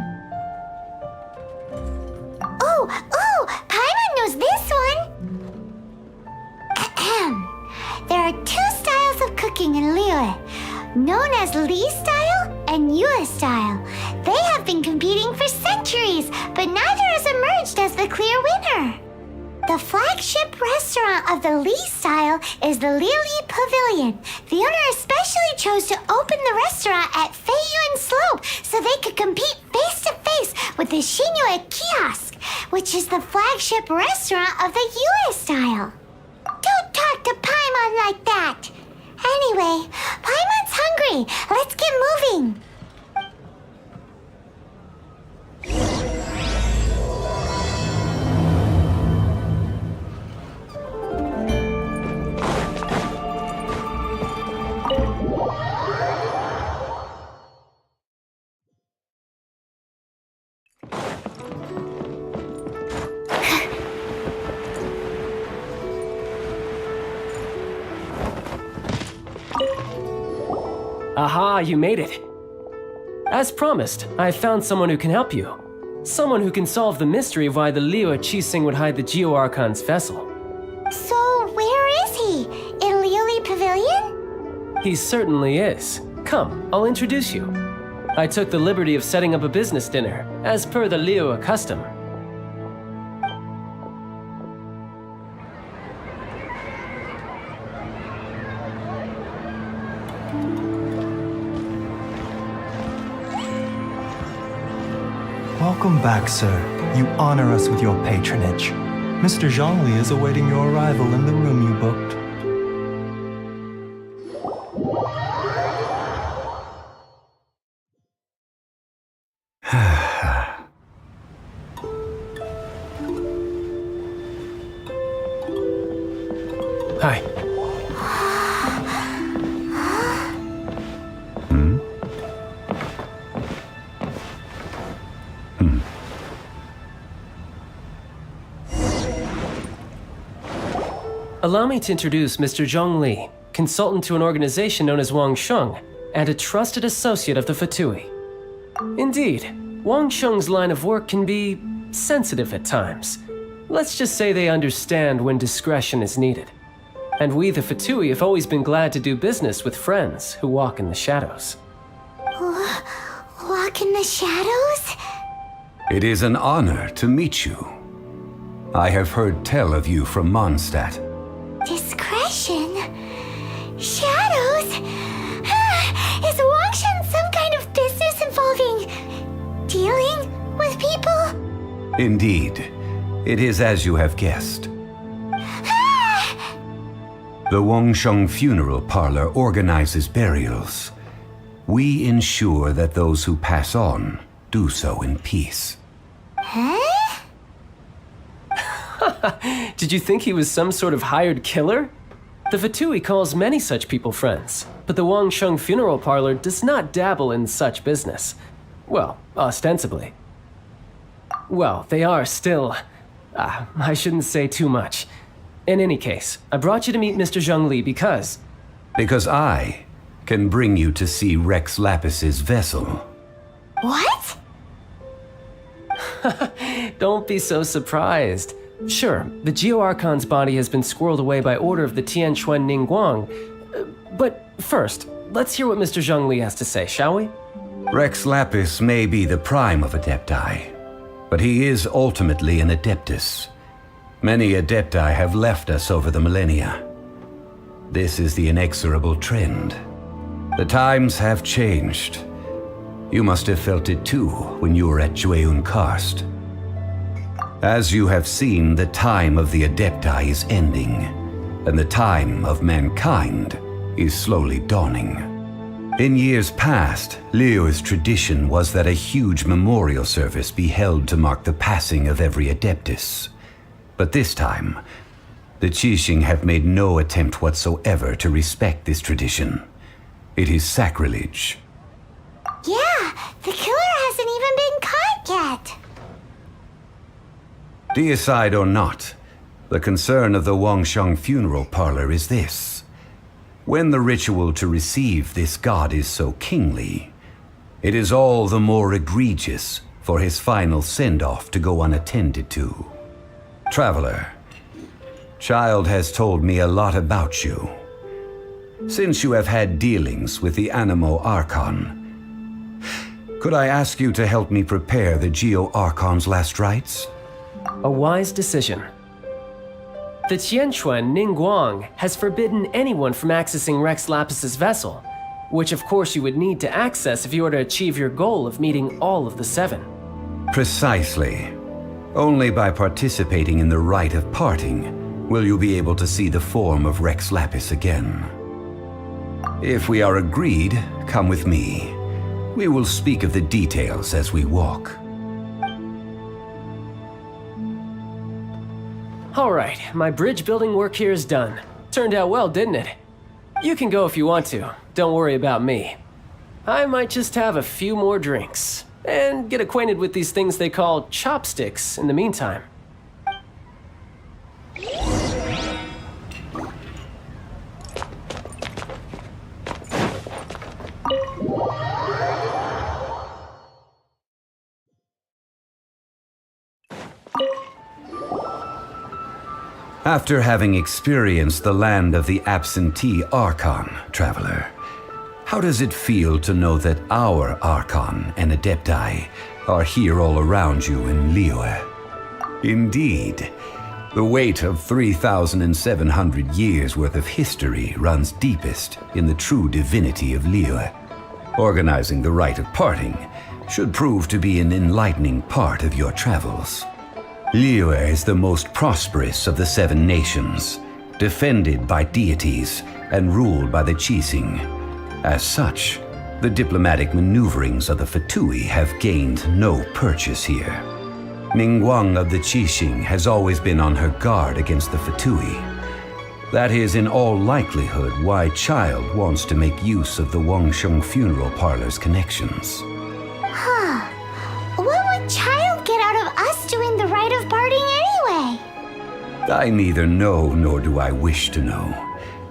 Oh, Paimon knows this one! There are two styles of cooking in Liyue, known as Li style and Yue style. They have been competing for centuries, but neither has emerged as the clear winner. The flagship restaurant of the Li style is the Lioli Pavilion. The owner especially chose to open the restaurant at Feiyuan Slope so they could compete face-to-face with the Xinyue Kiosk, which is the flagship restaurant of the Yue style. talk to Paimon like that? Anyway, Paimon's hungry. Let's get moving. Aha, you made it. As promised, I found someone who can help you. Someone who can solve the mystery of why the Liu Qixing would hide the Geo Archon's vessel. So, where is he? In Liuli Pavilion? He certainly is. Come, I'll introduce you. I took the liberty of setting up a business dinner, as per the Liu custom. Welcome back, sir. You honor us with your patronage. Mr. Zhongli is awaiting your arrival in the room you booked. Hi. Allow me to introduce Mr. Zhong Li, consultant to an organization known as Wang Sheng, and a trusted associate of the Fatui. Indeed, Wang Sheng's line of work can be sensitive at times. Let's just say they understand when discretion is needed. And we, the Fatui, have always been glad to do business with friends who walk in the shadows. Walk in the shadows? It is an honor to meet you. I have heard tell of you from Mondstadt. Discretion? Shadows? Is Wangshan some kind of business involving dealing with people? Indeed, it is as you have guessed. The Wangsheng Funeral Parlor organizes burials. We ensure that those who pass on do so in peace. Huh? Did you think he was some sort of hired killer? The Fatui calls many such people friends, but the Wangsheng Funeral Parlor does not dabble in such business. Well, ostensibly. Well, they are still... I shouldn't say too much. In any case, I brought you to meet Mr. Zhong Li because... Because I can bring you to see Rex Lapis's vessel. What? Don't be so surprised. Sure, the Geo Archon's body has been squirreled away by order of the Tianquan Ningguang. But first, let's hear what Mr. Zhong Li has to say, shall we? Rex Lapis may be the prime of Adepti, but he is ultimately an Adeptus. Many Adepti have left us over the millennia. This is the inexorable trend. The times have changed. You must have felt it too when you were at Jueyun Karst. As you have seen, the time of the Adepti is ending, and the time of mankind is slowly dawning. In years past, Liu's tradition was that a huge memorial service be held to mark the passing of every Adeptus. But this time, the Qixing have made no attempt whatsoever to respect this tradition. It is sacrilege. Yeah, the killer hasn't even been caught yet. Deicide or not, the concern of the Wangsheng Funeral Parlor is this. When the ritual to receive this god is so kingly, it is all the more egregious for his final send-off to go unattended to. Traveler, Child has told me a lot about you. Since you have had dealings with the Animo Archon, could I ask you to help me prepare the Geo Archon's last rites? A wise decision. The Tianquan Ningguang has forbidden anyone from accessing Rex Lapis's vessel, which of course you would need to access if you were to achieve your goal of meeting all of the seven. Precisely. Only by participating in the rite of parting will you be able to see the form of Rex Lapis again. If we are agreed, come with me. We will speak of the details as we walk. All right, my bridge building work here is done. Turned out well, didn't it? You can go if you want to. Don't worry about me. I might just have a few more drinks and get acquainted with these things they call chopsticks in the meantime. After having experienced the land of the absentee Archon, traveler, how does it feel to know that our Archon and Adepti are here all around you in Liyue? Indeed, the weight of 3,700 years worth of history runs deepest in the true divinity of Liyue. Organizing the rite of parting should prove to be an enlightening part of your travels. Liyue is the most prosperous of the 7 nations, defended by deities and ruled by the Qixing. As such, the diplomatic maneuverings of the Fatui have gained no purchase here. Ningguang of the Qixing has always been on her guard against the Fatui. That is in all likelihood why Child wants to make use of the Wangsheng funeral parlor's connections. Huh. What would Child get out of us doing the rite of parting anyway? I neither know nor do I wish to know.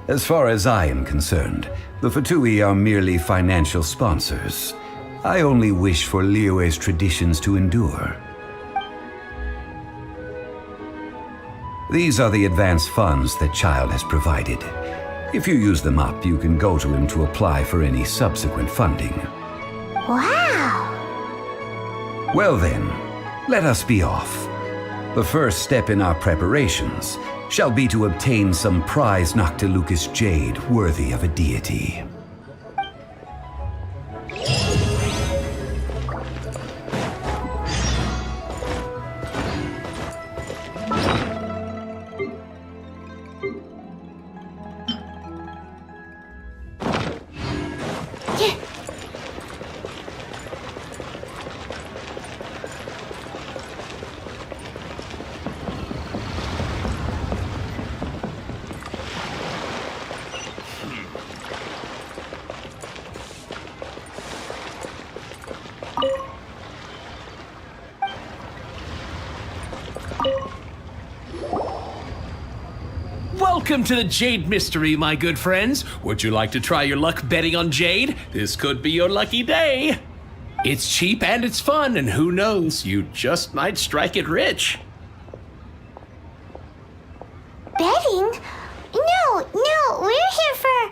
As far as I am concerned, the Fatui are merely financial sponsors. I only wish for Liyue's traditions to endure. These are the advance funds that Child has provided. If you use them up, you can go to him to apply for any subsequent funding. Wow! Well then, let us be off. The first step in our preparations shall be to obtain some prize Noctilucous jade worthy of a deity. Welcome to the Jade Mystery, my good friends. Would you like to try your luck betting on Jade? This could be your lucky day. It's cheap and it's fun, and who knows, you just might strike it rich. Betting? No, we're here for...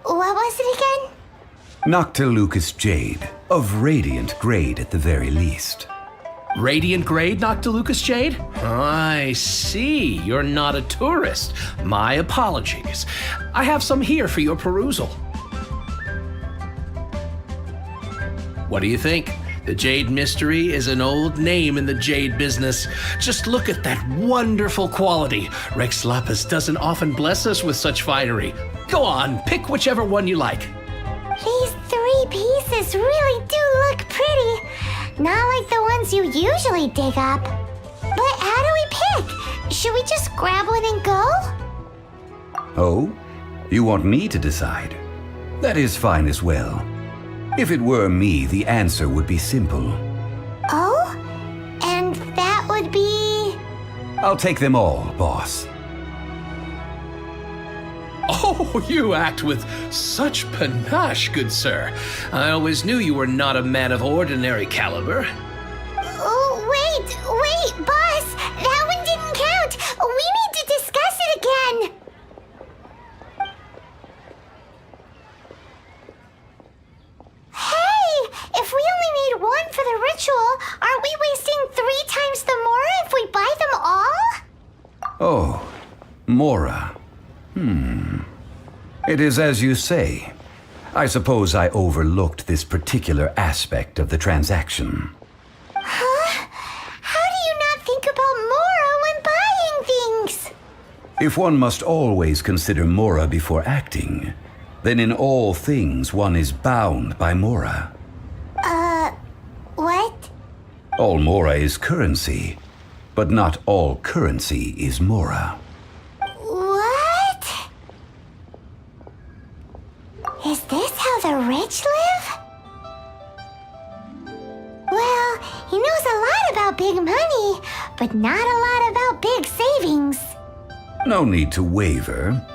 what was it again? Noctilucous jade, of radiant grade at the very least. Radiant grade Noctilucous jade? I see. You're not a tourist. My apologies. I have some here for your perusal. What do you think? The Jade Mystery is an old name in the jade business. Just look at that wonderful quality. Rex Lapis doesn't often bless us with such finery. Go on, pick whichever one you like. These 3 pieces really do look pretty. Not like the ones you usually dig up. But how do we pick? Should we just grab one and go? Oh? You want me to decide? That is fine as well. If it were me, the answer would be simple. Oh? And that would be... I'll take them all, boss. Oh, you act with such panache, good sir. I always knew you were not a man of ordinary caliber. Oh, wait, boss! That one didn't count! We need to discuss it again! Hey! If we only need one for the ritual, aren't we wasting 3 times the Mora if we buy them all? Oh, Mora. It is as you say. I suppose I overlooked this particular aspect of the transaction. Huh? How do you not think about Mora when If one must always consider Mora before acting, then in all things one is bound by Mora. What? All Mora is currency, but not all currency is Mora. What? Is this how the rich live? Well, he knows a lot about big money, but not a lot about big savings. No need to waver.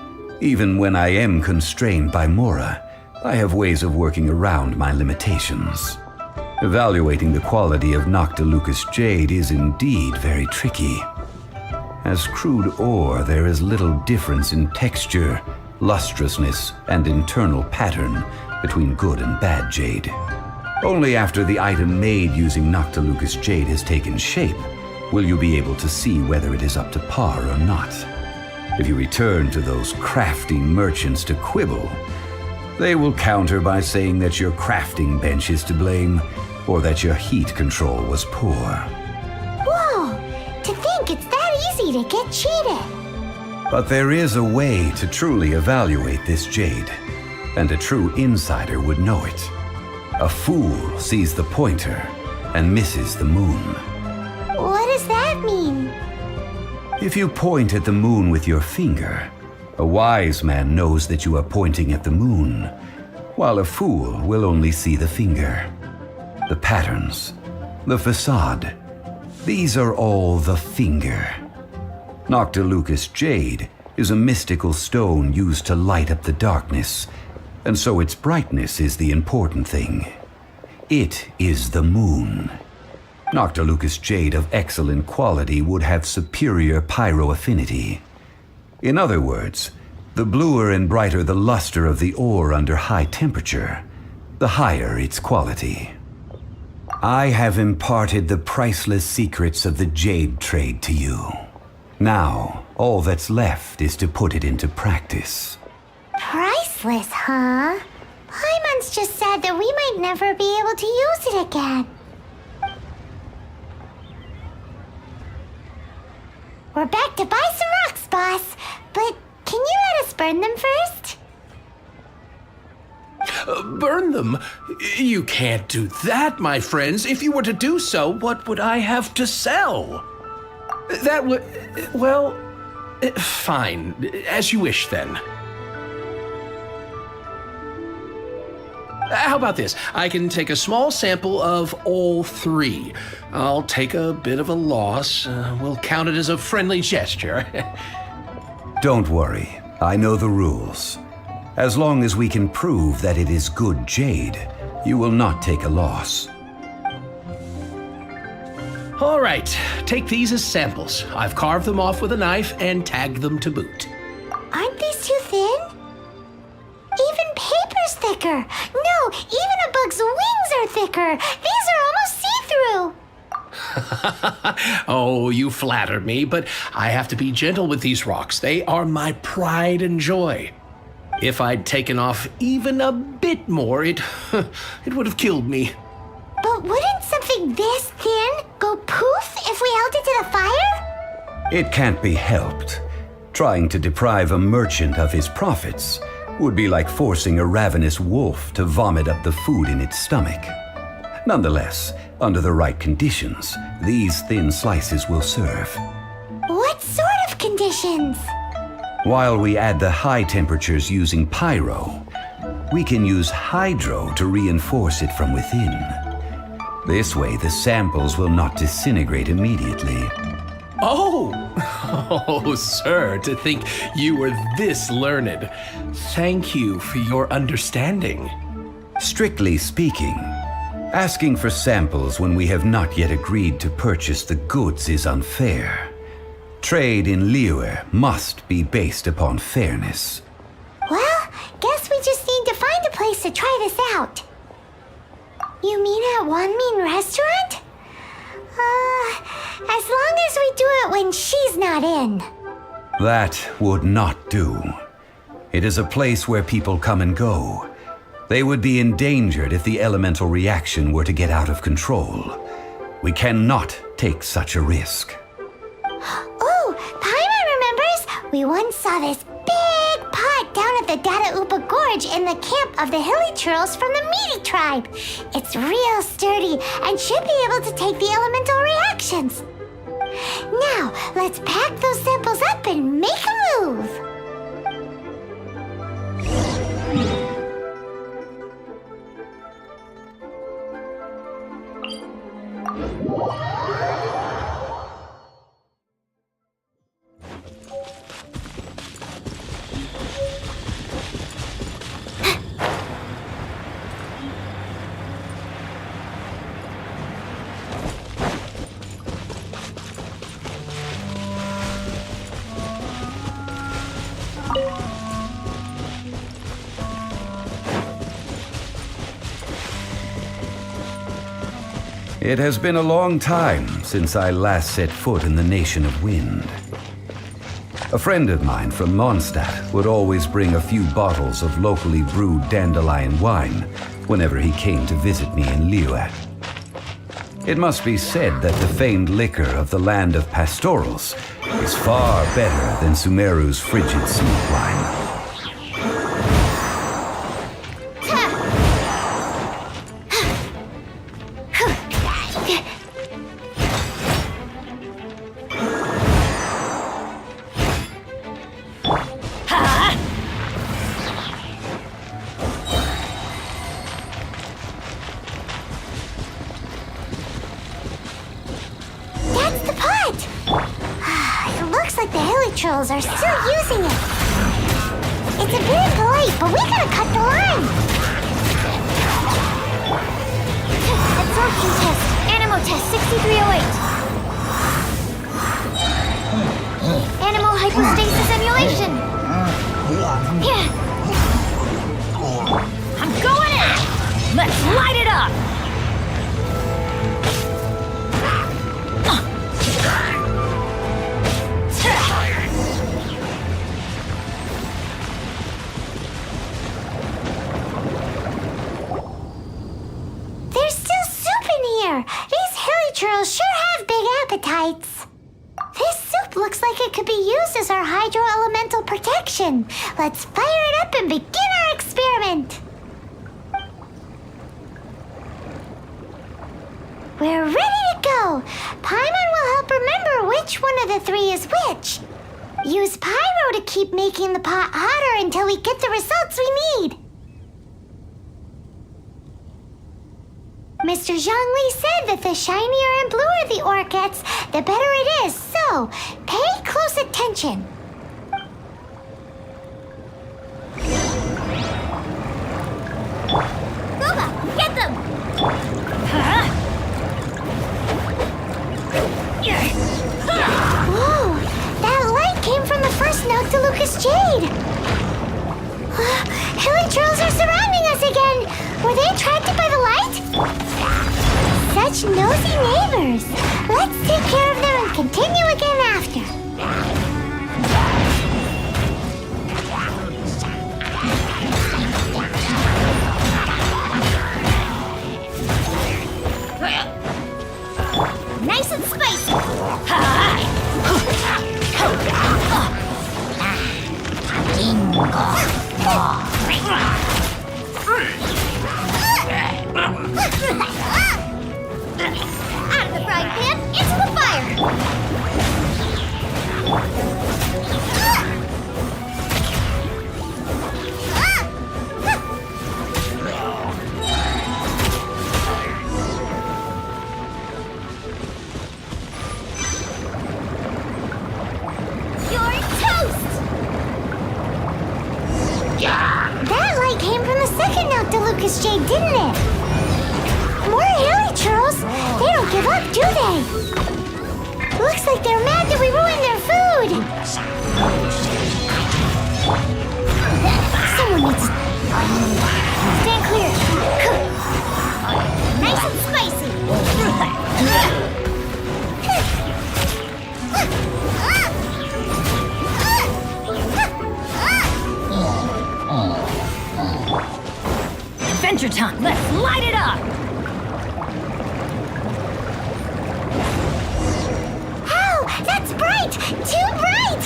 Even when I am constrained by Mora, I have ways of working around my limitations. Evaluating the quality of Noctilucous jade is indeed very tricky. As crude ore, there is little difference in texture, lustrousness, and internal pattern between good and bad jade. Only after the item made using Noctilucous jade has taken shape will you be able to see whether it is up to par or not. If you return to those crafting merchants to quibble, they will counter by saying that your crafting bench is to blame, or that your heat control was poor. Whoa! To think it's that easy to get cheated! But there is a way to truly evaluate this jade, and a true insider would know it. A fool sees the pointer and misses the moon. What does that mean? If you point at the moon with your finger, a wise man knows that you are pointing at the moon, while a fool will only see the finger. The patterns, the facade, these are all the finger. Noctilucous jade is a mystical stone used to light up the darkness, and so its brightness is the important thing. It is the moon. Noctilucous jade of excellent quality would have superior pyro affinity. In other words, the bluer and brighter the luster of the ore under high temperature, the higher its quality. I have imparted the priceless secrets of the jade trade to you. Now, all that's left is to put it into practice. Priceless, huh? Paimon's just said that we might never be able to use it again. We're back to buy some rocks, boss. But can you let us burn them first? Burn them? You can't do that, my friends. If you were to do so, what would I have to sell? That would... well... fine. As you wish, then. How about this? I can take a small sample of all three. I'll take a bit of a loss. We'll count it as a friendly gesture. Don't worry. I know the rules. As long as we can prove that it is good jade, you will not take a loss. All right. Take these as samples. I've carved them off with a knife and tagged them to boot. Aren't these too thin? Even paper's thicker. No, even a bug's wings are thicker. These are almost see-through. Oh, you flatter me, but I have to be gentle with these rocks. They are my pride and joy. If I'd taken off even a bit more, it would have killed me. But wouldn't something this thin go poof if we held it to the fire? It can't be helped. Trying to deprive a merchant of his profits would be like forcing a ravenous wolf to vomit up the food in its stomach. Nonetheless, under the right conditions, these thin slices will serve. What sort of conditions? While we add the high temperatures using pyro, we can use hydro to reinforce it from within. This way, the samples will not disintegrate immediately. Oh, sir, to think you were this learned. Thank you for your understanding. Strictly speaking, asking for samples when we have not yet agreed to purchase the goods is unfair. Trade in Liyue must be based upon fairness. Well, guess we just need to find a place to try this out. You mean at Wanmin Restaurant? As long as we do it when she's not in. That would not do. It is a place where people come and go. They would be endangered if the elemental reaction were to get out of control. We cannot take such a risk. Oh, Paimon remembers! We once saw this big pot down at the Data Upa Gorge in the camp of the hilly churls from the Meaty tribe. It's real sturdy and should be able to take the elemental reactions. Now, let's pack those samples up and make a move. It has been a long time since I last set foot in the Nation of Wind. A friend of mine from Mondstadt would always bring a few bottles of locally brewed dandelion wine whenever he came to visit me in Liyue. It must be said that the famed liquor of the land of pastorals is far better than Sumeru's frigid sweet wine. Are still using it. It's a bit impolite, but we gotta cut the line. Absorption test. Animo test 6308. Animo hypostasis emulation. Yeah. I'm going in! Let's light it up! Sure have big appetites. This soup looks like it could be used as our hydro-elemental protection. Let's fire it up and begin our experiment. We're ready to go. Paimon will help remember which one of the three is which. Use pyro to keep making the pot hotter until we get the results we need. Mr. Zhongli said that the shinier and bluer the ore gets, the better it is, so pay close attention. Gooba, get them! Whoa, that light came from the first Noctilucous Jade. Hilly trolls are surrounding us again. Were they attracted by the light? Such nosy neighbors. Let's take care of them and continue again after. Nice and spicy! Out of the frying pan, into the fire! You're toast! That light came from the second Noctilucous Jade, didn't it? More hilly churls? They don't give up, do they? Looks like they're mad that we ruined their food. Someone needs to... Stand clear. Nice and spicy! Adventure time! Let's light it up! Oh, that's bright! Too bright!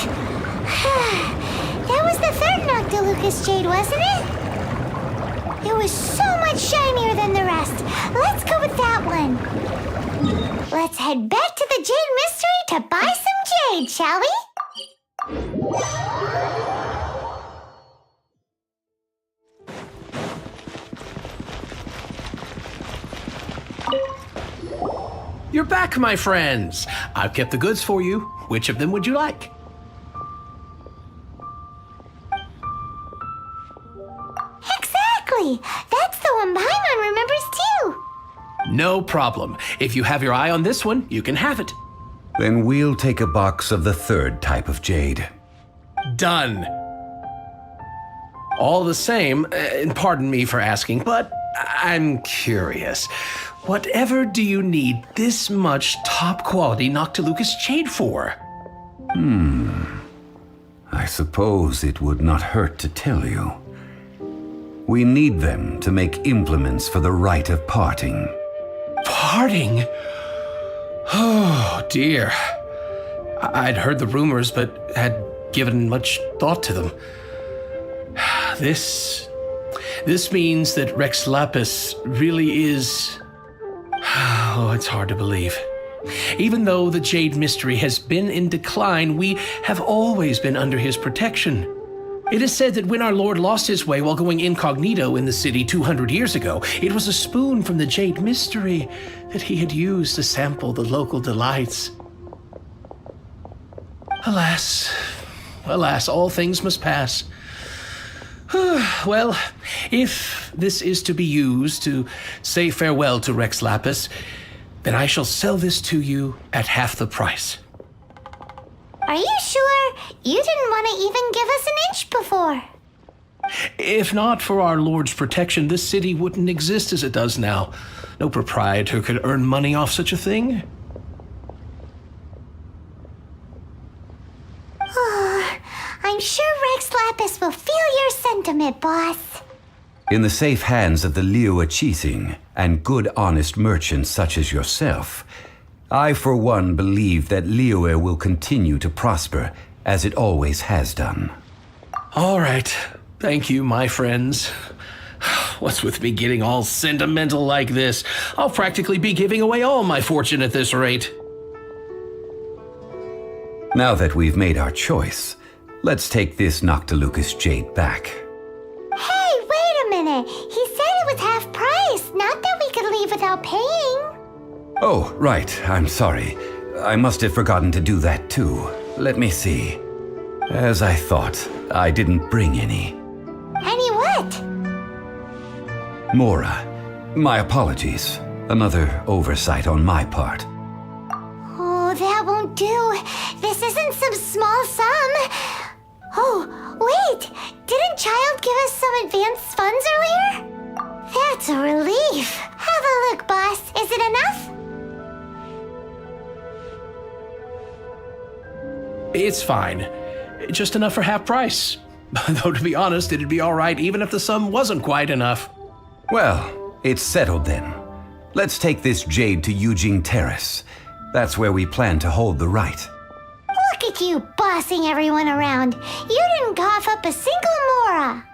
Lucas jade, wasn't it? It was so much shinier than the rest. Let's go with that one. Let's head back to the Jade Mystery to buy some jade, shall we? You're back, my friends. I've kept the goods for you. Which of them would you like? Exactly. That's the one Paimon remembers too. No problem. If you have your eye on this one, you can have it. Then we'll take a box of the third type of jade. Done. All the same, and pardon me for asking, but I'm curious. Whatever do you need this much top-quality Noctilucous jade for? I suppose it would not hurt to tell you. We need them to make implements for the rite of parting. Parting? Oh, dear. I'd heard the rumors, but had given much thought to them. This means that Rex Lapis really is... Oh, it's hard to believe. Even though the Jade Mystery has been in decline, we have always been under his protection. It is said that when our Lord lost his way while going incognito in the city 200 years ago, it was a spoon from the Jade Mystery that he had used to sample the local delights. Alas, all things must pass. Well, if this is to be used to say farewell to Rex Lapis, then I shall sell this to you at half the price. Are you sure? You didn't want to even give us an inch before. If not for our Lord's protection, this city wouldn't exist as it does now. No proprietor could earn money off such a thing. I'm sure Rex Lapis will feel your sentiment, boss. In the safe hands of the Liu Chising and good honest merchants such as yourself, I for one believe that Liyue will continue to prosper as it always has done. All right. Thank you, my friends. What's with me getting all sentimental like this? I'll practically be giving away all my fortune at this rate. Now that we've made our choice, let's take this Noctilucous jade back. Hey, wait a minute. He said it was half price, not that we could leave without paying. Oh, right. I'm sorry. I must have forgotten to do that too. Let me see. As I thought, I didn't bring any. Any what? Mora, my apologies. Another oversight on my part. Oh, that won't do. This isn't some small sum. Oh, wait. Didn't Child give us some advanced funds earlier? That's a relief. Have a look, boss. Is it enough? It's fine. Just enough for half price. Though to be honest, it'd be all right even if the sum wasn't quite enough. Well, it's settled then. Let's take this jade to Yujing Terrace. That's where we plan to hold the rite. Look at you bossing everyone around. You didn't cough up a single Mora.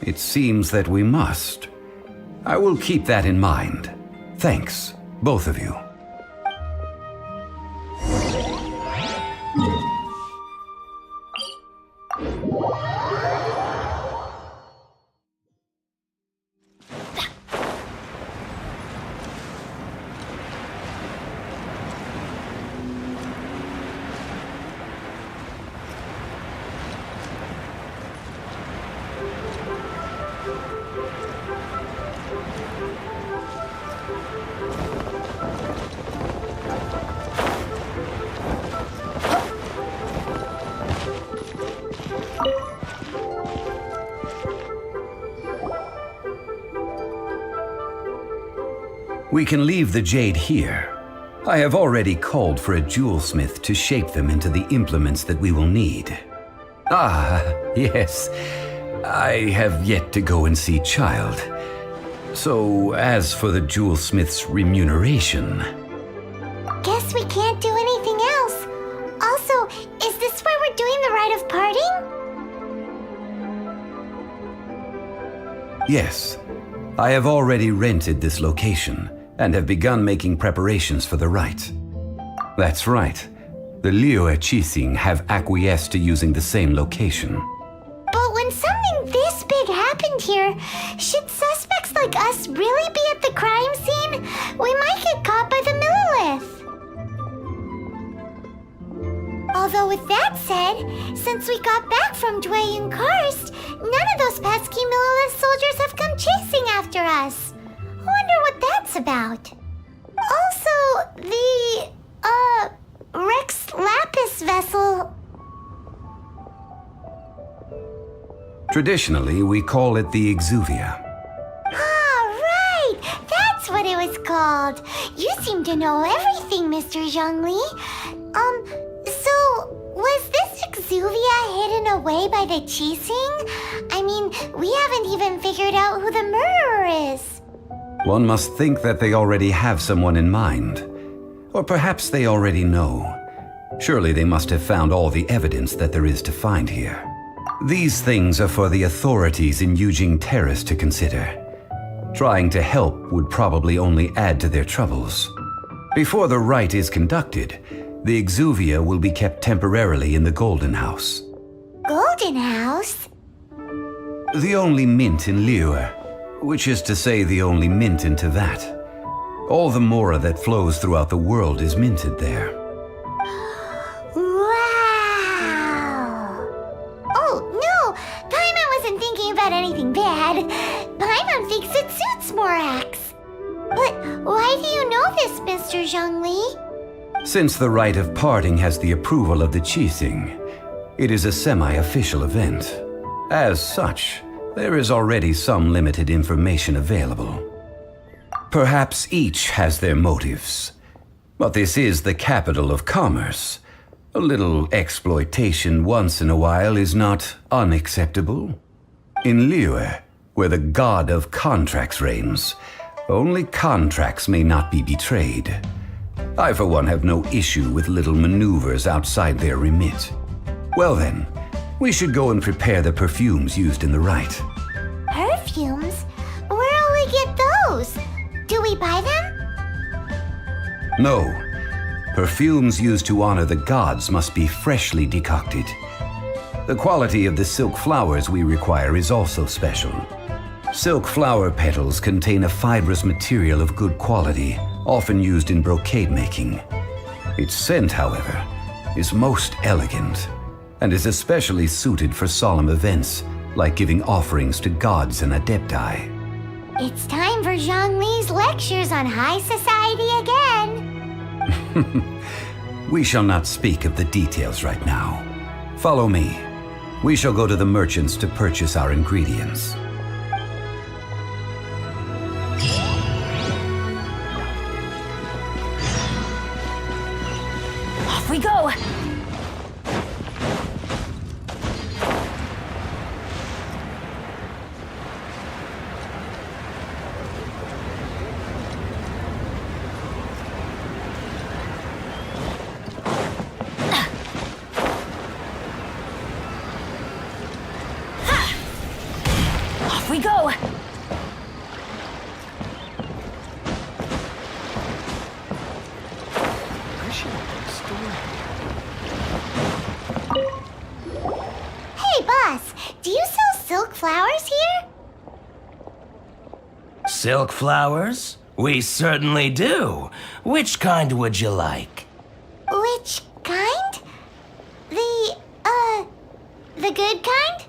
It seems that we must. I will keep that in mind. Thanks, both of you. We can leave the jade here. I have already called for a jewelsmith to shape them into the implements that we will need. Ah, yes. I have yet to go and see Child. So, as for the jewelsmith's remuneration... Guess we can't do anything else. Also, is this where we're doing the rite of parting? Yes, I have already rented this location and have begun making preparations for the rite. That's right. The Liyue Qixing have acquiesced to using the same location. But when something this big happened here, should suspects like us really be at the crime scene? We might get caught by the Millilith. Although with that said, since we got back from Dwayne Karst, none of those pesky Millilith soldiers have come chasing after us. I wonder what that's about. Also, the, Rex Lapis vessel. Traditionally, we call it the Exuvia. Ah, right! That's what it was called. You seem to know everything, Mr. Zhongli. So, was this Exuvia hidden away by the Qixing? I mean, we haven't even figured out who the murderer is. One must think that they already have someone in mind. Or perhaps they already know. Surely they must have found all the evidence that there is to find here. These things are for the authorities in Yujing Terrace to consider. Trying to help would probably only add to their troubles. Before the rite is conducted, the Exuvia will be kept temporarily in the Golden House. Golden House? The only mint in Liyue, which is to say the only mint in Tevat. All the mora that flows throughout the world is minted there. Wow! Oh, no! Paimon wasn't thinking about anything bad. Paimon thinks it suits Morax. But why do you know this, Mr. Zhongli? Since the rite of parting has the approval of the Qixing, it is a semi-official event. As such, there is already some limited information available. Perhaps each has their motives, but this is the capital of commerce. A little exploitation once in a while is not unacceptable. In Liyue, where the god of contracts reigns, only contracts may not be betrayed. I, for one, have no issue with little maneuvers outside their remit. Well then, we should go and prepare the perfumes used in the rite. Perfumes? Where'll we get those? Do we buy them? No. Perfumes used to honor the gods must be freshly decocted. The quality of the silk flowers we require is also special. Silk flower petals contain a fibrous material of good quality, often used in brocade making. Its scent, however, is most elegant, and is especially suited for solemn events, like giving offerings to gods and adepti. It's time for Zhongli's lectures on high society again. We shall not speak of the details right now. Follow me. We shall go to the merchants to purchase our ingredients. Off we go! Off we go! Hey, boss, do you sell silk flowers here? Silk flowers? We certainly do. Which kind would you like? Which kind? The good kind?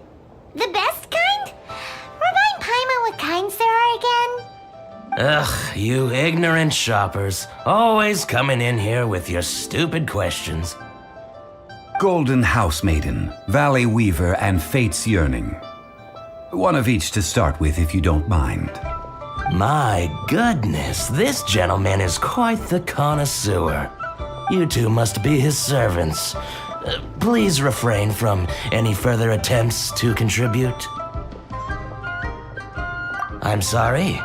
The best kind? Remind Paimon what kinds there are again. Ugh, you ignorant shoppers. Always coming in here with your stupid questions. Golden House Maiden, Valley Weaver, and Fate's Yearning. One of each to start with, if you don't mind. My goodness, this gentleman is quite the connoisseur. You two must be his servants. Please refrain from any further attempts to contribute. I'm sorry?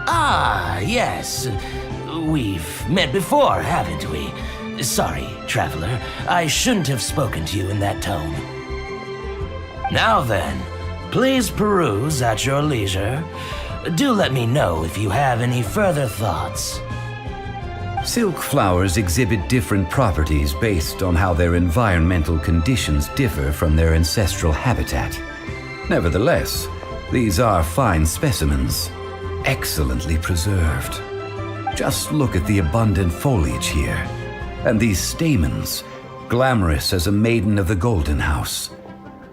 Ah, yes. We've met before, haven't we? Sorry, traveler. I shouldn't have spoken to you in that tone. Now then, Please peruse at your leisure. Do let me know if you have any further thoughts. Silk flowers exhibit different properties based on how their environmental conditions differ from their ancestral habitat. Nevertheless, these are fine specimens, excellently preserved. Just look at the abundant foliage here, and these stamens, glamorous as a maiden of the Golden House.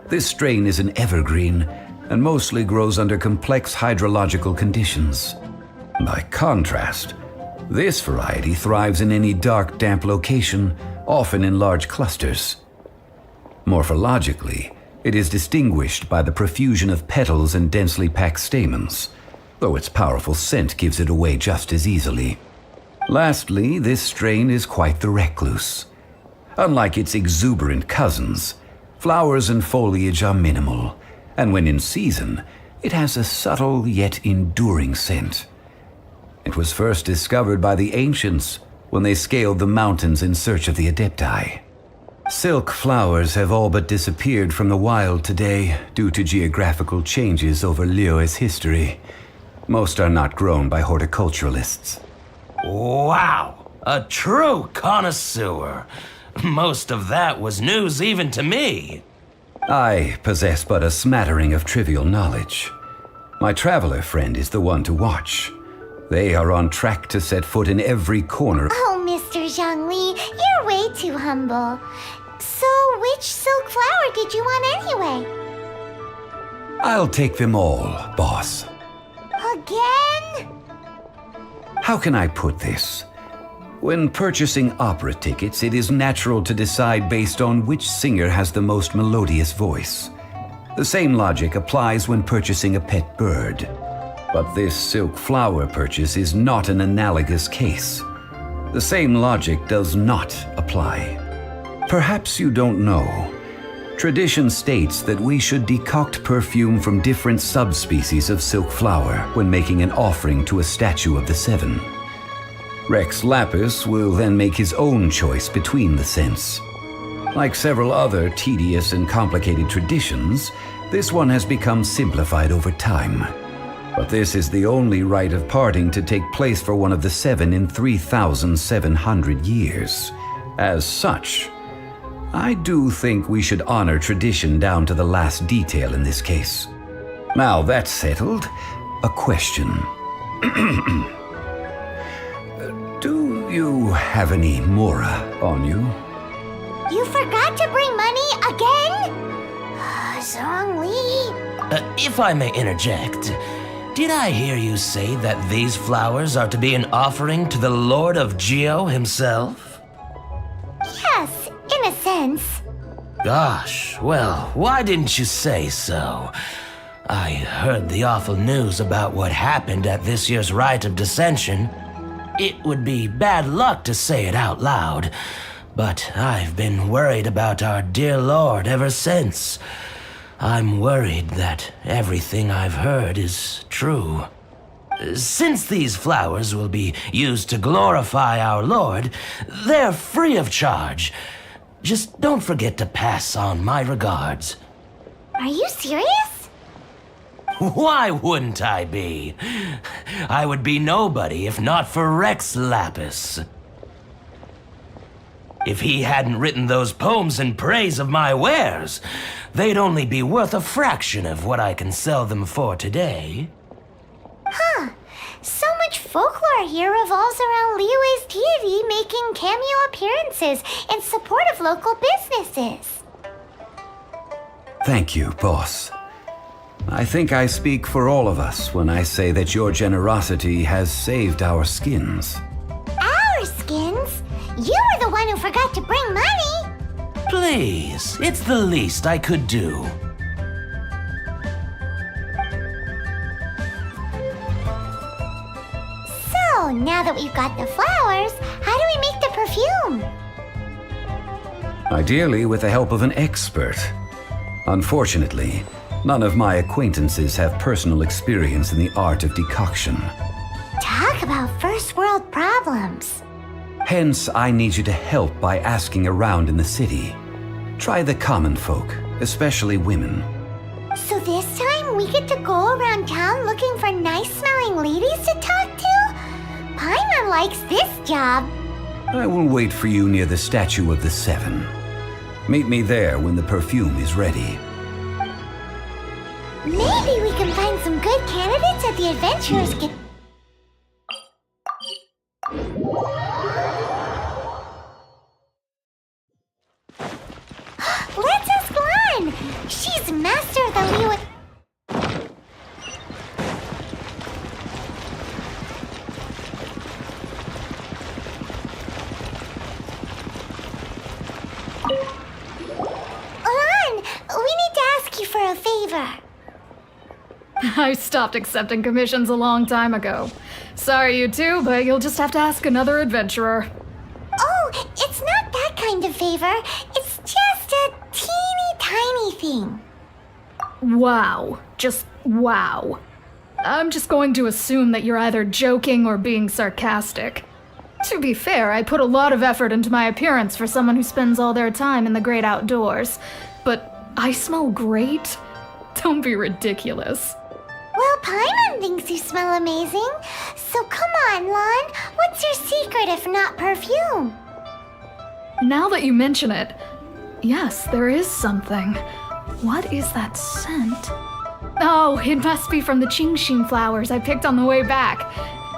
This strain is an evergreen and mostly grows under complex hydrological conditions. By contrast, this variety thrives in any dark, damp location, often in large clusters. Morphologically, it is distinguished by the profusion of petals and densely packed stamens, though its powerful scent gives it away just as easily. Lastly, this strain is quite the recluse. Unlike its exuberant cousins, flowers and foliage are minimal, and when in season, it has a subtle yet enduring scent. It was first discovered by the ancients when they scaled the mountains in search of the Adepti. Silk flowers have all but disappeared from the wild today due to geographical changes over Liyue's history. Most are not grown by horticulturalists. Wow! A true connoisseur. Most of that was news even to me. I possess but a smattering of trivial knowledge. My traveler friend is the one to watch. They are on track to set foot in every corner. Oh, Mr. Zhongli, you're way too humble. So, which silk flower did you want anyway? I'll take them all, boss. Again? How can I put this? When purchasing opera tickets, it is natural to decide based on which singer has the most melodious voice. The same logic applies when purchasing a pet bird. But this silk flower purchase is not an analogous case. The same logic does not apply. Perhaps you don't know. Tradition states that we should decoct perfume from different subspecies of silk flower when making an offering to a statue of the seven. Rex Lapis will then make his own choice between the scents. Like several other tedious and complicated traditions, this one has become simplified over time. But this is the only rite of parting to take place for one of the seven in 3,700 years. As such, I do think we should honor tradition down to the last detail in this case. Now that's settled, a question. Do you have any mora on you? You forgot to bring money again? Zhongli. If I may interject, did I hear you say that these flowers are to be an offering to the Lord of Geo himself? Yes, in a sense. Gosh, well, why didn't you say so? I heard the awful news about what happened at this year's Rite of Dissension. It would be bad luck to say it out loud, but I've been worried about our dear Lord ever since. I'm worried that everything I've heard is true. Since these flowers will be used to glorify our Lord, they're free of charge. Just don't forget to pass on my regards. Are you serious? Why wouldn't I be? I would be nobody if not for Rex Lapis. If he hadn't written those poems in praise of my wares, they'd only be worth a fraction of what I can sell them for today. Huh. So much folklore here revolves around Liyue's deity making cameo appearances in support of local businesses. Thank you, boss. I think I speak for all of us when I say that your generosity has saved our skins. Our skins? You were the one who forgot to bring money. Please, it's the least I could do. So, now that we've got the flowers, how do we make the perfume? Ideally with the help of an expert. Unfortunately, none of my acquaintances have personal experience in the art of decoction. Talk about first world problems. Hence, I need you to help by asking around in the city. Try the common folk, especially women. So this time, we get to go around town looking for nice-smelling ladies to talk to? Paimon likes this job. I will wait for you near the statue of the Seven. Meet me there when the perfume is ready. Maybe we can find some good candidates at the Adventurers Guild. Let's ask Lan! She's master of the Leo. Lan, we need to ask you for a favor. I stopped accepting commissions a long time ago. Sorry, you two, but you'll just have to ask another adventurer. Oh, it's not that kind of favor. It's just a teeny tiny thing. Wow. Just wow. I'm just going to assume that you're either joking or being sarcastic. To be fair, I put a lot of effort into my appearance for someone who spends all their time in the great outdoors. But I smell great? Don't be ridiculous. Well, Paimon thinks you smell amazing. So come on, Lan. What's your secret if not perfume? Now that you mention it, yes, there is something. What is that scent? Oh, it must be from the Genshin flowers I picked on the way back.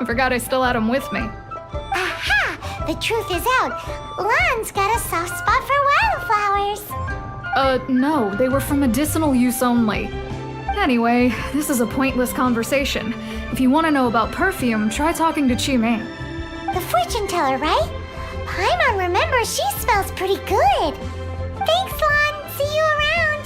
I forgot I still had them with me. Aha! The truth is out. Lan's got a soft spot for wildflowers. No, they were for medicinal use only. Anyway, this is a pointless conversation. If you want to know about perfume, try talking to Qiming. The fortune teller, right? Paimon remembers she smells pretty good. Thanks, Lan. See you around.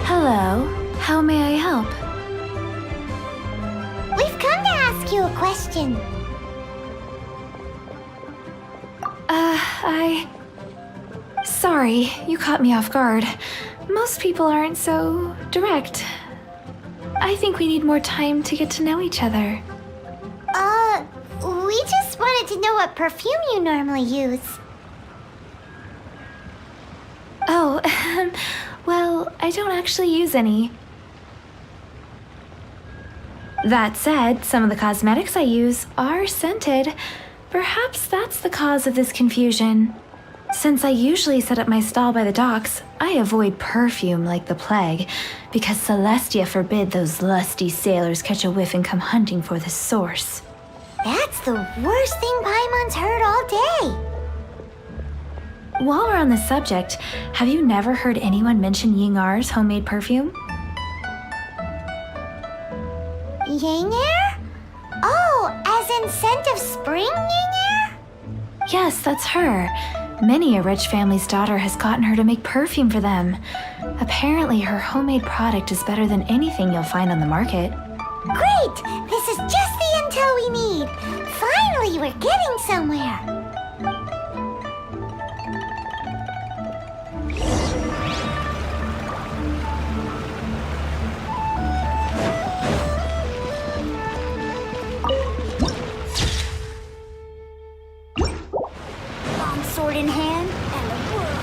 Hello. How may I help? We've come to ask you a question. Sorry, you caught me off guard. Most people aren't so direct. I think we need more time to get to know each other. We just wanted to know what perfume you normally use. Oh, well, I don't actually use any. That said, some of the cosmetics I use are scented. Perhaps that's the cause of this confusion. Since I usually set up my stall by the docks, I avoid perfume like the plague, because Celestia forbid those lusty sailors catch a whiff and come hunting for the source. That's the worst thing Paimon's heard all day. While we're on the subject, have you never heard anyone mention Yingar's homemade perfume? Yingar? Oh, as in scent of spring, Yingar? Yes, that's her. Many a rich family's daughter has gotten her to make perfume for them. Apparently, her homemade product is better than anything you'll find on the market. Great! This is just the intel we need. Finally, we're getting somewhere. Long sword in hand, and the world.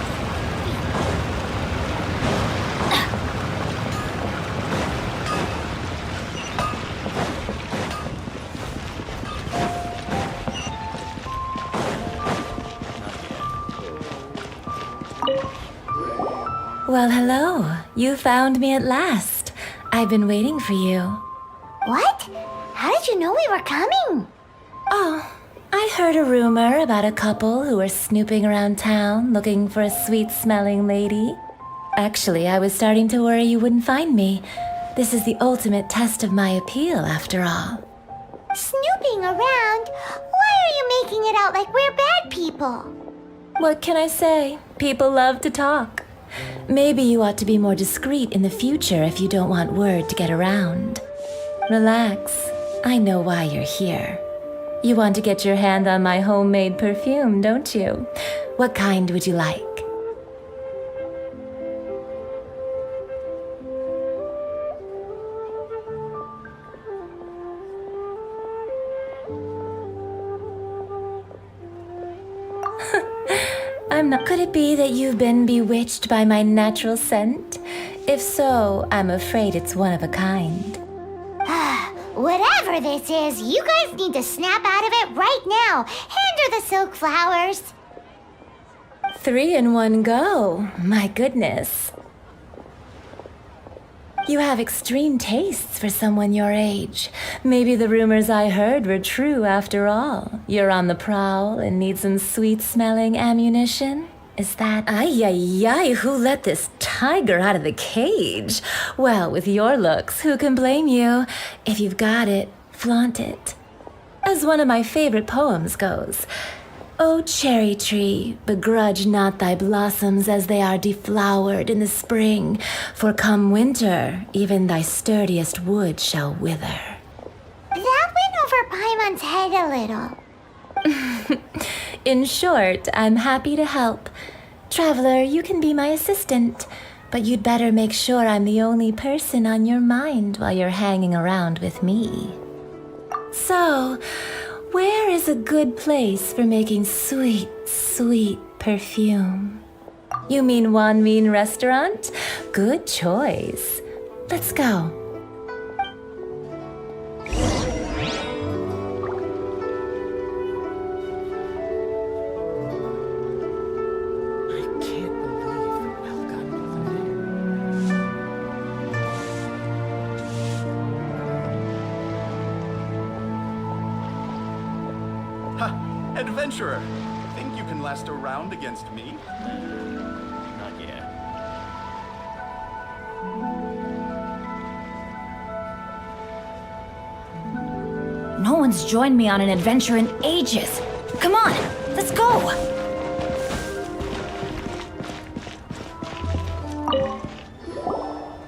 Well, hello. You found me at last. I've been waiting for you. What? How did you know we were coming? Oh, I heard a rumor about a couple who were snooping around town looking for a sweet-smelling lady. Actually, I was starting to worry you wouldn't find me. This is the ultimate test of my appeal, after all. Snooping around? Why are you making it out like we're bad people? What can I say? People love to talk. Maybe you ought to be more discreet in the future if you don't want word to get around. Relax. I know why you're here. You want to get your hand on my homemade perfume, don't you? What kind would you like? Could it be that you've been bewitched by my natural scent? If so, I'm afraid it's one of a kind. Whatever this is, you guys need to snap out of it right now. Hand her the silk flowers. 3 in one go. My goodness. You have extreme tastes for someone your age. Maybe the rumors I heard were true after all. You're on the prowl and need some sweet-smelling ammunition? Is that... Ay, who let this tiger out of the cage? Well, with your looks, who can blame you? If you've got it, flaunt it. As one of my favorite poems goes, O cherry tree, begrudge not thy blossoms as they are deflowered in the spring, for come winter, even thy sturdiest wood shall wither. That went over Paimon's head a little. In short, I'm happy to help. Traveler, you can be my assistant, but you'd better make sure I'm the only person on your mind while you're hanging around with me. So, where is a good place for making sweet, sweet perfume? You mean Wanmin Restaurant? Good choice. Let's go. Adventurer, think you can last a round against me? Not yet. No one's joined me on an adventure in ages. Come on, let's go!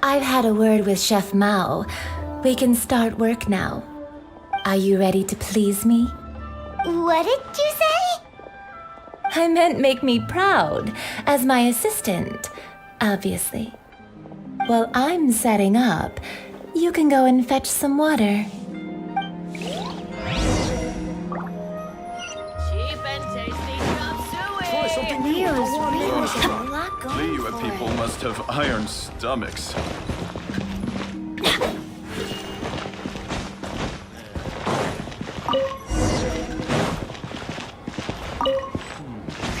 I've had a word with Chef Mao. We can start work now. Are you ready to please me? What did you say? I meant make me proud, as my assistant, obviously. While I'm setting up, you can go and fetch some water. Cheap and tasty chop suey. Try something new. Leo's a lot going Liyue for people it. must have iron stomachs.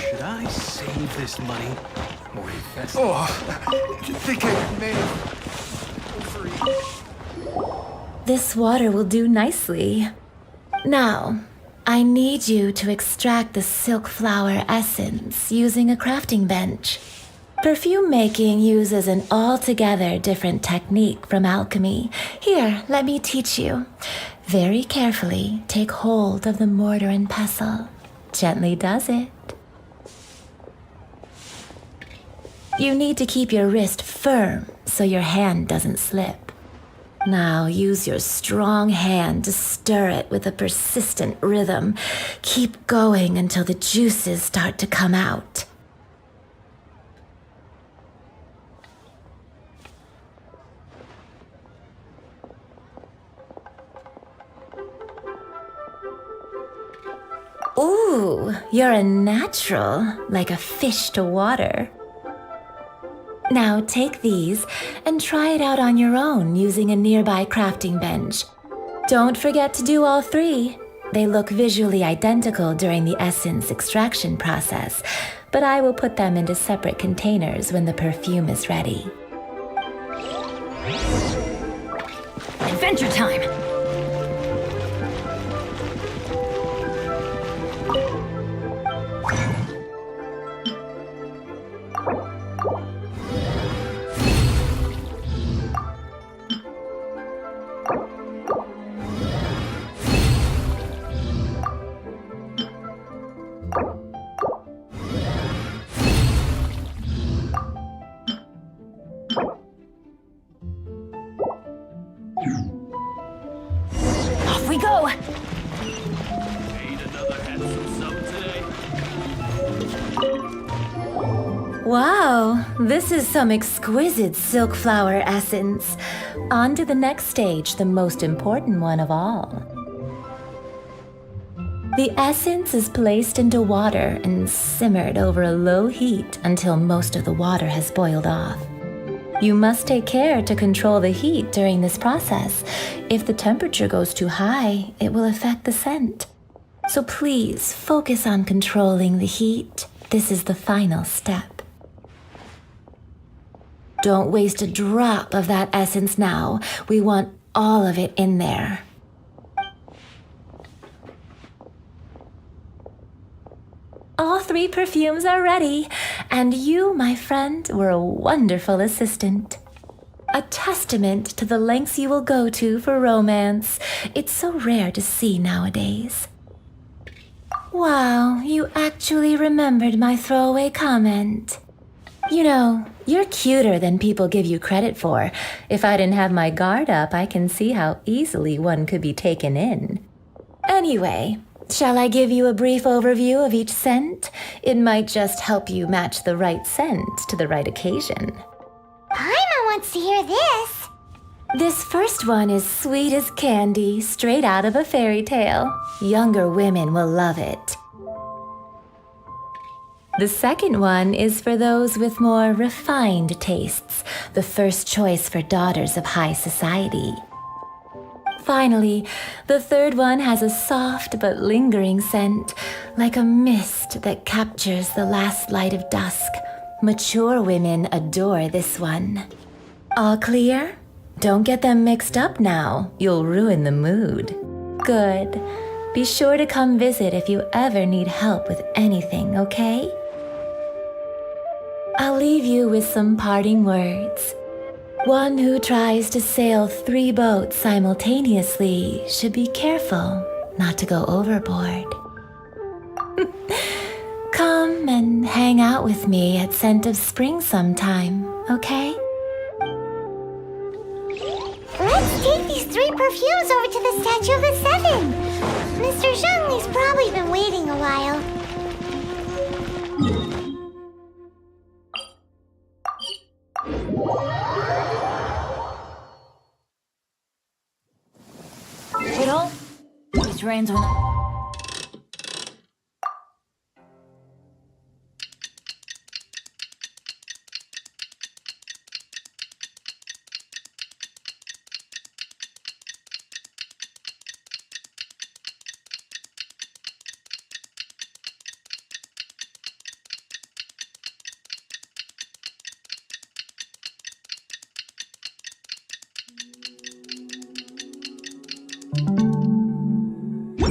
Should I save this money or invest? Do you think I may have... This water will do nicely. Now, I need you to extract the silk flower essence using a crafting bench. Perfume making uses an altogether different technique from alchemy. Here, let me teach you. Very carefully, take hold of the mortar and pestle. Gently does it. You need to keep your wrist firm so your hand doesn't slip. Now use your strong hand to stir it with a persistent rhythm. Keep going until the juices start to come out. Ooh, you're a natural, like a fish to water. Now take these and try it out on your own using a nearby crafting bench. Don't forget to do all 3. They look visually identical during the essence extraction process, but I will put them into separate containers when the perfume is ready. Adventure time! Off we go! Wow, this is some exquisite silk flower essence. On to the next stage, the most important one of all. The essence is placed into water and simmered over a low heat until most of the water has boiled off. You must take care to control the heat during this process. If the temperature goes too high, it will affect the scent. So please focus on controlling the heat. This is the final step. Don't waste a drop of that essence now. We want all of it in there. All 3 perfumes are ready, and you, my friend, were a wonderful assistant. A testament to the lengths you will go to for romance. It's so rare to see nowadays. Wow, you actually remembered my throwaway comment. You know, you're cuter than people give you credit for. If I didn't have my guard up, I can see how easily one could be taken in. Anyway, shall I give you a brief overview of each scent? It might just help you match the right scent to the right occasion. Paimon wants to hear this. This first one is sweet as candy, straight out of a fairy tale. Younger women will love it. The second one is for those with more refined tastes, the first choice for daughters of high society. Finally, the third one has a soft but lingering scent, like a mist that captures the last light of dusk. Mature women adore this one. All clear? Don't get them mixed up now. You'll ruin the mood. Good. Be sure to come visit if you ever need help with anything, okay? I'll leave you with some parting words. One who tries to sail 3 boats simultaneously should be careful not to go overboard. Come and hang out with me at Scent of Spring sometime, okay? Let's take these 3 perfumes over to the Statue of the Seven. Mr. Zhongli's probably been waiting a while. Fiddle? These rains will not...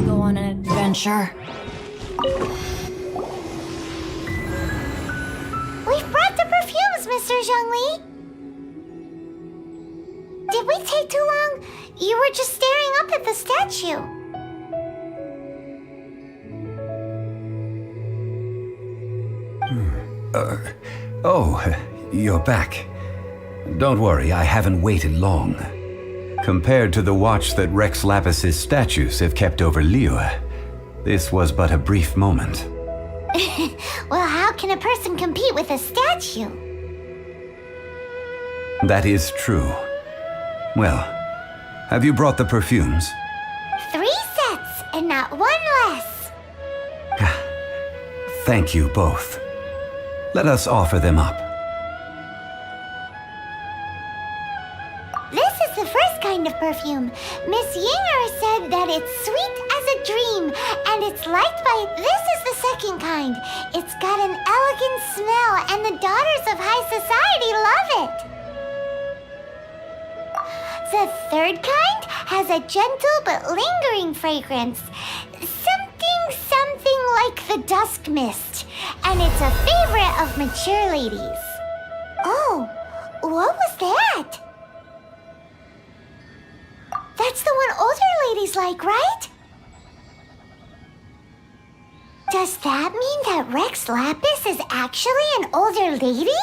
Go on an adventure. We've brought the perfumes, Mr. Zhongli. Did we take too long? You were just staring up at the statue. You're back. Don't worry, I haven't waited long. Compared to the watch that Rex Lapis's statues have kept over Liyue, this was but a brief moment. Well, how can a person compete with a statue? That is true. Well, have you brought the perfumes? 3 sets and not 1 less. Thank you both. Let us offer them up. This is the first kind of perfume. Miss Yinger said that it's sweet as a dream, and it's liked by... This is the second kind. It's got an elegant smell, and the daughters of high society love it. The third kind has a gentle but lingering fragrance. Something like the dusk mist, and it's a favorite of mature ladies. Oh, what was that? That's the one older ladies like, right? Does that mean that Rex Lapis is actually an older lady?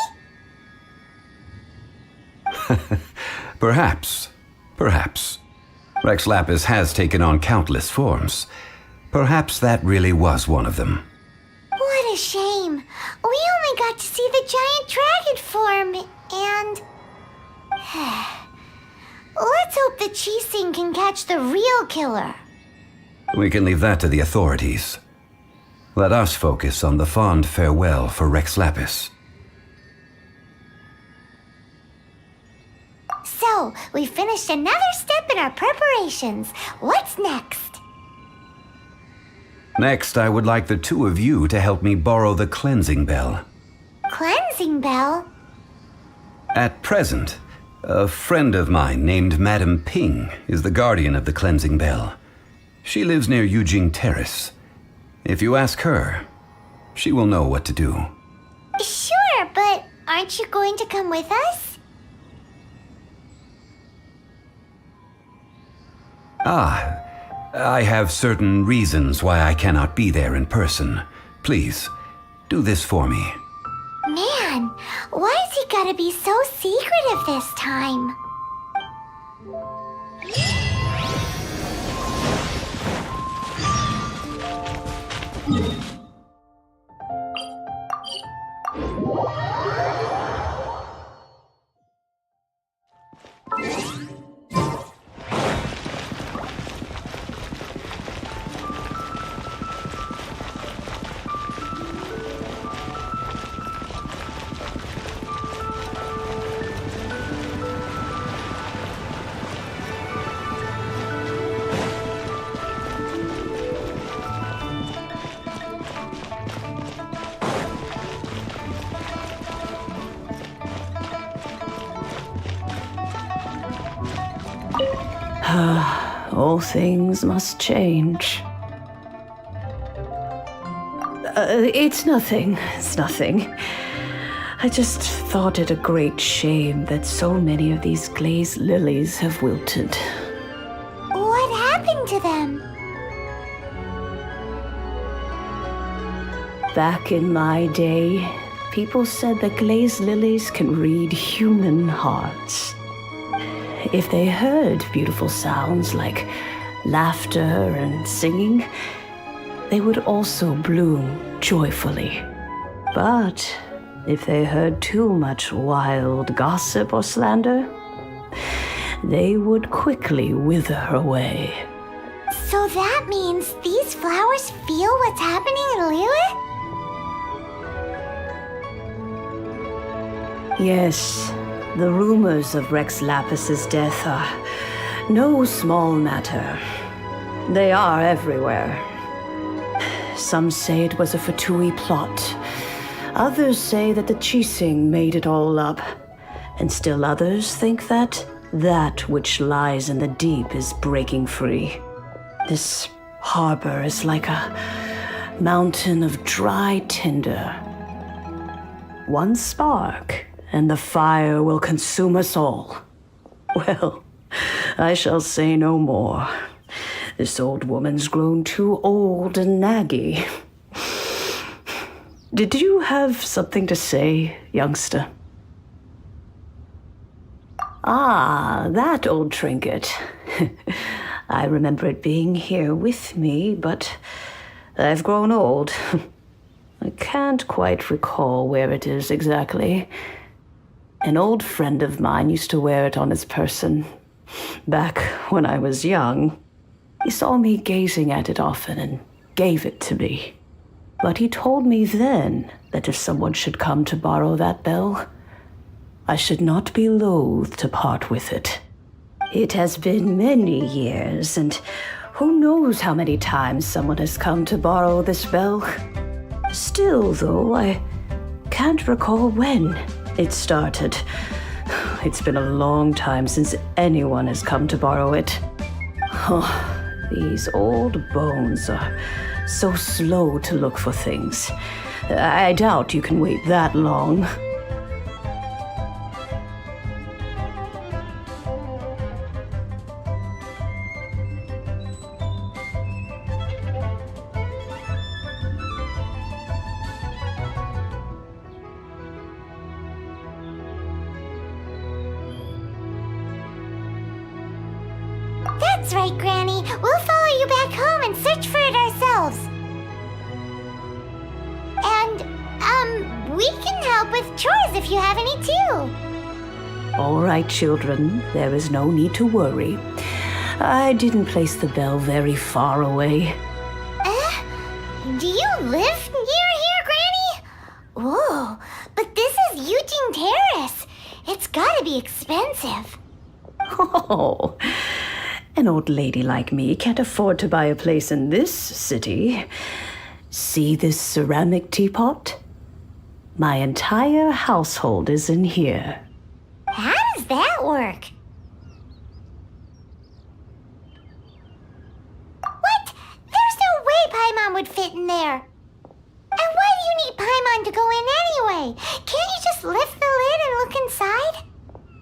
Perhaps. Rex Lapis has taken on countless forms. Perhaps that really was one of them. What a shame. We only got to see the giant dragon form, and... Let's hope the Qixing can catch the real killer. We can leave that to the authorities. Let us focus on the fond farewell for Rex Lapis. So, we finished another step in our preparations. What's next? Next, I would like the two of you to help me borrow the cleansing bell. Cleansing bell? At present, a friend of mine named Madame Ping is the guardian of the cleansing bell. She lives near Yujing Terrace. If you ask her, she will know what to do. Sure, but aren't you going to come with us? I have certain reasons why I cannot be there in person. Please, do this for me. Man, why's he gotta be so secretive this time? All things must change. It's nothing. It's nothing. I just thought it a great shame that so many of these glazed lilies have wilted. What happened to them? Back in my day, people said that glazed lilies can read human hearts. If they heard beautiful sounds like laughter and singing, they would also bloom joyfully. But if they heard too much wild gossip or slander, they would quickly wither away. So that means these flowers feel what's happening in Liyue? Yes, the rumors of Rex Lapis's death are no small matter. They are everywhere. Some say it was a Fatui plot. Others say that the Chising made it all up. And still others think that that which lies in the deep is breaking free. This harbor is like a mountain of dry tinder. One spark, and the fire will consume us all. Well, I shall say no more. This old woman's grown too old and naggy. Did you have something to say, youngster? Ah, that old trinket. I remember it being here with me, but I've grown old. I can't quite recall where it is exactly. An old friend of mine used to wear it on his person. Back when I was young, he saw me gazing at it often and gave it to me. But he told me then that if someone should come to borrow that bell, I should not be loath to part with it. It has been many years, and who knows how many times someone has come to borrow this bell. Still, though, I can't recall when it started. It's been a long time since anyone has come to borrow it. Oh, these old bones are so slow to look for things. I doubt you can wait that long. That's right, Granny. We'll follow you back home and search for it ourselves. And, we can help with chores if you have any too. All right, children, there is no need to worry. I didn't place the bell very far away. Do you live near here, Granny? Whoa, but this is Eugene Terrace. It's gotta be expensive. Oh, an old lady like me can't afford to buy a place in this city. See this ceramic teapot? My entire household is in here. How does that work? What? There's no way Paimon would fit in there. And why do you need Paimon to go in anyway? Can't you just lift the lid and look inside?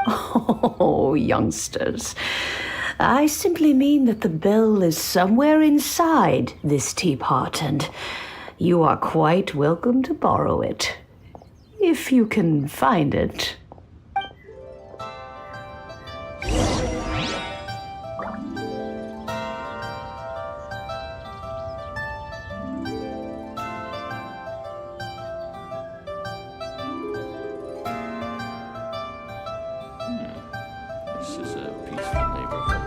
Oh, youngsters. I simply mean that the bell is somewhere inside this teapot, and you are quite welcome to borrow it. If you can find it. This is a peaceful neighborhood.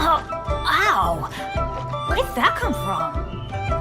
Oh, ow! Where did that come from?